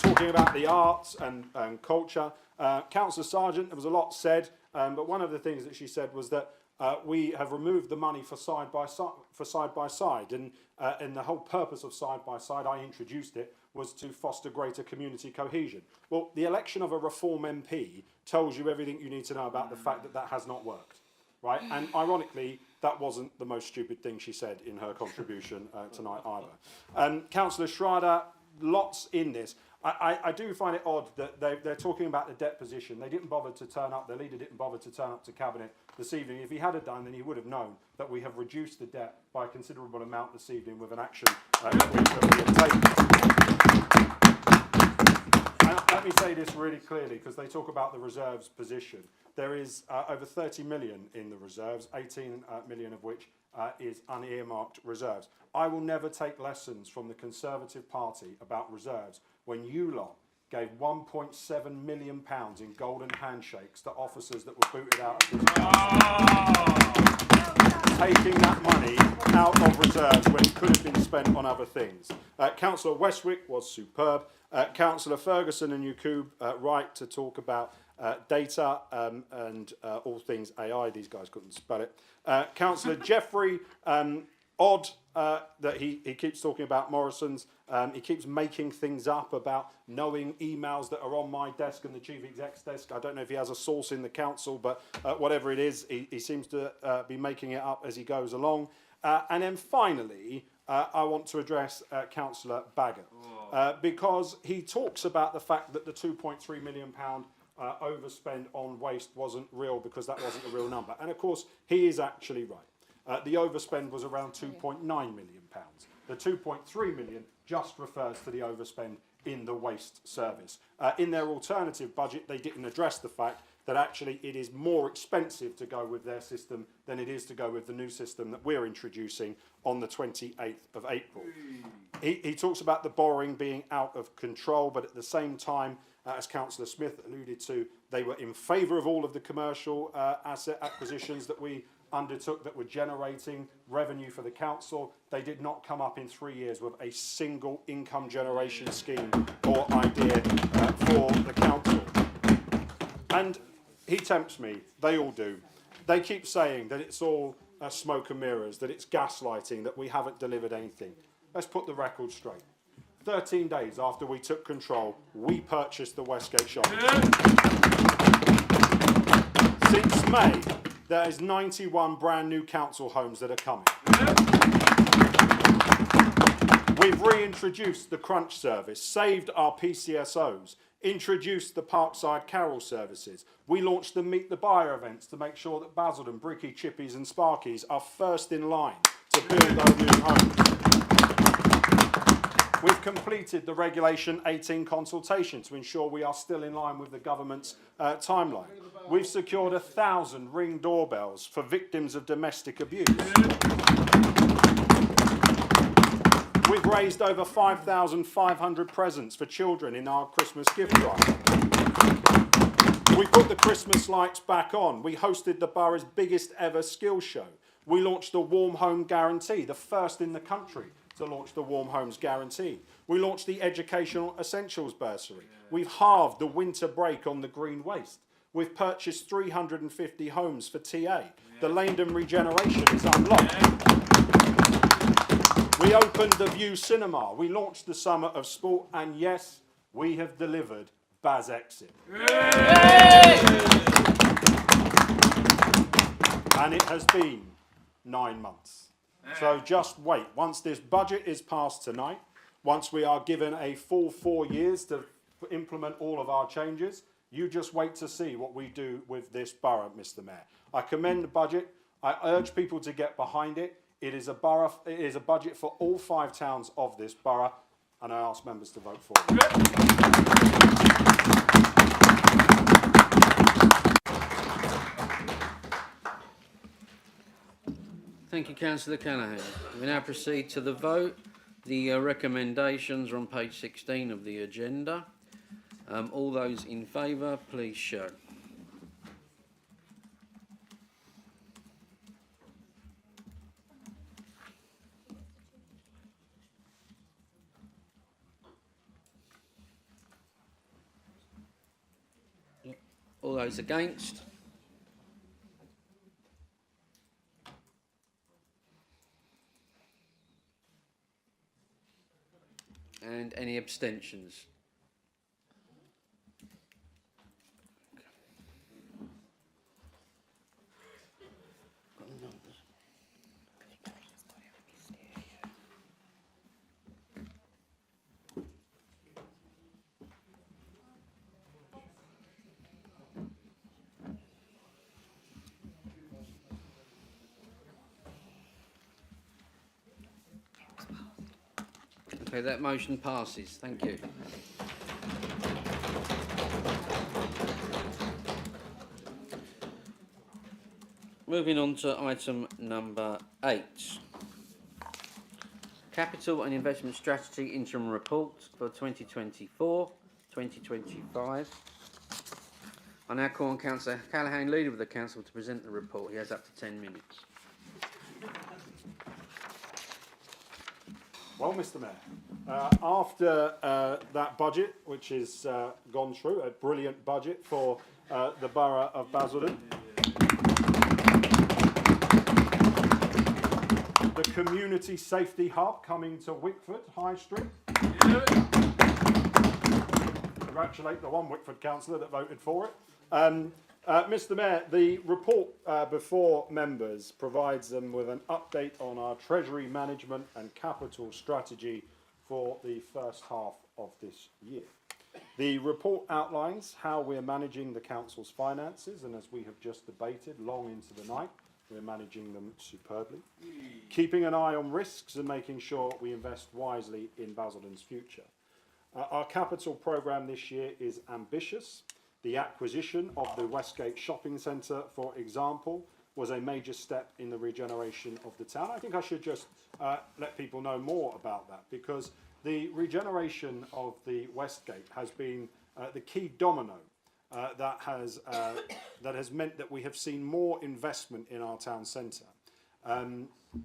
Talking about the arts and culture. Councillor Sargent, there was a lot said, but one of the things that she said was that we have removed the money for side by side, and the whole purpose of side by side, I introduced it, was to foster greater community cohesion. Well, the election of a Reform MP tells you everything you need to know about the fact that that has not worked, right? And ironically, that wasn't the most stupid thing she said in her contribution tonight either. Councillor Schrader, lots in this. I do find it odd that they're talking about the debt position. They didn't bother to turn up, the leader didn't bother to turn up to Cabinet this evening. If he had done, then he would have known that we have reduced the debt by a considerable amount this evening with an action that we have taken. And let me say this really clearly, because they talk about the reserves position. There is over 30 million in the reserves, 18 million of which is unearmarked reserves. I will never take lessons from the Conservative Party about reserves when you lot gave £1.7 million in golden handshakes to officers that were booted out of this council. Taking that money out of reserves when it could have been spent on other things. Councillor Westwick was superb. Councillor Ferguson and Yakub, right to talk about data and all things AI. These guys couldn't spell it. Councillor Jeffrey, odd that he keeps talking about Morrison's. He keeps making things up about knowing emails that are on my desk and the chief exec's desk. I don't know if he has a source in the council, but whatever it is, he seems to be making it up as he goes along. And then finally, I want to address Councillor Baggott, because he talks about the fact that the £2.3 million overspend on waste wasn't real because that wasn't a real number. And of course, he is actually right. The overspend was around £2.9 million. The 2.3 million just refers to the overspend in the waste service. In their alternative budget, they didn't address the fact that actually it is more expensive to go with their system than it is to go with the new system that we're introducing on the 28th of April. He talks about the borrowing being out of control, but at the same time, as Councillor Smith alluded to, they were in favour of all of the commercial asset acquisitions that we undertook that were generating revenue for the council. They did not come up in 3 years with a single income generation scheme or idea for the council. And he tempts me, they all do. They keep saying that it's all smoke and mirrors, that it's gaslighting, that we haven't delivered anything. Let's put the record straight. 13 days after we took control, we purchased the Westgate shopping centre. Since May, there is 91 brand new council homes that are coming. We've reintroduced the crunch service, saved our PCSOs, introduced the Parkside Carol services. We launched the Meet the Buyer events to make sure that Basildon, Bricky, Chippies and Sparkies are first in line to build those new homes. We've completed the Regulation 18 consultation to ensure we are still in line with the government's timeline. We've secured 1,000 ring doorbells for victims of domestic abuse. We've raised over 5,500 presents for children in our Christmas gift drive. We put the Christmas lights back on. We hosted the borough's biggest ever skills show. We launched the Warm Home Guarantee, the first in the country to launch the Warm Homes Guarantee. We launched the Educational Essentials Bursary. We've halved the winter break on the green waste. We've purchased 350 homes for TA. The Laindon regeneration is unlocked. We opened the View Cinema. We launched the Summer of Sport. And yes, we have delivered Baz Exit. And it has been 9 months. So just wait. Once this budget is passed tonight, once we are given a full 4 years to implement all of our changes, you just wait to see what we do with this borough, Mr. Mayor. I commend the budget. I urge people to get behind it. It is a budget for all 5 towns of this borough, and I ask members to vote for it. Thank you, Councillor Callaghan. We now proceed to the vote. The recommendations are on page 16 of the agenda. All those in favour, please show. All those against? And any abstentions? Okay, that motion passes. Thank you. Moving on to item number 8. Capital and Investment Strategy Interim Report for 2024-2025. I now call on Councillor Callaghan, Leader of the Council, to present the report. He has up to 10 minutes. Well, Mr. Mayor, after that budget, which has gone through, a brilliant budget for the borough of Basildon, the community safety hub coming to Wickford High Street. Congratulate the one Wickford councillor that voted for it. Mr. Mayor, the report before members provides them with an update on our treasury management and capital strategy for the first half of this year. The report outlines how we're managing the council's finances, and as we have just debated long into the night, we're managing them superbly. Keeping an eye on risks and making sure we invest wisely in Basildon's future. Our capital programme this year is ambitious. The acquisition of the Westgate Shopping Centre, for example, was a major step in the regeneration of the town. I think I should just let people know more about that, because the regeneration of the Westgate has been the key domino that has meant that we have seen more investment in our town centre.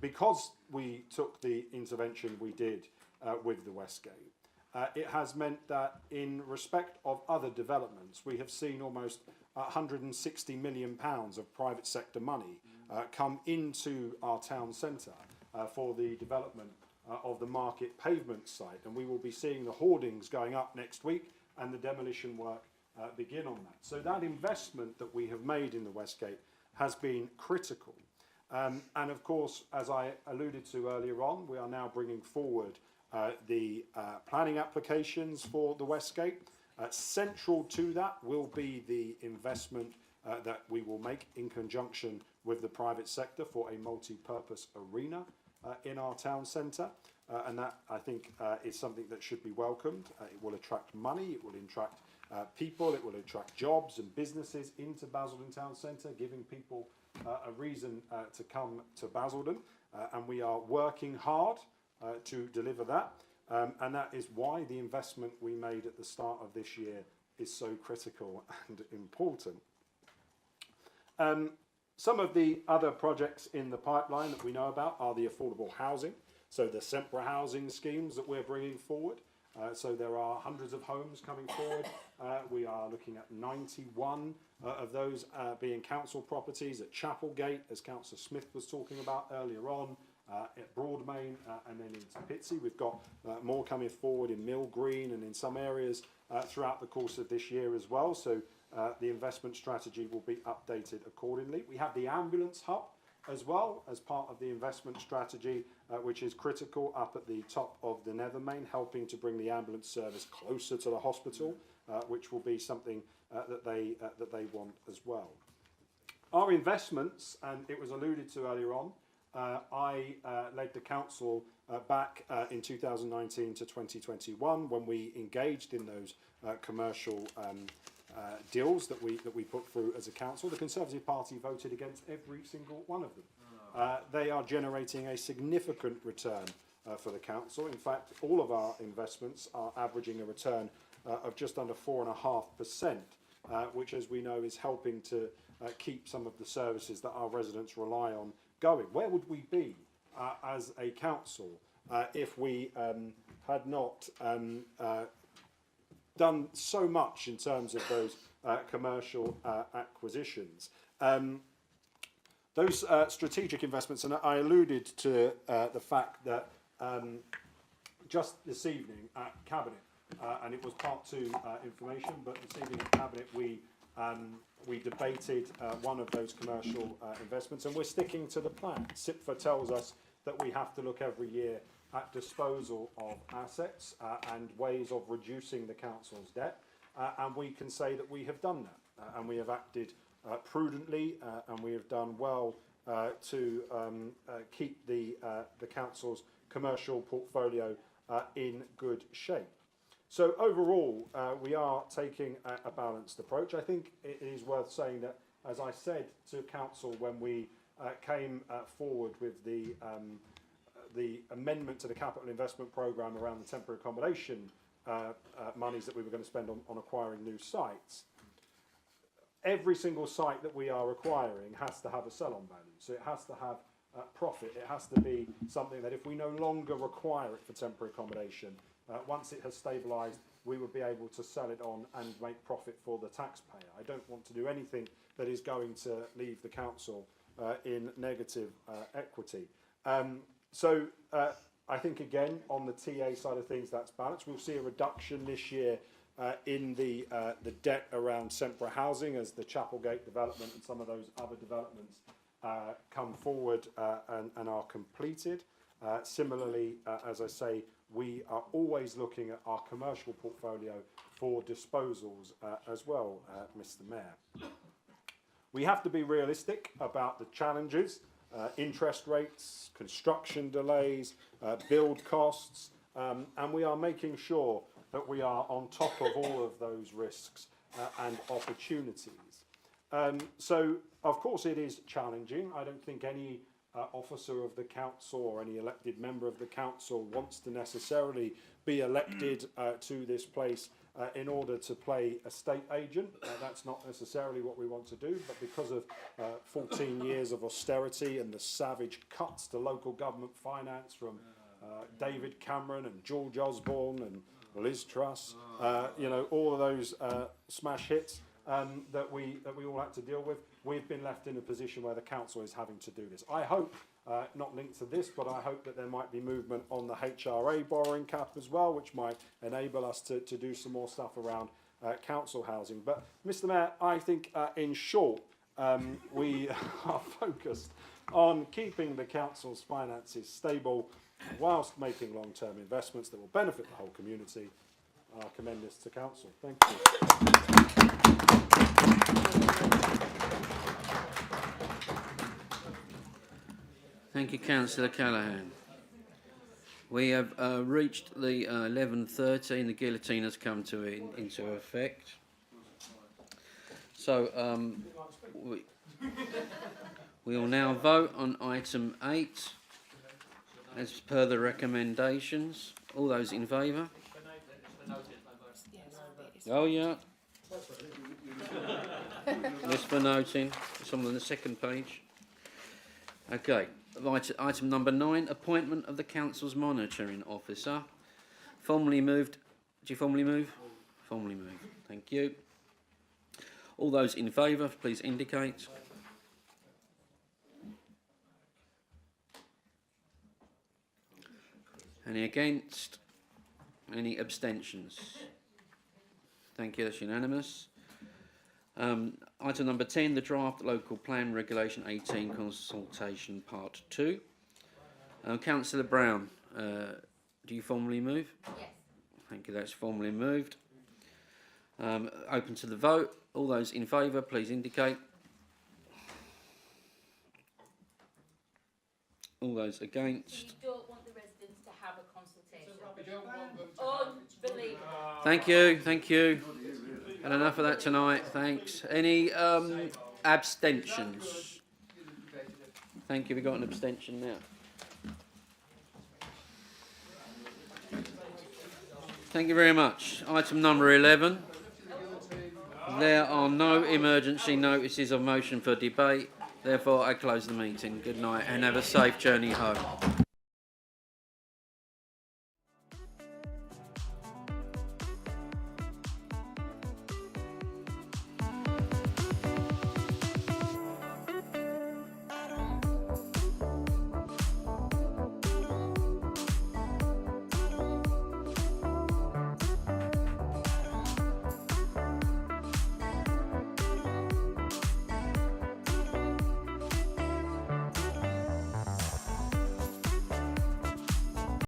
Because we took the intervention we did with the Westgate, it has meant that in respect of other developments, we have seen almost £160 million of private sector money come into our town centre for the development of the Market pavement site. And we will be seeing the hoardings going up next week and the demolition work begin on that. So that investment that we have made in the Westgate has been critical. And of course, as I alluded to earlier on, we are now bringing forward the planning applications for the Westgate. Central to that will be the investment that we will make in conjunction with the private sector for a multi-purpose arena in our town centre. and that, I think, is something that should be welcomed. It will attract money, it will attract people, it will attract jobs and businesses into Basildon Town Centre, giving people a reason to come to Basildon, and we are working hard to deliver that, and that is why the investment we made at the start of this year is so critical and important. Some of the other projects in the pipeline that we know about are the affordable housing, so the Cllr housing schemes that we're bringing forward. So there are hundreds of homes coming forward. We are looking at 91 of those being council properties at Chapelgate, as Councillor Smith was talking about earlier on, at Broadmain, and then into Pitsea. We've got more coming forward in Mill Green and in some areas throughout the course of this year as well. So the investment strategy will be updated accordingly. We have the ambulance hub as well as part of the investment strategy, which is critical up at the top of the Nethermain, helping to bring the ambulance service closer to the hospital, which will be something that they want as well. Our investments, and it was alluded to earlier on, I led the council back in 2019 to 2021 when we engaged in those commercial deals that we put through as a council. The Conservative Party voted against every single one of them. They are generating a significant return for the council. In fact, all of our investments are averaging a return of just under 4.5%, which, as we know, is helping to keep some of the services that our residents rely on going. Where would we be as a council if we had not done so much in terms of those commercial acquisitions? Those strategic investments, and I alluded to the fact that just this evening at Cabinet, and it was part 2 information, but this evening at Cabinet we debated one of those commercial investments, and we're sticking to the plan. CIPFA tells us that we have to look every year at disposal of assets and ways of reducing the council's debt, and we can say that we have done that, and we have acted prudently, and we have done well to keep the council's commercial portfolio in good shape. So overall, we are taking a balanced approach. I think it is worth saying that, as I said to council when we came forward with the amendment to the capital investment programme around the temporary accommodation monies that we were going to spend on acquiring new sites, every single site that we are acquiring has to have a sell-on value. So it has to have profit. It has to be something that if we no longer require it for temporary accommodation, once it has stabilised, we would be able to sell it on and make profit for the taxpayer. I don't want to do anything that is going to leave the council in negative equity. So I think, again, on the TA side of things, that's balanced. We'll see a reduction this year in the debt around Cllr housing as the Chapelgate development and some of those other developments come forward and are completed. Similarly, as I say, we are always looking at our commercial portfolio for disposals as well, Mr. Mayor. We have to be realistic about the challenges, interest rates, construction delays, build costs, and we are making sure that we are on top of all of those risks and opportunities. So, of course, it is challenging. I don't think any officer of the council or any elected member of the council wants to necessarily be elected to this place in order to play a state agent. That's not necessarily what we want to do, but because of 14 years of austerity and the savage cuts to local government finance from David Cameron and George Osborne and Liz Truss, you know, all of those smash hits that we all had to deal with, we've been left in a position where the council is having to do this. I hope, not linked to this, but I hope that there might be movement on the HRA borrowing cap as well, which might enable us to do some more stuff around council housing. But, Mr. Mayor, I think, in short, we are focused on keeping the council's finances stable whilst making long-term investments that will benefit the whole community. I commend this to council. Thank you. Thank you, Councillor Callaghan. We have reached the 11:30 and the guillotine has come into effect. So we will now vote on item 8 as per the recommendations. All those in favour? Oh yeah. Yes, for noting. It's on the second page. Okay. Item number 9, appointment of the council's monitoring officer. Formally moved. Do you formally move? Formally moved. Thank you. All those in favour, please indicate. Any against? Any abstentions? Thank you, that's unanimous. Item number 10, the draft local plan regulation 18 consultation part 2. Councillor Brown, do you formally move? Yes. Thank you, that's formally moved. Open to the vote. All those in favour, please indicate. All those against? You don't want the residents to have a consultation. Unbelievable. Thank you, thank you. Had enough of that tonight, thanks. Any abstentions? Thank you, we've got an abstention now. Thank you very much. Item number 11. There are no emergency notices of motion for debate. Therefore, I close the meeting. Good night and have a safe journey home.